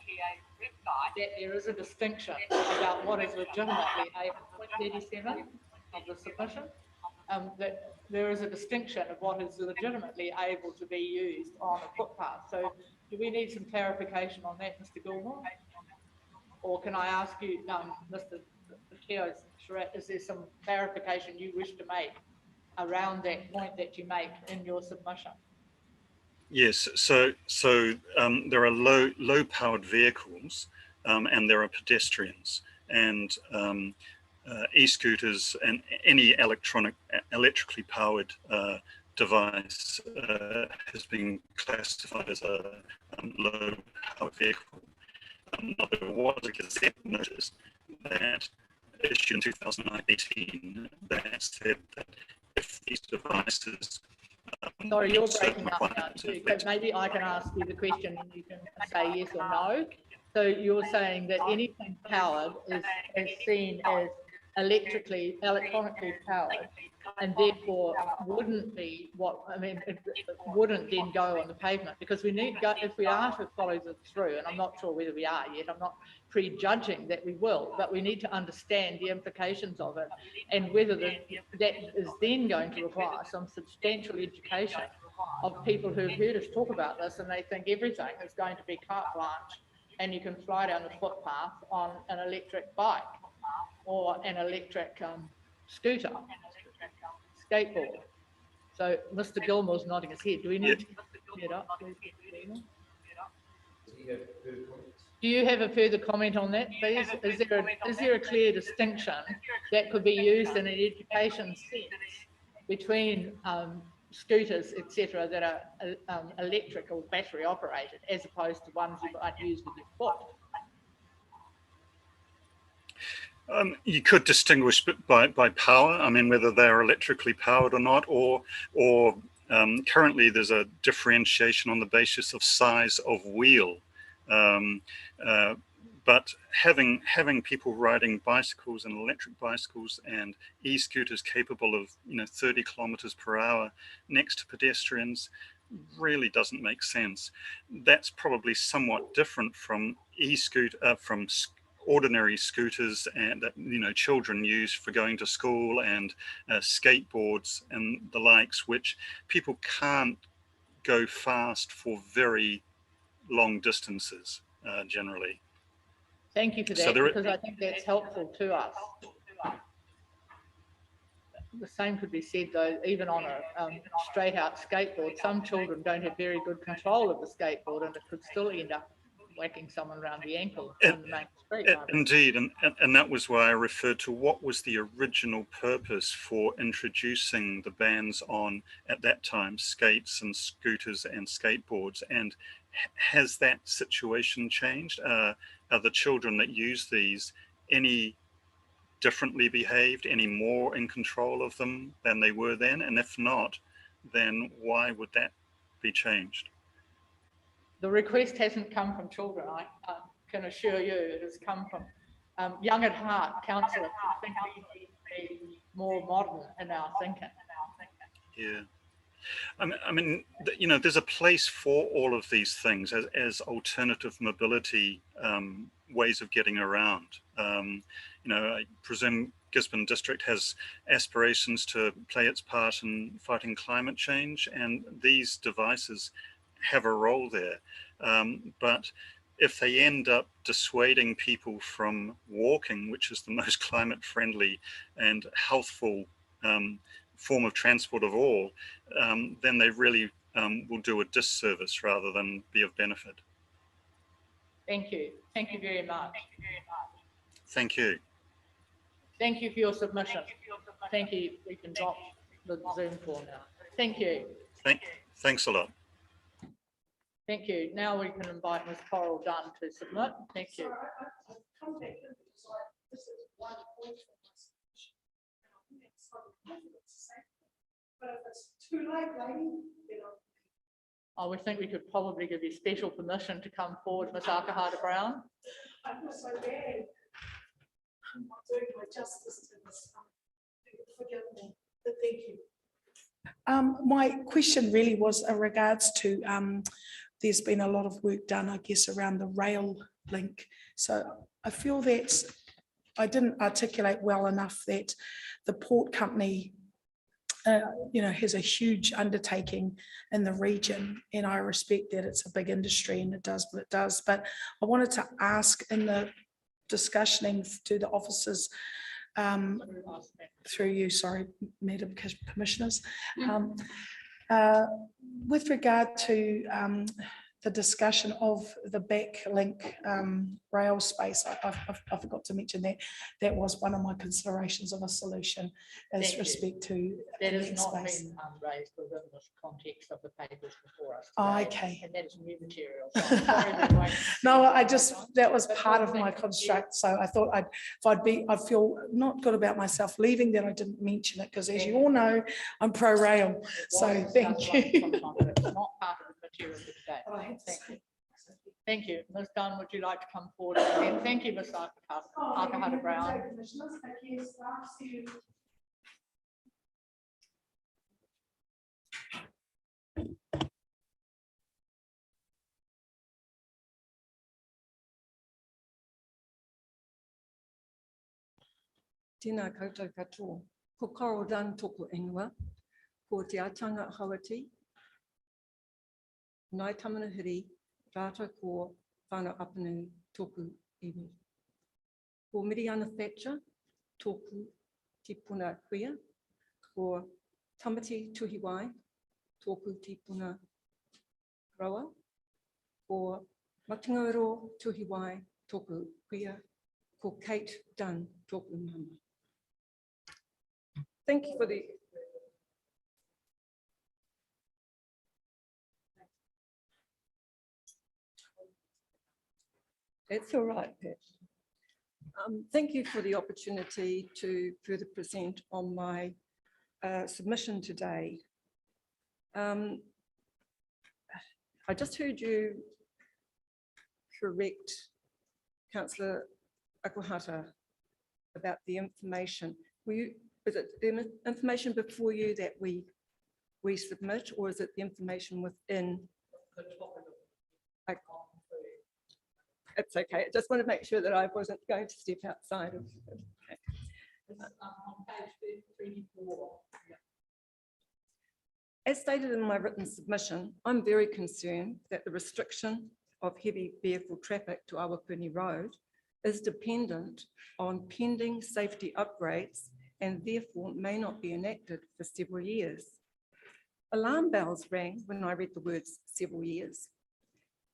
that there is a distinction about what is legitimately a point 37 of the submission. That there is a distinction of what is legitimately able to be used on a footpath. So do we need some clarification on that, Mr. Gilmore? Or can I ask you, Mr. Teo, is there some clarification you wish to make around that point that you make in your submission?
Yes, so there are low powered vehicles and there are pedestrians, and e-scooters and any electrically powered device has been classified as a low powered vehicle. There was a Gazette notice that issued in 2018 that said that if these devices
sorry, you're breaking up now too, but maybe I can ask you the question and you can say yes or no. So you're saying that anything powered is seen as electronically powered, and therefore wouldn't be it wouldn't then go on the pavement, because we need if we are to follow it through, and I'm not sure whether we are yet, I'm not prejudging that we will, but we need to understand the implications of it and whether that is then going to require some substantial education of people who've heard us talk about this and they think everything is going to be carte blanche and you can fly down the footpath on an electric bike or an electric scooter, skateboard. So Mr. Gilmore's nodding his head. Do we need to clear it up? Do you have a further comment on that, please? Is there a clear distinction that could be used in an education sense between scooters, etc., that are electric or battery operated, as opposed to ones you might use with your foot?
You could distinguish by power. I mean, whether they're electrically powered or not, or currently there's a differentiation on the basis of size of wheel. But having people riding bicycles and electric bicycles and e-scooters capable of 30 kilometers per hour next to pedestrians really doesn't make sense. That's probably somewhat different from from ordinary scooters and that children use for going to school, and skateboards and the likes, which people can't go fast for very long distances generally.
Thank you for that, because I think that's helpful to us. The same could be said though, even on a straight out skateboard. Some children don't have very good control of the skateboard and it could still end up whacking someone around the ankle on the main street.
Indeed, and that was why I referred to what was the original purpose for introducing the bans on, at that time, skates and scooters and skateboards. And has that situation changed? Are the children that use these any differently behaved, any more in control of them than they were then? And if not, then why would that be changed?
The request hasn't come from children, I can assure you. It has come from young at heart counsellors who think we need to be more modern in our thinking.
Yeah. I mean, you know, there's a place for all of these things as alternative mobility ways of getting around. You know, I presume Gisborne District has aspirations to play its part in fighting climate change, and these devices have a role there. But if they end up dissuading people from walking, which is the most climate friendly and healthful form of transport of all, then they really will do a disservice rather than be of benefit.
Thank you. Thank you very much.
Thank you.
Thank you for your submission. Thank you. We can drop the Zoom call now. Thank you.
Thanks a lot.
Thank you. Now we can invite Ms. Coral Dunn to submit. Thank you.
But if it's too late, lady, then
I would think we could probably give you special permission to come forward, Ms. Akahata Brown.
I feel so bad. I'm not doing my justice to this. Forgive me, but thank you. My question really was in regards to there's been a lot of work done, I guess, around the rail link. So I feel that I didn't articulate well enough that the port company you know, has a huge undertaking in the region, and I respect that it's a big industry and it does what it does. But I wanted to ask in the discussioning to the officers through you, sorry, Madam Commissioners, with regard to the discussion of the backlink rail space, I forgot to mention that that was one of my considerations of a solution as respect to
that has not
space.
been raised within the context of the papers before us.
Oh,
today,
okay.
and that is new material. So I'm sorry that won't-
No, I just, that was part of my construct. So I thought I feel not good about myself leaving that I didn't mention it, because as you all know, I'm pro rail. So thank you.
It's not part of the material for today. Thank you. Thank you. Ms. Dunn, would you like to come forward? And thank you, Ms. Akahata Brown.
Tēnā koutou katoa. Ko Coral Dunn tōku ingoa, ko te atanga Hawati. Nai tamanahiri, rātou ko whānau apanu tōku iwi. Ko Miriana Thatcher, tōku tipuna kuia. Ko Tamati Tuhiwai, tōku tipuna rawa. Ko Matingauro Tuhiwai, tōku kuia. Ko Kate Dunn, tōku mama. Thank you for the That's all right, Pat. Thank you for the opportunity to further present on my submission today. I just heard you correct Councillor Akahata about the information. Is it the information before you that we submit, or is it the information within? It's okay. I just want to make sure that I wasn't going to step outside of. Okay.
On page 34.
As stated in my written submission, I'm very concerned that the restriction of heavy vehicle traffic to Awapuni Road is dependent on pending safety upgrades and therefore may not be enacted for several years. Alarm bells rang when I read the words several years.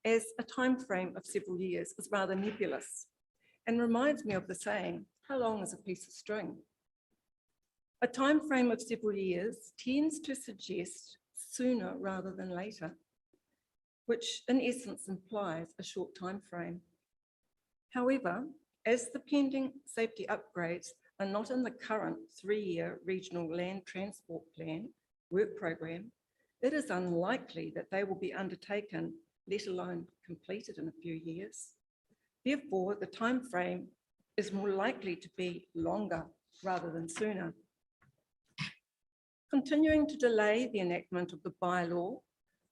as a time frame of several years is rather nebulous and reminds me of the saying, how long is a piece of string? A time frame of several years tends to suggest sooner rather than later, which in essence implies a short time frame. However, as the pending safety upgrades are not in the current 3-year regional land transport plan work program, it is unlikely that they will be undertaken, let alone completed in a few years. Therefore, the time frame is more likely to be longer rather than sooner. Continuing to delay the enactment of the bylaw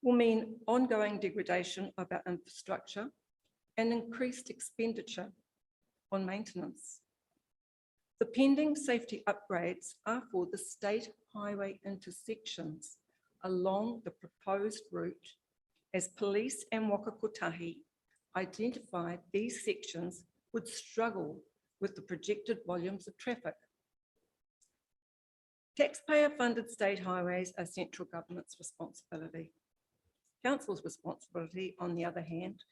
will mean ongoing degradation of our infrastructure and increased expenditure on maintenance. The pending safety upgrades are for the state highway intersections along the proposed route, as police and Waka Kotahi identified these sections would struggle with the projected volumes of traffic. Taxpayer-funded state highways are central government's responsibility. Council's responsibility, on the other hand,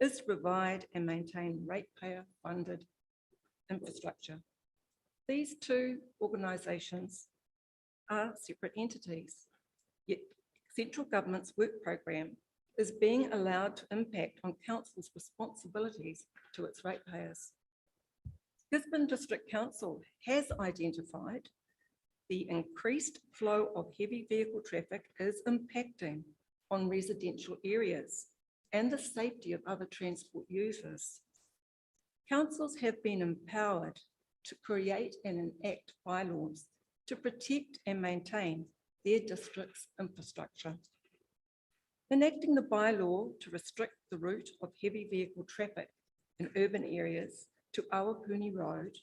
is to provide and maintain ratepayer-funded infrastructure. These two organisations are separate entities, yet central government's work programme is being allowed to impact on council's responsibilities to its ratepayers. Gisborne District Council has identified the increased flow of heavy vehicle traffic is impacting on residential areas and the safety of other transport users. Councils have been empowered to create and enact bylaws to protect and maintain their district's infrastructure. Enacting the bylaw to restrict the route of heavy vehicle traffic in urban areas to Awapuni Road,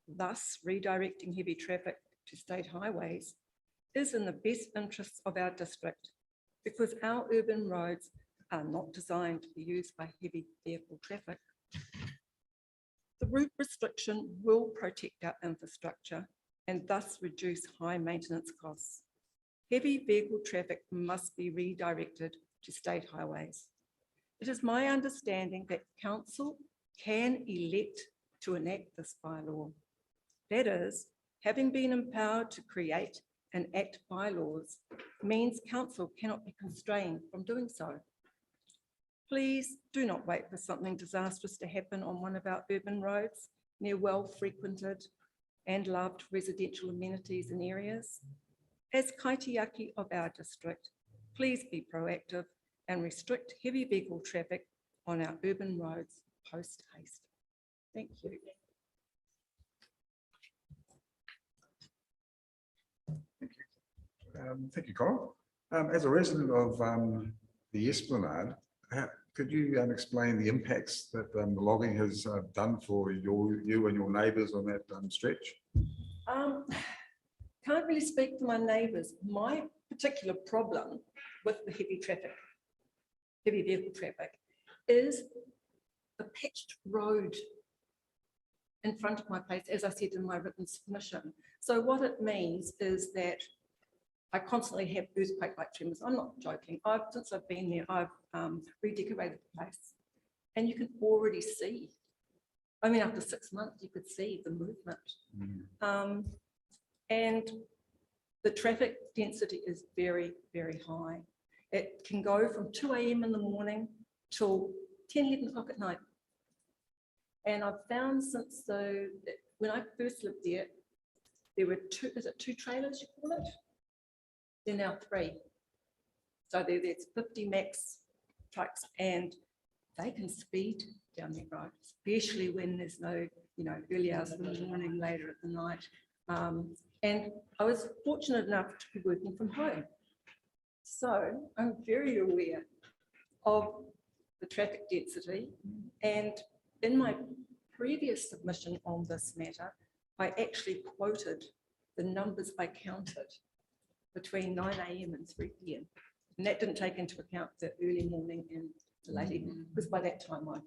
thus redirecting heavy traffic to state highways, is in the best interests of our district because our urban roads are not designed to be used by heavy vehicle traffic. The route restriction will protect our infrastructure and thus reduce high maintenance costs. Heavy vehicle traffic must be redirected to state highways. It is my understanding that council can elect to enact this bylaw. That is, having been empowered to create and act bylaws means council cannot be constrained from doing so. Please do not wait for something disastrous to happen on one of our urban roads near well-frequented and loved residential amenities and areas. As kaitiaki of our district, please be proactive and restrict heavy vehicle traffic on our urban roads post haste. Thank you.
Thank you, Carl. As a resident of the Esplanade, could you explain the impacts that the logging has done for you and your neighbours on that stretch?
Can't really speak for my neighbours. My particular problem with the heavy vehicle traffic, is the pitched road in front of my place, as I said in my written submission. So what it means is that I constantly have earthquake-like tremors. I'm not joking. Since I've been there, I've redecorated the place, and you can already see. I mean, after 6 months, you could see the movement. And the traffic density is very, very high. It can go from 2 a.m. in the morning till 10, 11 o'clock at night. And I've found since when I first lived there were two trailers, you call it? They're now 3. So there's 50 max trucks, and they can speed down that road, especially when there's no, early hours of the morning, later at the night. And I was fortunate enough to be working from home. So I'm very aware of the traffic density. And in my previous submission on this matter, I actually quoted the numbers I counted between 9 a.m. and 3 p.m. And that didn't take into account the early morning and the late evening, because by that time I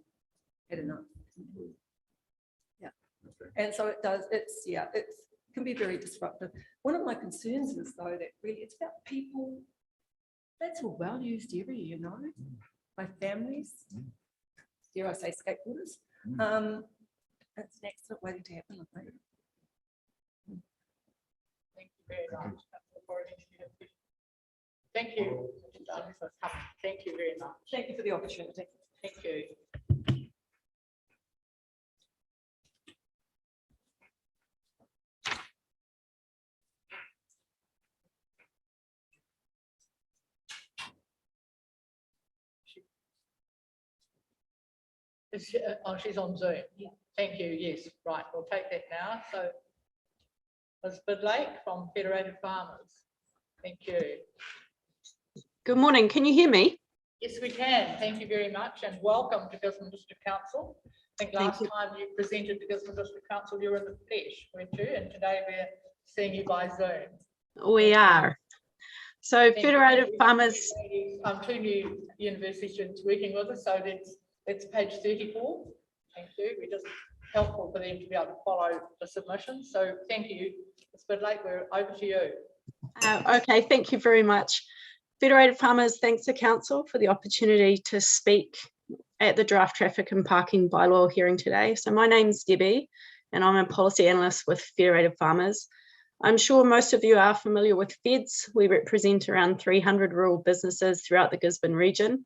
had enough. Yeah. Okay. And so it can be very disruptive. One of my concerns is though that really it's about people. That's a well-used area, my families, dare I say skateboarders. It's an accident waiting to happen, I think.
Thank you very much. Thank you. Thank you very much.
Thank you for the opportunity.
Thank you. Oh, she's on Zoom. Thank you. Yes, right. We'll take that now. So, Ms. Bidlake from Federated Farmers. Thank you.
Good morning. Can you hear me?
Yes, we can. Thank you very much, and welcome to Gisborne District Council. I think last time you presented to Gisborne District Council, you were in the flesh, weren't you? And today we're seeing you by Zoom.
We are. So Federated Farmers.
Two new university students working with us. So that's page 34. Thank you. We're just helpful for them to be able to follow the submission. So thank you. Ms. Bidlake, we're over to you.
Okay, thank you very much. Federated Farmers thanks the Council for the opportunity to speak at the draft traffic and parking bylaw hearing today. So my name's Debbie and I'm a policy analyst with Federated Farmers. I'm sure most of you are familiar with Feds. We represent around 300 rural businesses throughout the Gisborne region.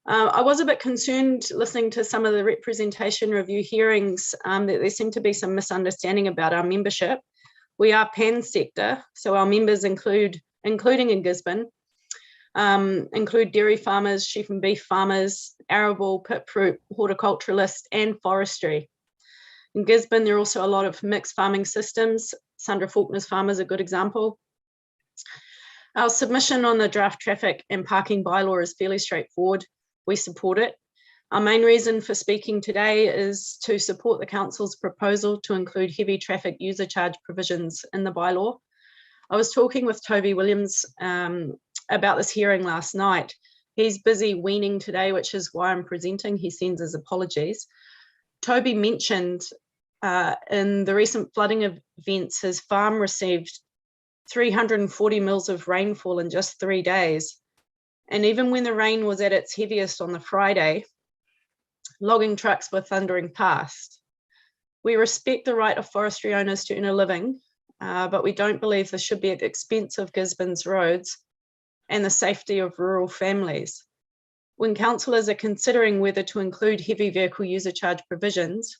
I was a bit concerned listening to some of the representation review hearings that there seemed to be some misunderstanding about our membership. We are pan sector, so our members including in Gisborne, include dairy farmers, sheep and beef farmers, arable, pit fruit, horticulturalists, and forestry. In Gisborne, there are also a lot of mixed farming systems. Sandra Faulkner's farm is a good example. Our submission on the draft traffic and parking bylaw is fairly straightforward. We support it. Our main reason for speaking today is to support the Council's proposal to include heavy traffic user charge provisions in the bylaw. I was talking with Toby Williams about this hearing last night. He's busy weaning today, which is why I'm presenting. He sends his apologies. Toby mentioned in the recent flooding events, his farm received 340 mils of rainfall in just 3 days. And even when the rain was at its heaviest on the Friday, logging trucks were thundering past. We respect the right of forestry owners to earn a living, but we don't believe this should be at the expense of Gisborne's roads and the safety of rural families. When councillors are considering whether to include heavy vehicle user charge provisions,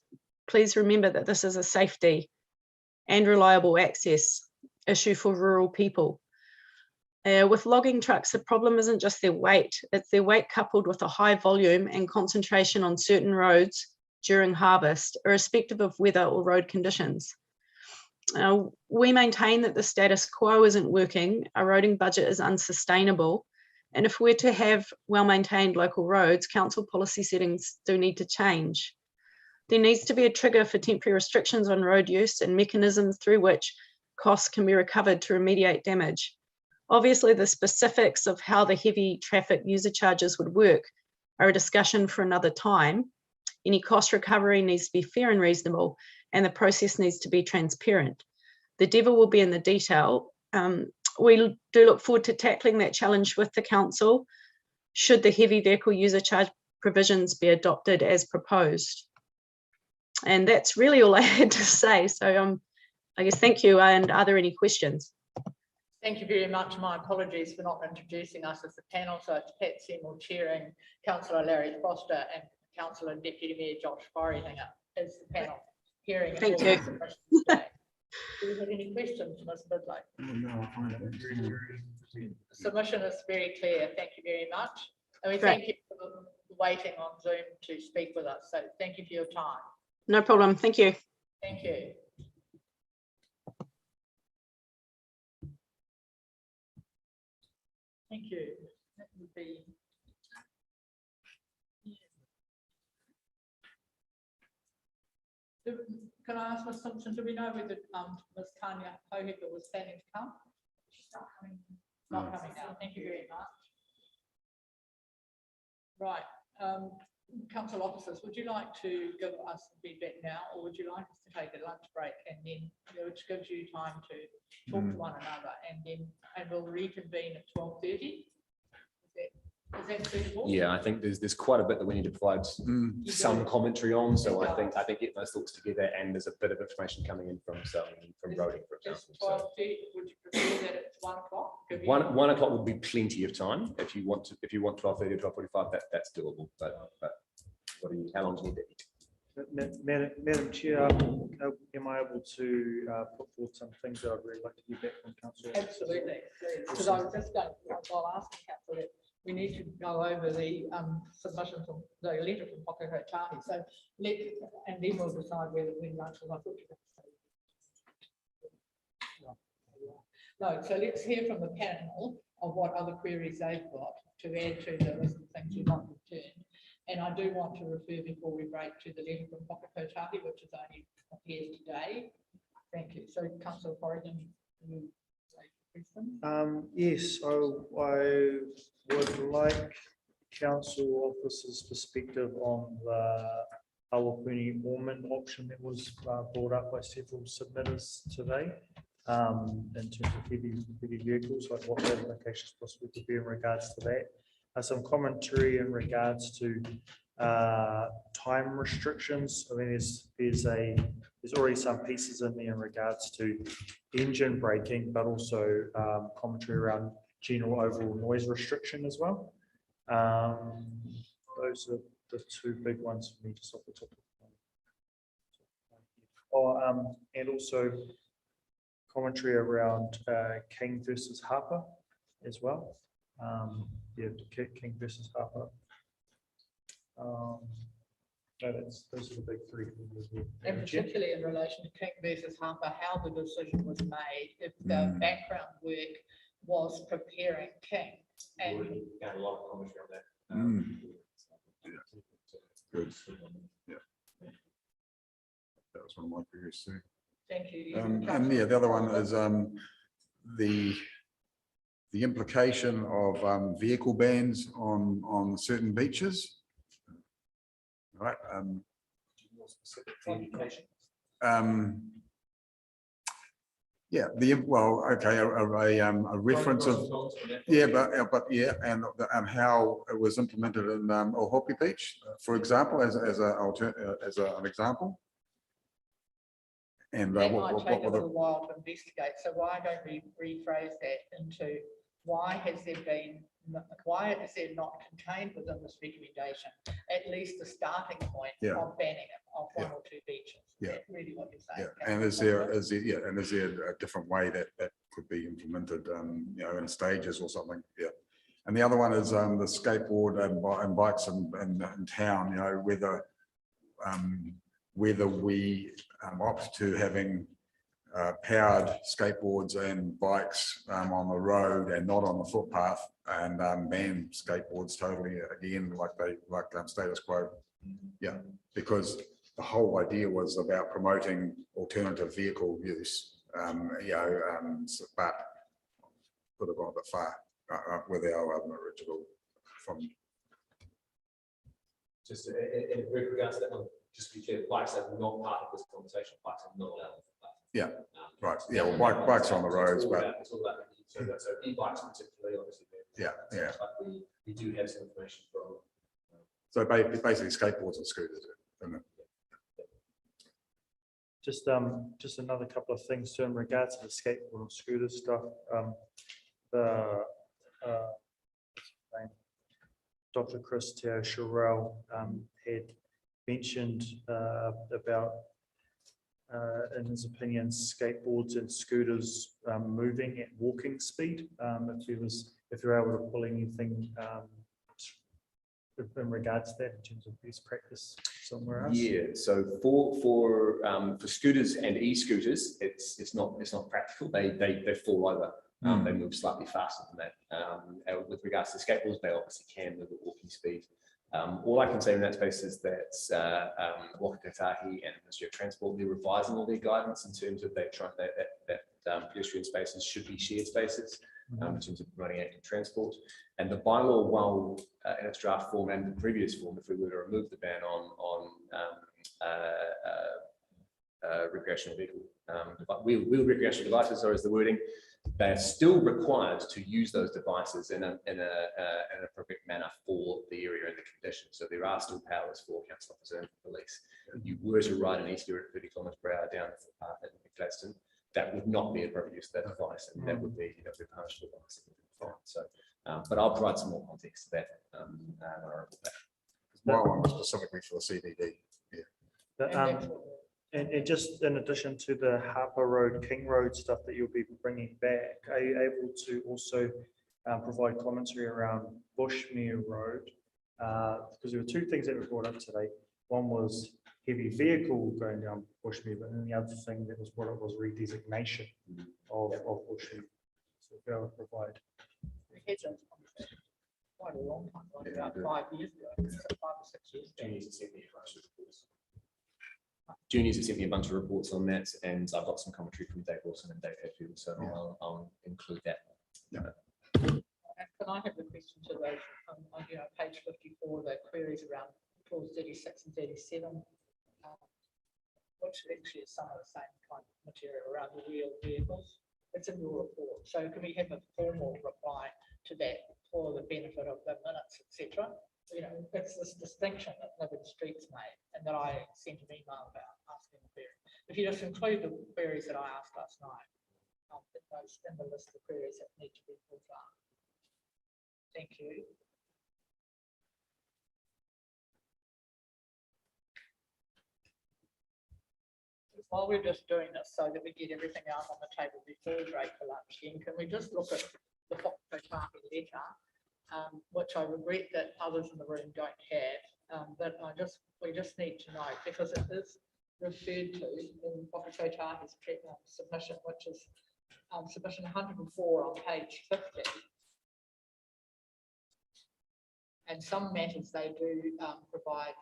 please remember that this is a safety and reliable access issue for rural people. With logging trucks, the problem isn't just their weight, it's their weight coupled with a high volume and concentration on certain roads during harvest, irrespective of weather or road conditions. We maintain that the status quo isn't working, our roading budget is unsustainable, and if we're to have well-maintained local roads, council policy settings do need to change. There needs to be a trigger for temporary restrictions on road use and mechanisms through which costs can be recovered to remediate damage. Obviously, the specifics of how the heavy traffic user charges would work are a discussion for another time. Any cost recovery needs to be fair and reasonable, and the process needs to be transparent. The devil will be in the detail. We do look forward to tackling that challenge with the council should the heavy vehicle user charge provisions be adopted as proposed. And that's really all I had to say. So I guess thank you. And are there any questions?
Thank you very much. My apologies for not introducing us as a panel. So it's Pat Seymour chairing, Councillor Larry Foster and Councillor Deputy Mayor Josh Forrihinger as the panel hearing.
Thank you.
Do you have any questions, Ms. Bidlake?
No, I find it very
The submission is very clear. Thank you very much. And we
Great.
thank you for waiting on Zoom to speak with us. So thank you for your time.
No problem. Thank you.
Thank you. Thank you. That would be. Can I ask Ms. Simpson, do we know whether Ms. Tanya Hohecker was planning to come? She's not coming. Not coming now. Thank you very much. Right. Council officers, would you like to give us feedback now, or would you like us to take a lunch break and then, which gives you time to talk to one another, and we'll reconvene at 12:30? Is that suitable?
Yeah, I think there's quite a bit that we need to provide some commentary on. So I think get those thoughts together, and there's a bit of information coming in from Roding, for example.
12:30, would you prefer that it's 1 o'clock?
1 o'clock would be plenty of time if you want 12:30 or 12:45. That's doable. But what do you? How long do you need to eat?
Madam Chair, am I able to put forward some things that I'd really like to hear back from Council?
Absolutely, because I was just going, while asking Council that we need to go over the submission from the letter from Whakakotahi. So and then we'll decide whether when lunch is. I thought you were going to say. No, so let's hear from the panel of what other queries they've got to add to the list of things you'd like returned. And I do want to refer before we break to the letter from Whakakotahi, which is only appeared today. Thank you. So Councillor Corrigan, you say question?
Yes, I would like council officers' perspective on the Awapuni Ormond option that was brought up by several submitters today. In terms of heavy vehicles, like what the implications possibly could be in regards to that. Some commentary in regards to time restrictions. I mean, there's already some pieces in there in regards to engine braking, but also commentary around general overall noise restriction as well. Those are the two big ones for me, just off the top of my head. And also commentary around King versus Harper as well. Yeah, King versus Harper. So those are the big three.
And particularly in relation to King versus Harper, how the decision was made, if the background work was preparing King. And
we got a lot of commentary on that.
Good. Yeah. That was one of my queries too.
Thank you.
And yeah, the other one is the implication of vehicle bans on certain beaches. Right. Yeah. A reference of and how it was implemented in Ohopi Beach, for example, as an example. And
that might take a little while to investigate. So why don't we rephrase that into why is there not contained within this recommendation at least the starting point of banning it of one or two beaches?
Yeah,
that's really what you're saying.
Yeah, and is there a different way that could be implemented? In stages or something. Yeah, and the other one is the skateboard and bikes in town. Whether we opt to having powered skateboards and bikes on the road and not on the footpath, and ban skateboards totally again, like status quo. Yeah, because the whole idea was about promoting alternative vehicle use. But could have gone a bit far with our original from.
Just in regards to that one, just to be clear, bikes are not part of this conversation. Bikes are not allowed.
Yeah, right. Yeah, well, bikes are on the roads, but
it's all about so e-bikes particularly, obviously.
Yeah.
But we do have some information from.
So basically, skateboards and scooters, isn't it?
Just another couple of things too in regards to the skateboard and scooter stuff. Dr. Chris Teo Sherrell had mentioned about, in his opinion, skateboards and scooters moving at walking speed. If you're able to pull anything in regards to that in terms of best practice somewhere else.
Yeah, so for scooters and e-scooters, it's not practical. They fall over. They move slightly faster than that. With regards to skateboards, they obviously can move at walking speed. All I can say in that space is that Whakakotahi and Ministry of Transport, they're revising all their guidance in terms of that pedestrian spaces should be shared spaces in terms of promoting active transport. And the bylaw, while in its draft form and the previous form, if we were to remove the ban on recreational vehicle, but wheeled recreational devices, sorry, is the wording. They are still required to use those devices in an appropriate manner for the area and the condition. So there are still powers for council officer and police. If you were to ride an e-scooter at 30 kilometres per hour down in Gladstone, that would not be appropriate use of that device, and that would be punished device. So, but I'll provide some more context to that.
My one was specifically for the CBD.
And just in addition to the Harper Road, King Road stuff that you'll be bringing back, are you able to also provide commentary around Bushmere Road? Because there were two things that were brought up today. One was heavy vehicle going down Bushmere, but then the other thing that was brought up was redesignation of Bushmere. So if able to provide.
Quite a long time, like about 5 years ago, 5 or 6 years ago.
Juniors have sent me a bunch of reports on that, and I've got some commentary from Dave Wilson and Dave Hatfield, so I'll include that.
And can I have the question to those on page 54, the queries around clause 36 and 37, which actually is some of the same kind of material around the wheeled vehicles. It's in your report, so can we have a formal reply to that for the benefit of the minutes, etc.? It's this distinction that Liberty Street's made and that I sent an email about asking the query. If you just include the queries that I asked last night, I'll put those in the list of queries that need to be pulled up. Thank you. While we're just doing this so that we get everything out on the table before we break for lunch, then can we just look at the Whakapōtahi letter, which I regret that others in the room don't have, but we just need to know because it is referred to in Whakapōtahi's submission, which is submission 104 on page 50. And some matters they do provide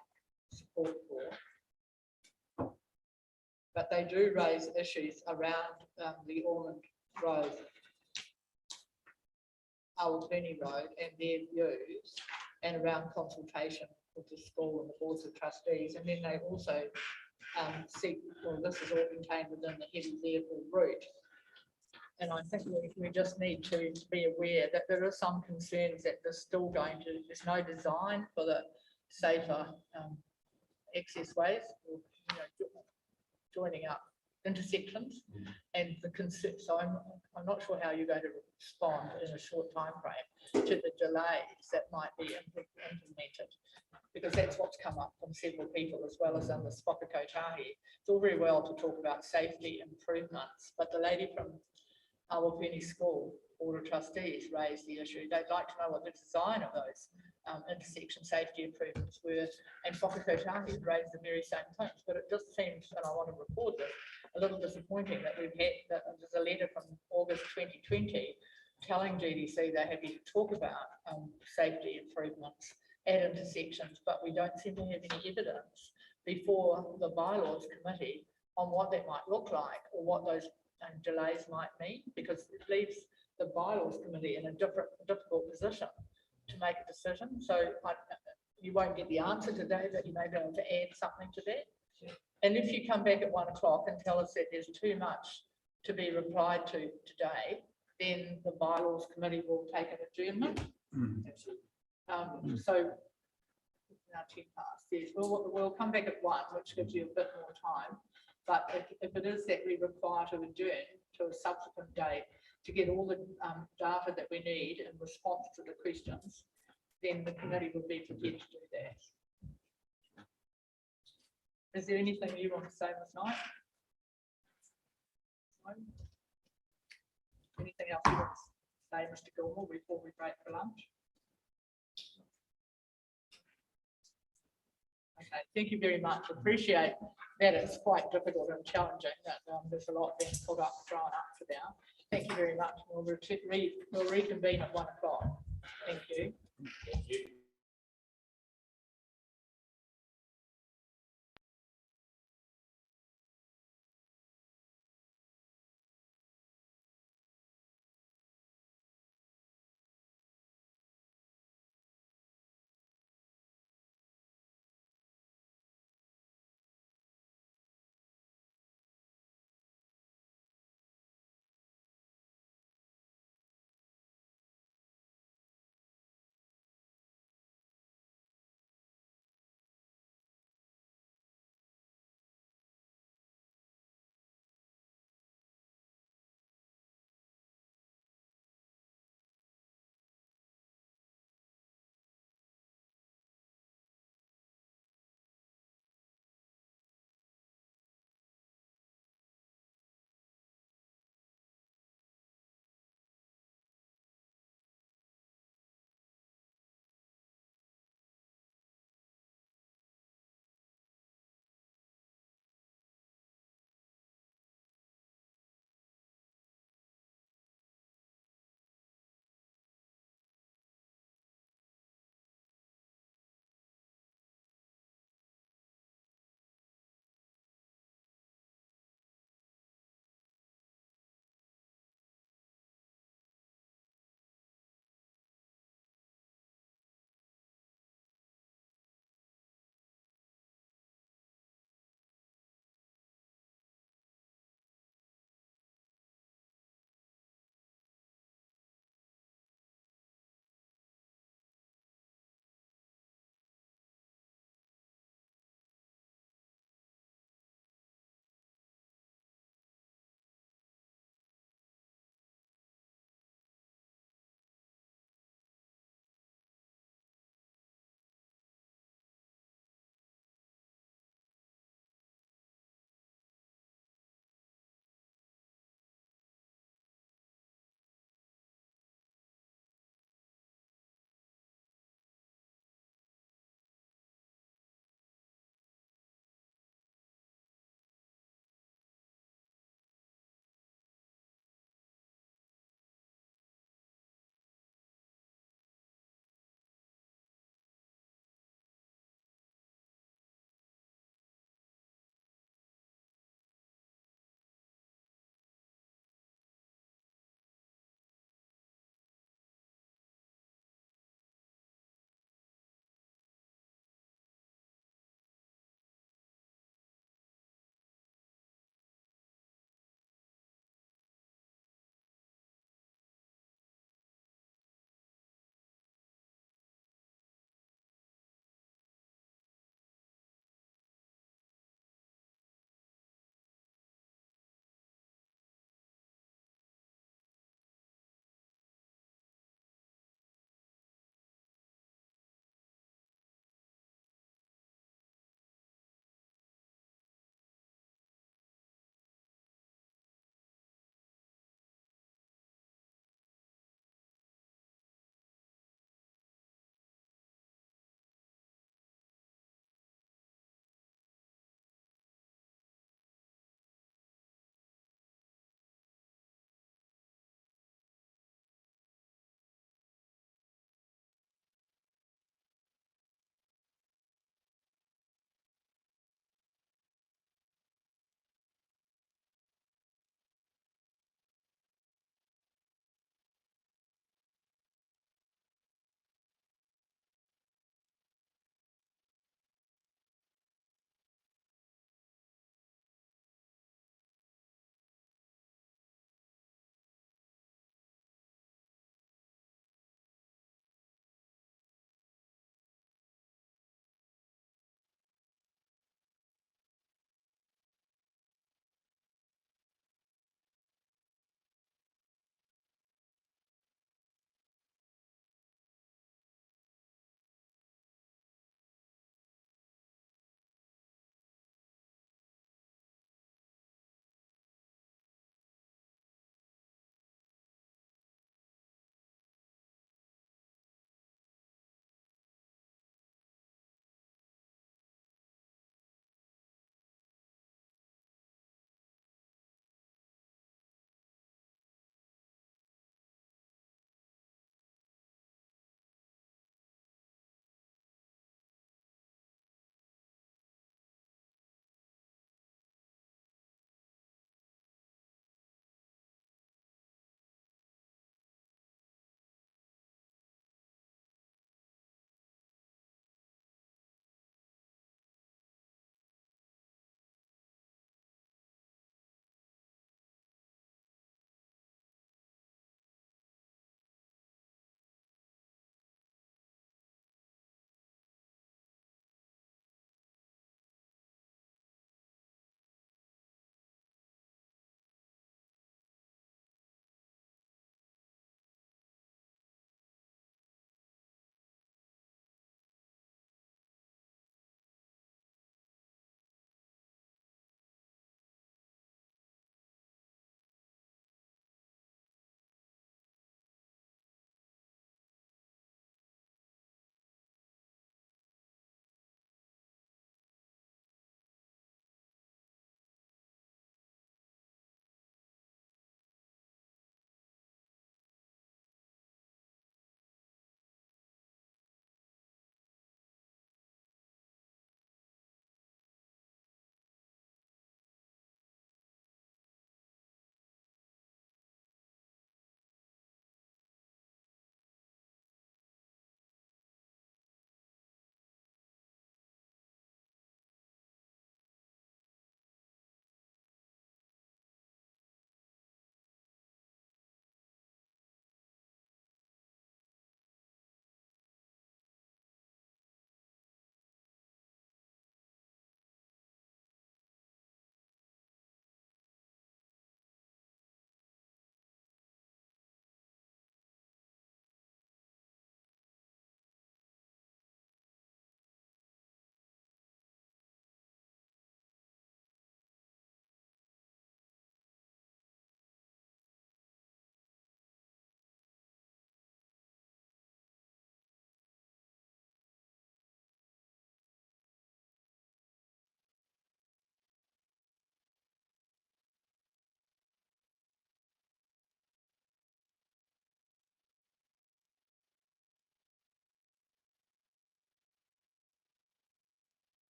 support for, but they do raise issues around the Ormond Road, Awapuni Road and their views, and around consultation with the school and the boards of trustees. And then they also seek, well, this is all contained within the heavy vehicle route. And I think we just need to be aware that there are some concerns that there's still there's no design for the safer access ways, or, joining up intersections, and the concern. So I'm not sure how you're going to respond in a short time frame to the delays that might be implemented, because that's what's come up from several people as well as on the Whakapōtahi. It's all very well to talk about safety improvements, but the lady from Awapuni School Board of Trustees raised the issue. They'd like to know what the design of those intersection safety improvements were, and Whakapōtahi raised the very same things. But it just seems, and I want to record this, a little disappointing that we've had that there's a letter from August 2020 telling GDC they're happy to talk about safety improvements at intersections, but we don't seem to have any evidence before the bylaws committee on what that might look like or what those delays might mean, because it leaves the bylaws committee in a difficult position to make a decision. So you won't get the answer today, but you may be able to add something to that. And if you come back at 1 o'clock and tell us that there's too much to be replied to today, then the bylaws committee will take an adjournment. So now 10 past, yes, we'll come back at 1, which gives you a bit more time. But if it is that we require to adjourn to a subsequent date to get all the data that we need in response to the questions, then the committee would be prepared to do that. Is there anything you want to say, Ms. Knight? No? Anything else you want to say, Mr. Gilmore, before we break for lunch? Okay, thank you very much. Appreciate that. It's quite difficult and challenging that there's a lot being thrown up for now. Thank you very much. We'll reconvene at 1 o'clock. Thank you. Thank you.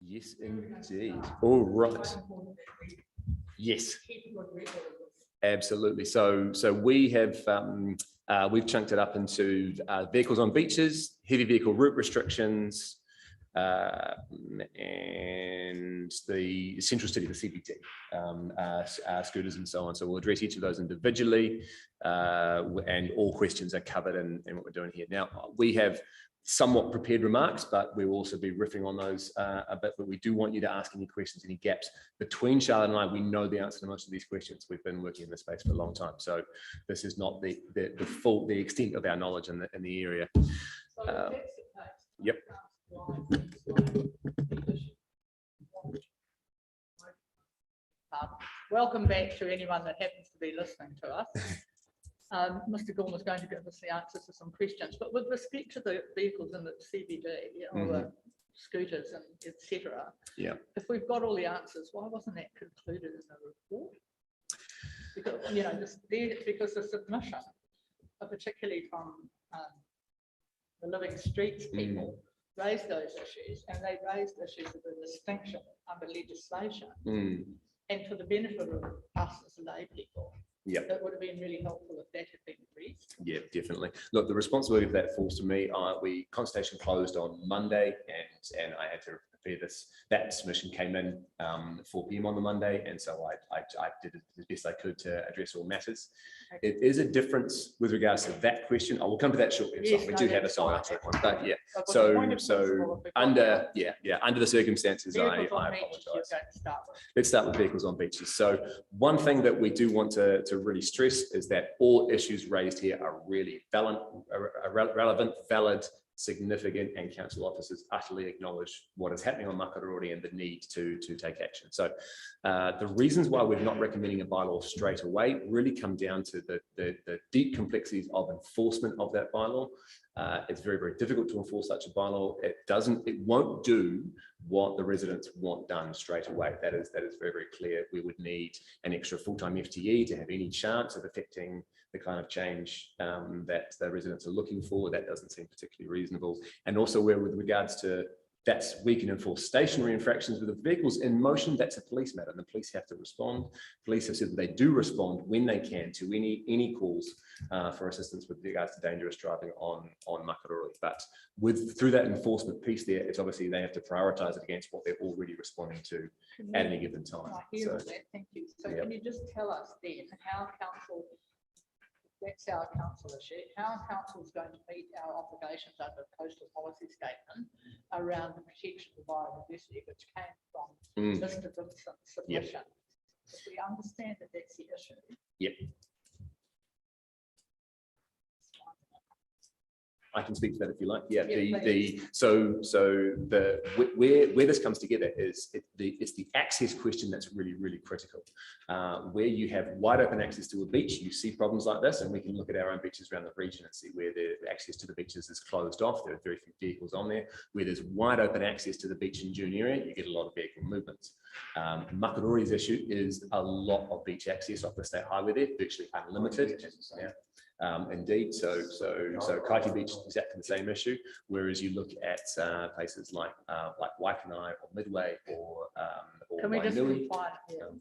Yes, indeed. All right. Yes. Absolutely. So we have we've chunked it up into vehicles on beaches, heavy vehicle route restrictions, and the central city, the CBT, scooters and so on. So we'll address each of those individually, and all questions are covered in what we're doing here. Now, we have somewhat prepared remarks, but we will also be riffing on those a bit, but we do want you to ask any questions, any gaps. Between Charlotte and I, we know the answer to most of these questions. We've been working in this space for a long time. So this is not the extent of our knowledge in the area. Yep.
Welcome back to anyone that happens to be listening to us. Mr. Gorm is going to give us the answers to some questions, but with respect to the vehicles in the CBD, or the scooters and etc.
Yeah.
If we've got all the answers, why wasn't that concluded in the report? Because because the submission, particularly from the Living Streets people, raised those issues, and they raised issues of the distinction under legislation. And for the benefit of us as lay people, it would have been really helpful if that had been addressed.
Yeah, definitely. Look, the responsibility of that falls to me. Consultation closed on Monday, and I had to prepare this. That submission came in 4 p.m. on the Monday, and so I did it as best I could to address all matters. Okay. It is a difference with regards to that question. I will come to that shortly. Yes, we do have a song answer that one, but yeah. So under the circumstances, I apologise. Let's start with vehicles on beaches. So one thing that we do want to really stress is that all issues raised here are really relevant, valid, significant, and council officers utterly acknowledge what is happening on Makarori and the need to take action. So the reasons why we're not recommending a bylaw straight away really come down to the deep complexities of enforcement of that bylaw. It's very, very difficult to enforce such a bylaw. It won't do what the residents want done straight away. That is very, very clear. We would need an extra full-time FTE to have any chance of affecting the kind of change that the residents are looking for. That doesn't seem particularly reasonable. And also where with regards to we can enforce stationary infractions with the vehicles in motion. That's a police matter, and the police have to respond. Police have said that they do respond when they can to any calls for assistance with regards to dangerous driving on Makarori. But through that enforcement piece there, it's obviously they have to prioritise it against what they're already responding to at any given time.
Thank you. So can you just tell us then how council? That's our council issue. How council is going to meet our obligations under the coastal policy statement around the protection of biodiversity, which came from Mr. Vincent's submission. If we understand that that's the issue.
Yep. I can speak to that if you like. Yeah. Where this comes together is it's the access question that's really, really critical. Where you have wide open access to a beach, you see problems like this, and we can look at our own beaches around the region and see where the access to the beaches is closed off. There are very few vehicles on there. Where there's wide open access to the beach in June area, you get a lot of vehicle movements. Makarori's issue is a lot of beach access off the state highway there, virtually unlimited. Yeah. Indeed, so Kaiti Beach is exactly the same issue. Whereas you look at places like Waikanai or Midway or
can we just confine?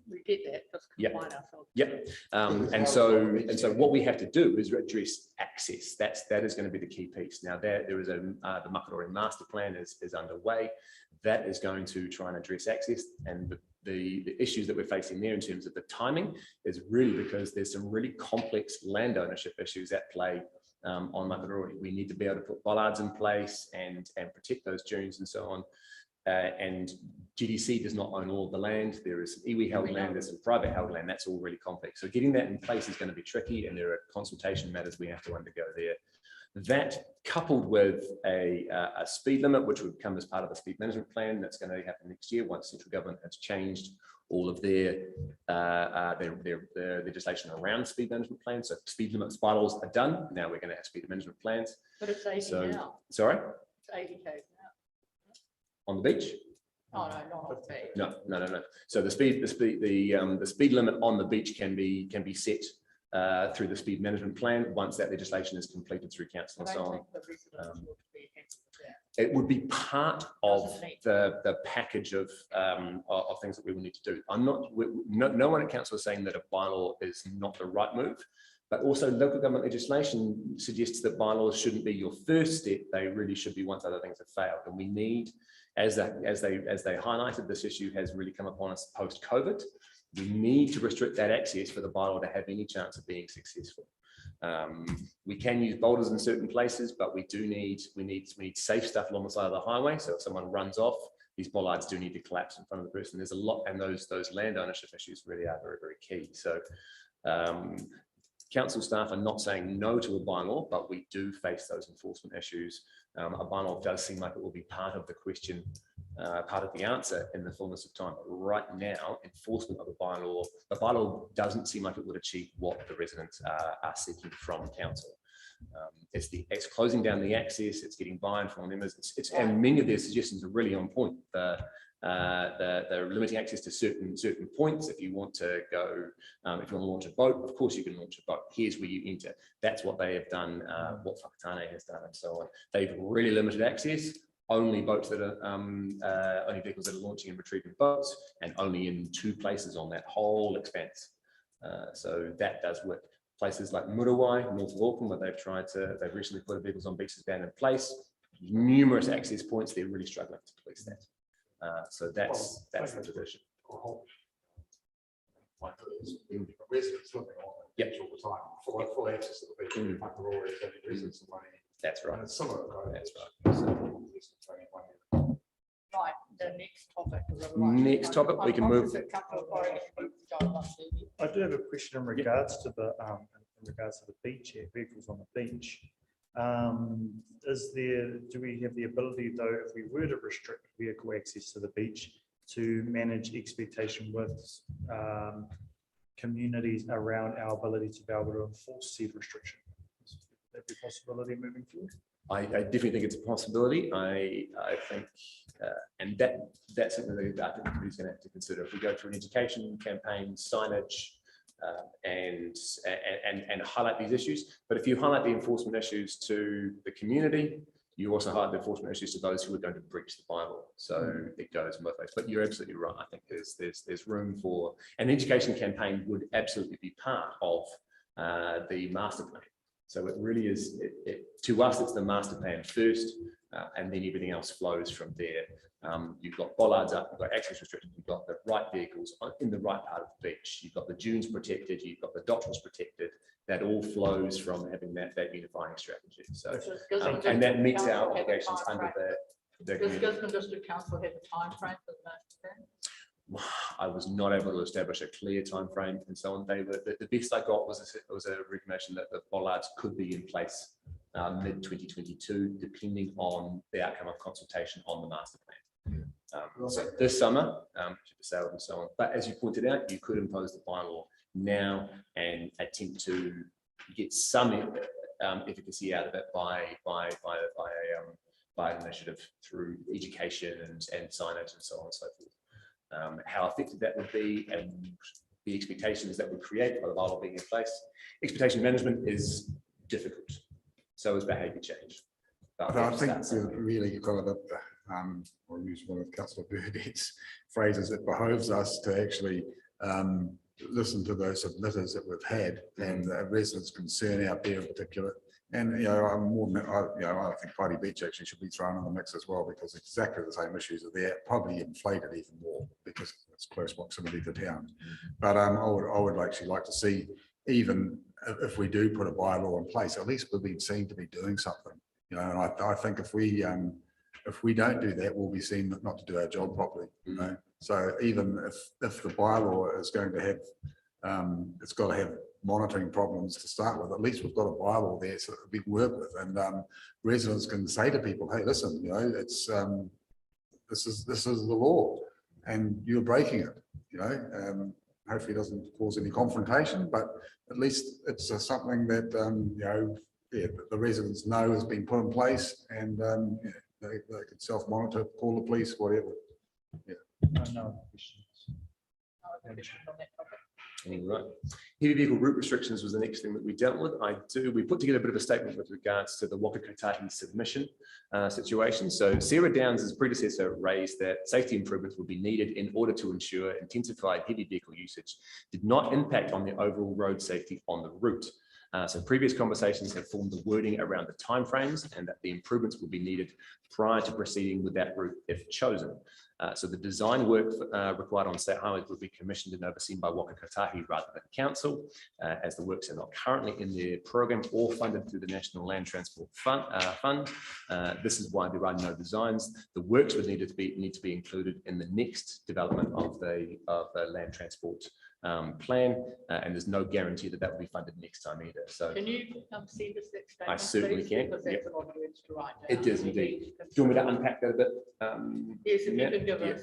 We get that. Just confine ourselves.
Yep. And so what we have to do is address access. That is going to be the key piece. Now there is the Makarori master plan is underway. That is going to try and address access, and the issues that we're facing there in terms of the timing is really because there's some really complex land ownership issues at play on Makarori. We need to be able to put bollards in place and protect those dunes and so on. And GDC does not own all of the land. There is some iwi held land, there's some private held land. That's all really complex. So getting that in place is going to be tricky, and there are consultation matters we have to undergo there. That coupled with a speed limit, which would come as part of the speed management plan, that's going to happen next year once central government has changed all of their legislation around speed management plans. So speed limit bylaws are done. Now we're going to have speed management plans.
But it's 80 now.
Sorry?
It's 80 k's now.
On the beach?
Oh no, not on the beach.
No. So the speed limit on the beach can be set through the speed management plan once that legislation is completed through council and so on. It would be part of the package of things that we will need to do. No one at council is saying that a bylaw is not the right move, but also local government legislation suggests that bylaws shouldn't be your first step. They really should be once other things have failed. And we need, as they highlighted, this issue has really come upon us post-COVID. We need to restrict that access for the bylaw to have any chance of being successful. We can use boulders in certain places, but we need safe stuff along the side of the highway. So if someone runs off, these bollards do need to collapse in front of the person. There's a lot, and those land ownership issues really are very, very key. So council staff are not saying no to a bylaw, but we do face those enforcement issues. A bylaw does seem like it will be part of the question, part of the answer in the fullness of time. But right now, enforcement of the bylaw doesn't seem like it would achieve what the residents are seeking from council. It's closing down the access, it's getting buy-in from members, and many of their suggestions are really on point. The limiting access to certain points. If you want to go, if you want to launch a boat, of course you can launch a boat. Here's where you enter. That's what they have done, what Whakatane has done, and so on. They've really limited access. Only boats that are only vehicles that are launching and retrieving boats, and only in 2 places on that whole expanse. So that does work. Places like Murawai, north of Auckland, where they've recently put a vehicles on beaches ban in place. Numerous access points. They're really struggling to police that. So that's the position.
Residents living on the beach all the time, full access to the beach. Residents of money.
That's right.
And it's similar.
That's right.
Right, the next topic.
Next topic, we can move.
I do have a question in regards to the beach here, vehicles on the beach. Do we have the ability, though, if we were to restrict vehicle access to the beach, to manage expectation with communities around our ability to be able to enforce said restriction? Is that a possibility moving forward?
I definitely think it's a possibility. I think, and that's something that I think the community's going to have to consider. If we go through an education campaign, signage, and highlight these issues. But if you highlight the enforcement issues to the community, you also highlight the enforcement issues to those who are going to breach the bylaw. So it goes both ways. But you're absolutely right. I think there's room for an education campaign would absolutely be part of the master plan. So it really is, to us, it's the master plan first, and then everything else flows from there. You've got bollards up, you've got access restricted, you've got the right vehicles in the right part of the beach, you've got the dunes protected, you've got the docks protected. That all flows from having that unifying strategy. So, and that meets our obligations under the
Does Gisborne District Council have a time frame for the master plan?
I was not able to establish a clear time frame and so on. They were the best I got was a recognition that the bollards could be in place mid 2022, depending on the outcome of consultation on the master plan. So this summer, sales and so on. But as you pointed out, you could impose the bylaw now and attempt to get some efficacy out of it by an initiative through education and signage and so on and so forth. How effective that would be and the expectations that would create by the bylaw being in place. Expectation management is difficult. So is behaviour change.
But I think really you've got to, or use one of Councillor Burdett's phrases, it behoves us to actually listen to those submitters that we've had and residents' concern out there in particular. And I think Party Beach actually should be thrown in the mix as well, because exactly the same issues are there, probably inflated even more because it's close proximity to town. But I would actually like to see, even if we do put a bylaw in place, at least we've been seen to be doing something. And I think if we don't do that, we'll be seen not to do our job properly. So even if the bylaw is going to have, it's got to have monitoring problems to start with, at least we've got a bylaw there so that we can work with, and residents can say to people, hey, listen, it's this is the law and you're breaking it. Hopefully it doesn't cause any confrontation, but at least it's something that the residents know has been put in place, and they can self-monitor, call the police, whatever.
No questions.
Right. Heavy vehicle route restrictions was the next thing that we dealt with. We put together a bit of a statement with regards to the Waka Kotahi submission situation. So Sarah Downs' predecessor raised that safety improvements would be needed in order to ensure intensified heavy vehicle usage did not impact on the overall road safety on the route. So previous conversations have formed the wording around the timeframes and that the improvements will be needed prior to proceeding with that route if chosen. So the design work required on state highways will be commissioned and overseen by Waka Kotahi rather than council, as the works are not currently in their program or funded through the National Land Transport Fund. This is why there are no designs. The works would need to be included in the next development of the land transport plan, and there's no guarantee that will be funded next time either. So
can you see this next statement?
I certainly
please?
can.
Because that's a lot of words to write down.
It is indeed. Do you want me to unpack that a bit?
Yes, if
yeah?
you could give us,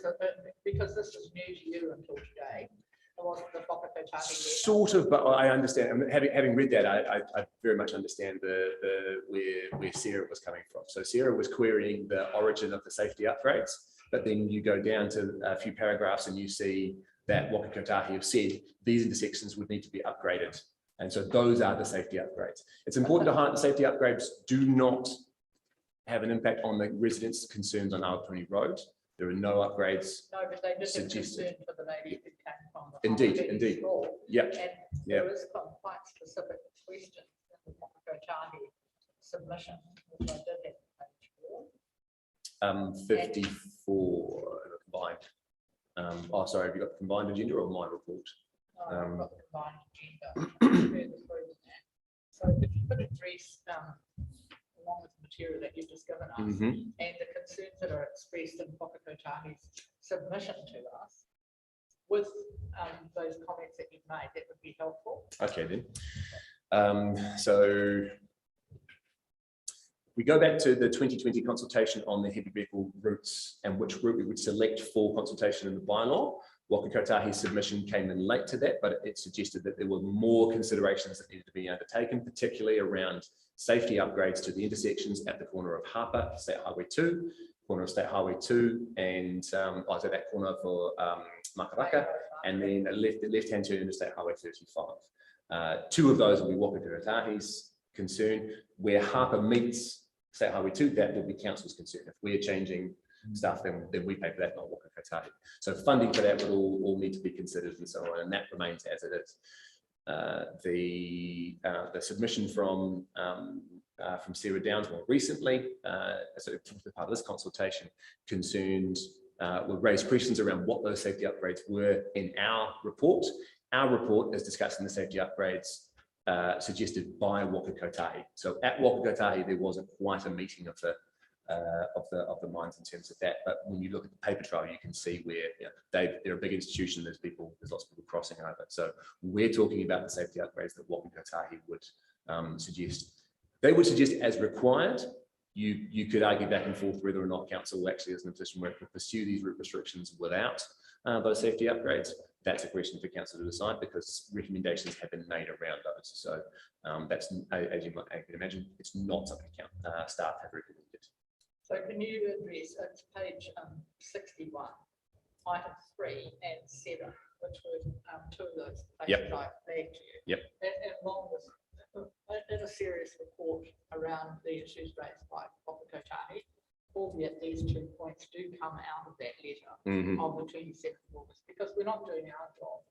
because this is new to you until today. It wasn't the Waka Kotahi.
Sort of, but I understand. I mean, having read that, I very much understand where Sarah was coming from. So Sarah was querying the origin of the safety upgrades, but then you go down to a few paragraphs and you see that Waka Kotahi have said these intersections would need to be upgraded. And so those are the safety upgrades. It's important to highlight the safety upgrades do not have an impact on the residents' concerns on Awapuni Road. There are no upgrades.
No, but they did have
suggested.
concern for the lady who came from the
Indeed.
school.
Yep.
And there is quite specific questions in the Waka Kotahi submission, which I did have page 4.
54 combined. Oh, sorry, have you got the combined agenda or my report?
No, I've got the combined agenda. So if you could address along with the material that you've just given us and the concerns that are expressed in Waka Kotahi's submission to us with those comments that you've made, that would be helpful.
Okay then. So we go back to the 2020 consultation on the heavy vehicle routes and which route we would select for consultation in the bylaw. Waka Kotahi's submission came in late to that, but it suggested that there were more considerations that needed to be undertaken, particularly around safety upgrades to the intersections at the corner of Harper, State Highway 2, corner of State Highway 2, and so that corner for Makaraka, and then a left-hand turn into State Highway 35. Two of those will be Waka Kotahi's concern. Where Harper meets State Highway 2, that will be council's concern. If we're changing stuff, then we pay for that, not Waka Kotahi. So funding for that would all need to be considered and so on, and that remains as it is. The submission from Sarah Downs more recently, so part of this consultation, concerned will raise questions around what those safety upgrades were in our report. Our report is discussing the safety upgrades suggested by Waka Kotahi. So at Waka Kotahi, there wasn't quite a meeting of the minds in terms of that. But when you look at the paper trail, you can see where they're a big institution. There's lots of people crossing over. So we're talking about the safety upgrades that Waka Kotahi would suggest. They would suggest as required. You could argue back and forth whether or not council actually is in a position where it could pursue these route restrictions without those safety upgrades. That's a question for council to decide because recommendations have been made around those. So that's, as you might imagine, it's not something staff have recommended.
So can you address, it's page 61, items 3 and 7, which were two of those places I flagged to you. And along with in a serious report around the issues raised by Waka Kotahi, albeit these 2 points do come out of that letter of the 27th of August, because we're not doing our job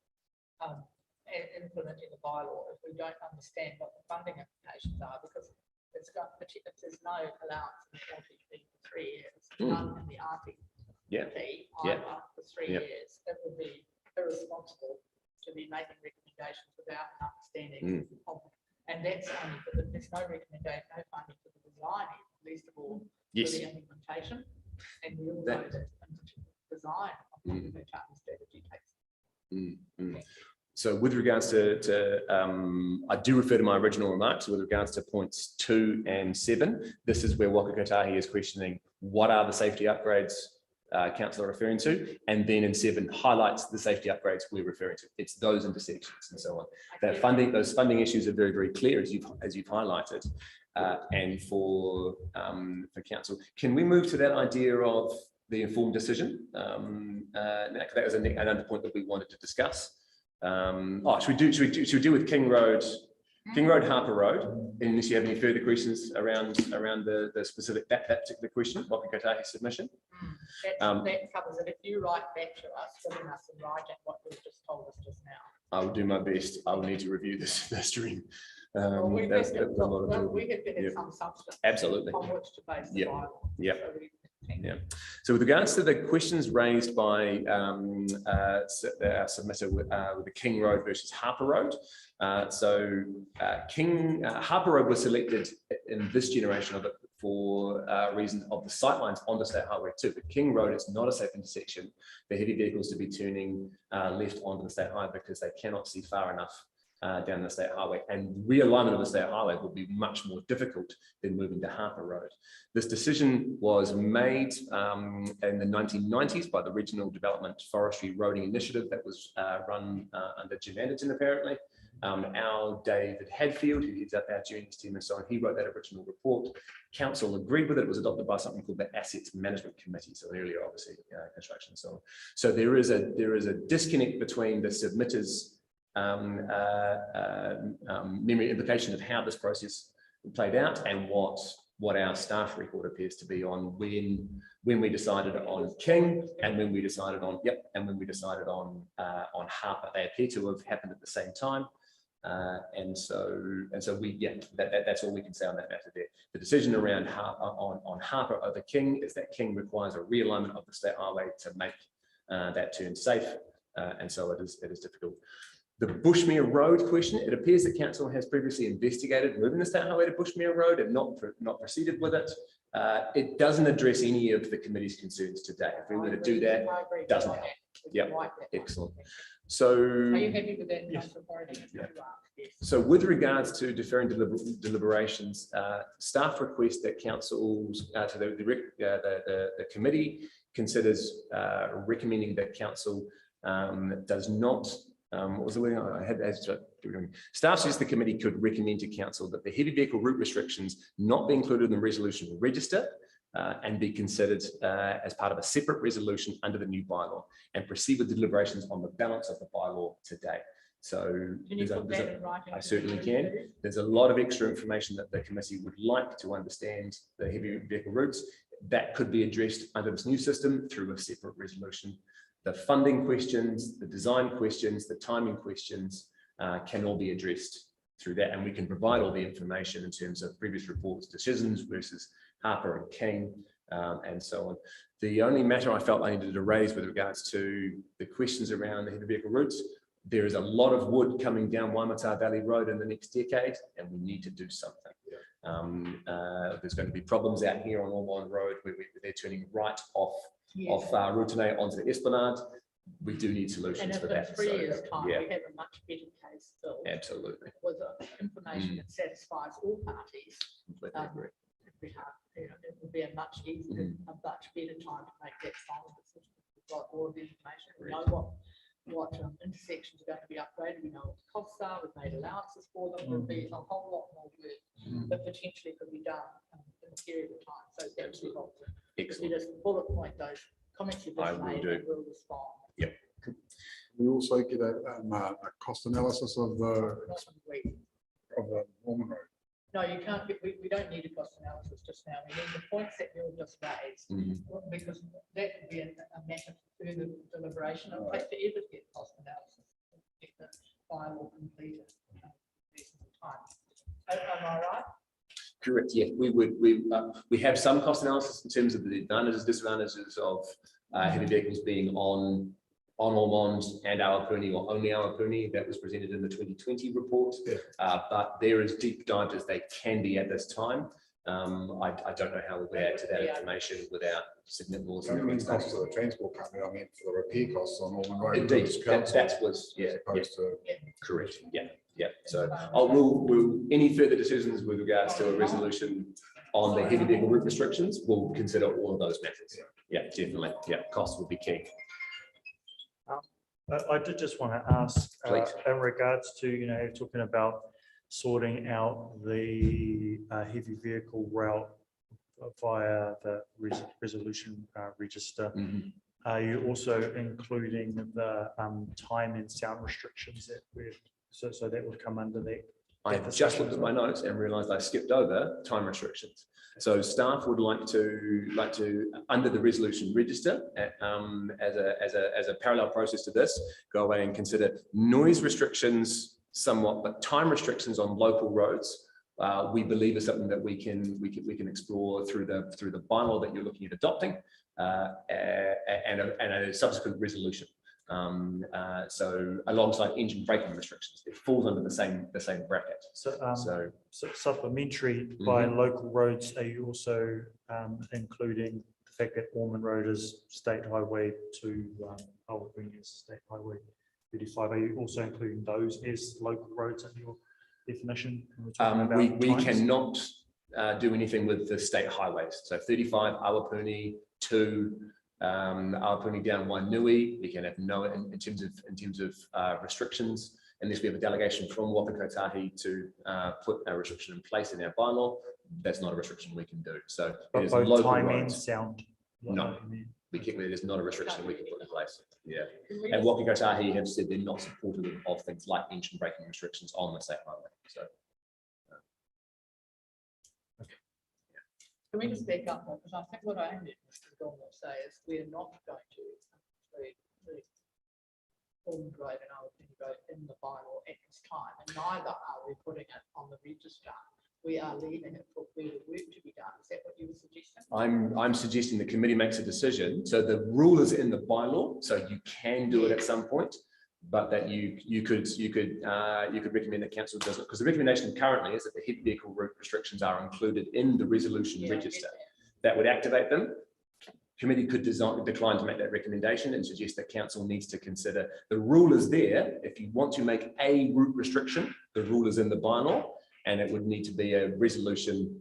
implementing the bylaw if we don't understand what the funding implications are, because there's no allowance in the LTP for 3 years, none in the RTP either for 3 years. It would be irresponsible to be making recommendations without an understanding of, and that's only for there's no recommendation, no funding for the design, least of all for the implementation. And we all know that the design of the strategy takes.
So with regards to I do refer to my original remarks with regards to points 2 and 7. This is where Waka Kotahi is questioning what are the safety upgrades council are referring to, and then in 7 highlights the safety upgrades we're referring to. It's those intersections and so on. That those funding issues are very, very clear as you've highlighted. And for council, can we move to that idea of the informed decision? That was another point that we wanted to discuss. Should we do with King Road, Harper Road? Unless you have any further questions around the specific that particular question, Whakakatahi submission.
That covers it. If you write back to us, giving us in writing what you've just told us just now.
I will do my best. I will need to review this stream.
Well, we have to
Yeah.
have some substance.
Absolutely.
On which to base the
Yeah.
bylaw.
Yeah.
So
Yeah. So with regards to the questions raised by our submitter with the King Road versus Harper Road. Harper Road was selected in this generation of it for reason of the sightlines onto State Highway 2. But King Road is not a safe intersection for heavy vehicles to be turning left onto the State Highway because they cannot see far enough down the State Highway, and realignment of the State Highway will be much more difficult than moving to Harper Road. This decision was made in the 1990s by the Regional Development Forestry Roading Initiative that was run under Jim Anderton, apparently. Our David Hadfield, who heads up our journeys team and so on, he wrote that original report. Council agreed with it. It was adopted by something called the Assets Management Committee, so earlier, obviously, construction and so on. So there is a disconnect between the submitters' memory implication of how this process played out and what our staff record appears to be on when we decided on King and when we decided on Harper. They appear to have happened at the same time. And so that's all we can say on that matter there. The decision around on Harper over King is that King requires a realignment of the State Highway to make that turn safe. And so it is difficult. The Bushmere Road question, it appears that council has previously investigated moving the State Highway to Bushmere Road and not proceeded with it. It doesn't address any of the committee's concerns today. If we were to do that, it doesn't help. Yeah, excellent. So,
are you happy with that?
Yes.
Yeah.
So with regards to deferring deliberations, staff request that councils to the committee considers recommending that council does not. What was the wording? I had staff says the committee could recommend to council that the heavy vehicle route restrictions not be included in the resolution register and be considered as part of a separate resolution under the new bylaw and proceed with deliberations on the balance of the bylaw today. So I certainly can. There's a lot of extra information that the committee would like to understand the heavy vehicle routes that could be addressed under this new system through a separate resolution. The funding questions, the design questions, the timing questions can all be addressed through that. And we can provide all the information in terms of previous reports, decisions versus Harper and King and so on. The only matter I felt I needed to raise with regards to the questions around the heavy vehicle routes, there is a lot of wood coming down Waimata Valley Road in the next decade, and we need to do something. There's going to be problems out here on Ormond Road where they're turning right off Routine onto the Esplanade. We do need solutions for that.
And in 3 years' time, we have a much better case still.
Absolutely.
With information that satisfies all parties. It would be a much easier, a much better time to make that final decision. We've got all of the information. We know what intersections are going to be upgraded. We know what the costs are. We've made allowances for them. There'll be a whole lot more work that potentially could be done in a period of time. So that's helpful. If you just bullet point those comments you just made, and we'll respond.
Yep.
We also get a cost analysis of the Norman Road.
No, you can't get, we don't need a cost analysis just now. We need the points that you just raised, because that would be a matter for further deliberation. It'll take forever to get cost analysis, get the bylaw completed in reasonable time. Am I right?
Correct. Yeah, we have some cost analysis in terms of the advantages, disadvantages of heavy vehicles being on Ormond and Awapuni, or only Awapuni. That was presented in the 2020 report. But they're as deep dived as they can be at this time. I don't know how we'll add to that information without significant laws.
I mean, costs of the transport company, I mean, for the repair costs on Ormond Road.
Indeed, that was correct. Yeah. So we'll any further decisions with regards to a resolution on the heavy vehicle route restrictions, we'll consider all of those matters. Yeah, definitely. Yeah, costs will be key.
I did just want to ask in regards to, you're talking about sorting out the heavy vehicle route via the resolution register. Are you also including the time and sound restrictions that we've, so that would come under that?
I just looked at my notes and realised I skipped over time restrictions. So staff would like to under the resolution register as a parallel process to this, go away and consider noise restrictions somewhat, but time restrictions on local roads. We believe is something that we can explore through the bylaw that you're looking at adopting, and a subsequent resolution. So alongside engine braking restrictions, it falls under the same bracket.
So supplementary by local roads, are you also including the fact that Ormond Road is State Highway to State Highway 35? Are you also including those as local roads in your definition?
We cannot do anything with the state highways. So 35 Awapuni to Awapuni down Wainui, we can have no in terms of restrictions, unless we have a delegation from Wapikotahi to put a restriction in place in our bylaw. That's not a restriction we can do. So it is local
time and
roads.
sound.
No, it is not a restriction we can put in place. Yeah, and Wapikotahi have said they're not supportive of things like engine braking restrictions on the state highway. So.
Can we just back up, because I think what I heard Mr. Don will say is we're not going to include the Ormond Road and Awapuni Road in the bylaw at this time, and neither are we putting it on the register. We are leaving it for further work to be done. Is that what you were suggesting?
I'm suggesting the committee makes a decision. So the rule is in the bylaw, so you can do it at some point, but that you could recommend that council does it, because the recommendation currently is that the heavy vehicle route restrictions are included in the resolution register. That would activate them. Committee could decline to make that recommendation and suggest that council needs to consider the rule is there. If you want to make a route restriction, the rule is in the bylaw, and it would need to be a resolution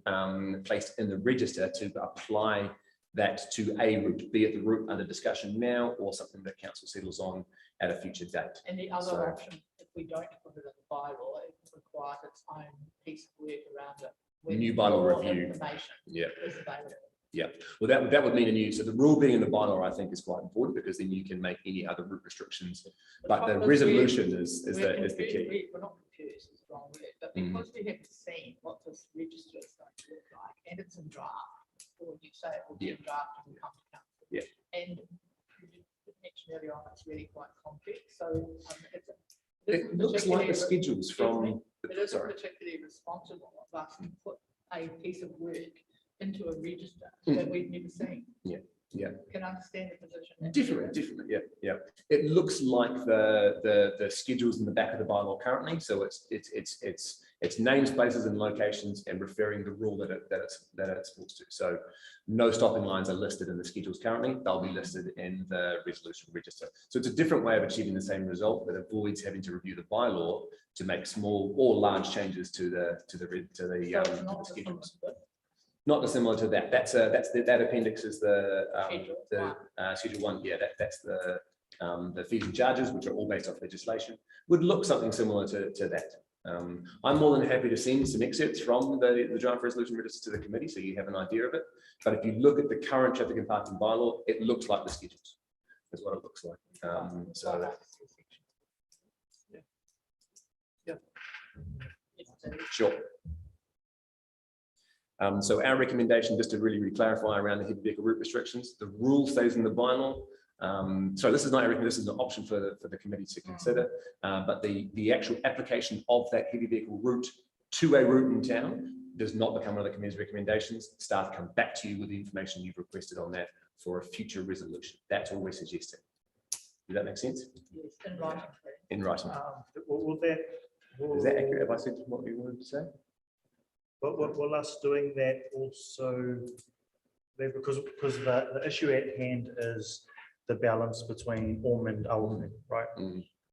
placed in the register to apply that to a route, be it the route under discussion now or something that council settles on at a future date.
And the other option, if we don't put it in the bylaw, it requires its own piece of work around it. when
New bylaw
more
review.
information
Yeah.
is available.
Yeah, well, that would mean a new, so the rule being in the bylaw, I think, is quite important, because then you can make any other route restrictions. But the resolution is the key.
We're not confused, it's the wrong word, but because we haven't seen what this register is going to look like, and it's in draft, or you say it will be in draft and will come to council.
Yeah.
And you mentioned earlier on, it's really quite complex, so
It looks like the schedules from.
It isn't
Sorry.
particularly responsible of us to put a piece of work into a register that we've never seen.
Yeah, yeah.
Can understand the position.
Different, yeah, yeah. It looks like the schedules in the back of the bylaw currently. So it's names, places, and locations, and referring the rule that it's supposed to. So no stopping lines are listed in the schedules currently. They'll be listed in the resolution register. So it's a different way of achieving the same result that avoids having to review the bylaw to make small or large changes to the schedules. Not dissimilar to that. That appendix is the schedule 1. Yeah, that's the fees and charges, which are all based off legislation. Would look something similar to that. I'm more than happy to send some excerpts from the draft resolution register to the committee, so you have an idea of it. But if you look at the current traffic and parking bylaw, it looks like the schedules. Is what it looks like. Sure. So our recommendation, just to really clarify around the heavy vehicle route restrictions, the rule stays in the bylaw. So this is not everything, this is an option for the committee to consider, but the actual application of that heavy vehicle route to a route in town does not become one of the committee's recommendations. Staff come back to you with the information you've requested on that for a future resolution. That's all we're suggesting. Does that make sense?
Yes, in writing.
In writing.
Is
that accurate? Have I said what you wanted to say?
But will us doing that also, because the issue at hand is the balance between Ormond and Awapuni, right?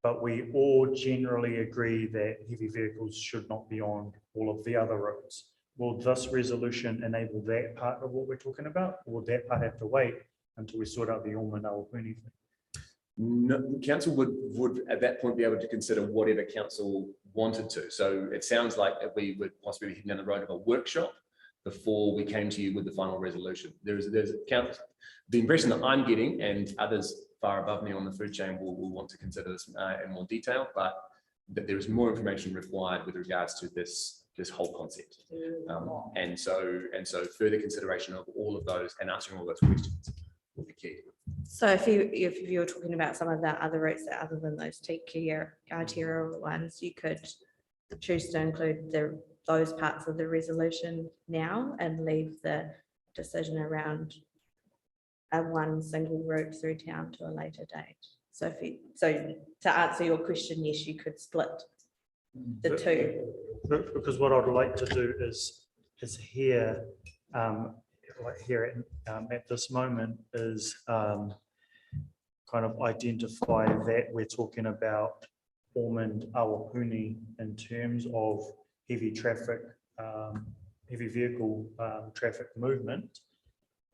But we all generally agree that heavy vehicles should not be on all of the other roads. Will this resolution enable that part of what we're talking about? Or will that part have to wait until we sort out the Ormond Awapuni thing?
No, council would at that point be able to consider whatever council wanted to. So it sounds like if we would possibly be heading down the road of a workshop, before we came to you with the final resolution. There's the impression that I'm getting, and others far above me on the food chain will want to consider this in more detail, but that there is more information required with regards to this whole concept. And so further consideration of all of those and answering all those questions will be key.
So if you're talking about some of the other routes that other than those arterial ones, you could choose to include those parts of the resolution now and leave the decision around a one single route through town to a later date. So to answer your question, yes, you could split the two.
Because what I'd like to do is here, at this moment is kind of identify that we're talking about Ormond Awapuni in terms of heavy traffic, heavy vehicle traffic movement,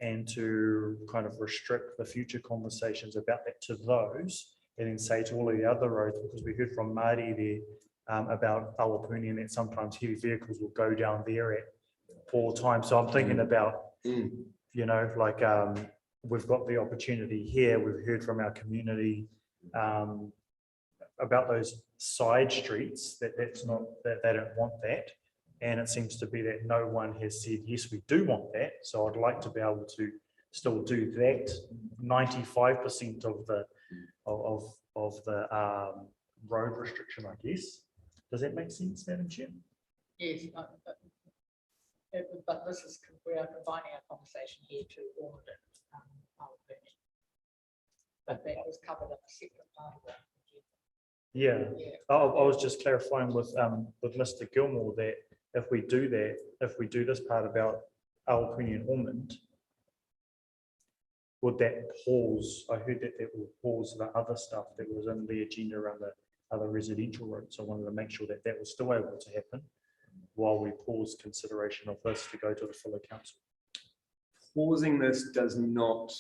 and to kind of restrict the future conversations about that to those, and then say to all of the other roads, because we heard from Marty there about Awapuni, and that sometimes heavy vehicles will go down there at poor times. So I'm thinking about, you know, like we've got the opportunity here. We've heard from our community about those side streets that that they don't want that. And it seems to be that no one has said, yes, we do want that. So I'd like to be able to still do that 95% of the road restriction, I guess. Does that make sense, Madam Chair?
Yes, but this is, we are combining our conversation here to all of it. But that was covered in a separate part of that.
Yeah. I was just clarifying with Mr. Gilmore that if we do that, if we do this part about Awapuni and Ormond, would that pause? I heard that will pause the other stuff that was in the agenda around the other residential roads. So I wanted to make sure that that was still able to happen while we pause consideration of this to go to the fuller council.
Pausing this does not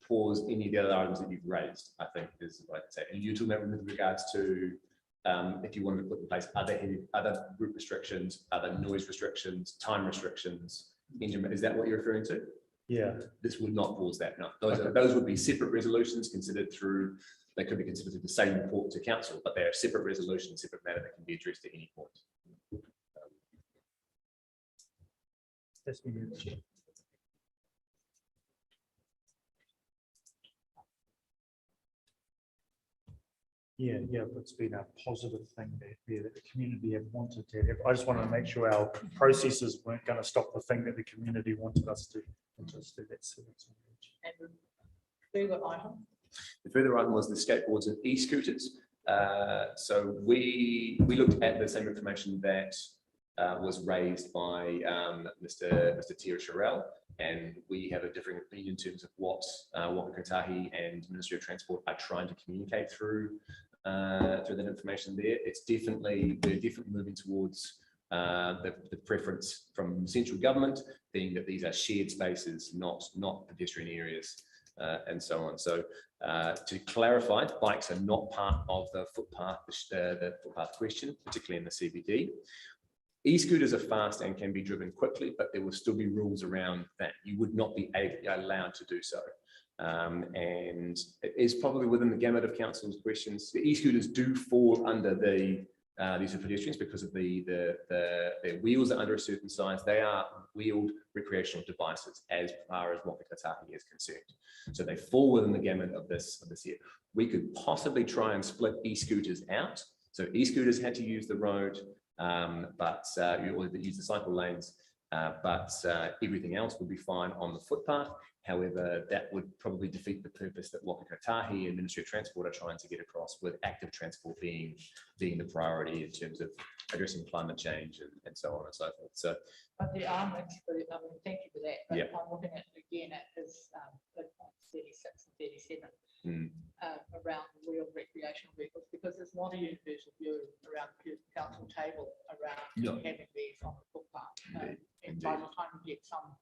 pause any of the other items that you've raised, I think is what I'd say. And you're talking about with regards to if you wanted to put in place other route restrictions, other noise restrictions, time restrictions, engine, is that what you're referring to?
Yeah.
This would not pause that, no. Those would be separate resolutions considered through, they could be considered through the same report to council, but they're separate resolutions, separate matter that can be addressed at any point.
That's me, Madam Chair. Yeah, it's been a positive thing that the community have wanted to have. I just wanted to make sure our processes weren't going to stop the thing that the community wanted us to do. That's
and the further item.
The further item was the skateboards and e-scooters. So we looked at the same information that was raised by Mr. Tia Sherrell, and we have a differing opinion in terms of what Waka Kotahi and Ministry of Transport are trying to communicate through that information there. We're definitely moving towards the preference from central government being that these are shared spaces, not pedestrian areas, and so on. So to clarify, bikes are not part of the footpath question, particularly in the CBD. E-scooters are fast and can be driven quickly, but there will still be rules around that. You would not be allowed to do so. And it is probably within the gamut of council's questions. The e-scooters do fall under the these are pedestrians because of their wheels are under a certain size. They are wheeled recreational devices as far as Waka Kotahi is concerned. So they fall within the gamut of this here. We could possibly try and split e-scooters out. So e-scooters had to use the road, but you always use the cycle lanes, but everything else would be fine on the footpath. However, that would probably defeat the purpose that Waka Kotahi and Ministry of Transport are trying to get across, with active transport being the priority in terms of addressing climate change and so on and so forth. So,
but the armaments, thank you for that. But
yeah.
I'm looking at again at his 36 and 37 around wheeled recreational vehicles, because there's not a universal view around the council table around having these on the footpath. And by the time you get some,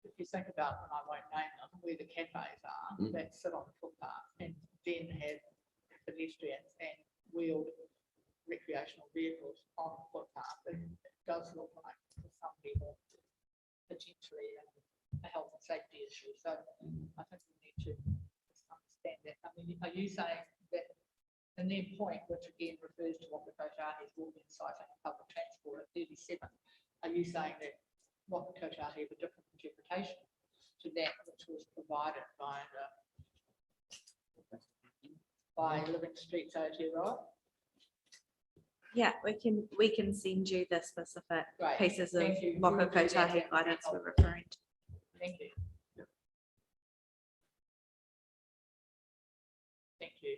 if you think about, and I won't name them, where the cafes are that sit on the footpath and then have pedestrians and wheeled recreational vehicles on the footpath, it does look like for some people potentially a health and safety issue. So I think we need to understand that. I mean, are you saying that, and then point, which again refers to what the Kotahi will be inciting public transport at 37, are you saying that what the Kotahi have a different interpretation to that which was provided by Living Streets Aotearoa?
Yeah, we can send you the specific
Right.
pieces of
Thank you.
Waka
We'll do that.
Kotahi guidance we're referring to.
Thank you. Thank you.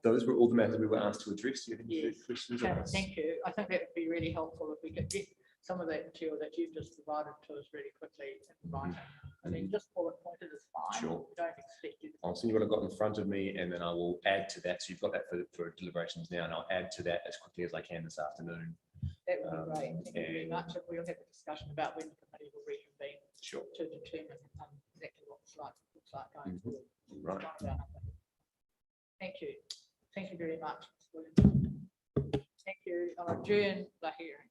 Those were all the matters we were asked to address. Do you have any
Yes.
further questions?
Okay,
on us?
thank you. I think that would be really helpful if we could get some of that material that you've just provided to us really quickly in writing. I mean, just bullet pointed is fine.
Sure.
We don't expect you to.
I'll send you what I've got in front of me, and then I will add to that. So you've got that for deliberations now, and I'll add to that as quickly as I can this afternoon.
That would be great. Thank you very
and-
much. And we'll have a discussion about when the committee will reconvene.
Sure.
To determine exactly what it's looks like going
Mhm.
forward.
Right.
Thank you. Thank you very much. Thank you. I'll adjourn the hearing.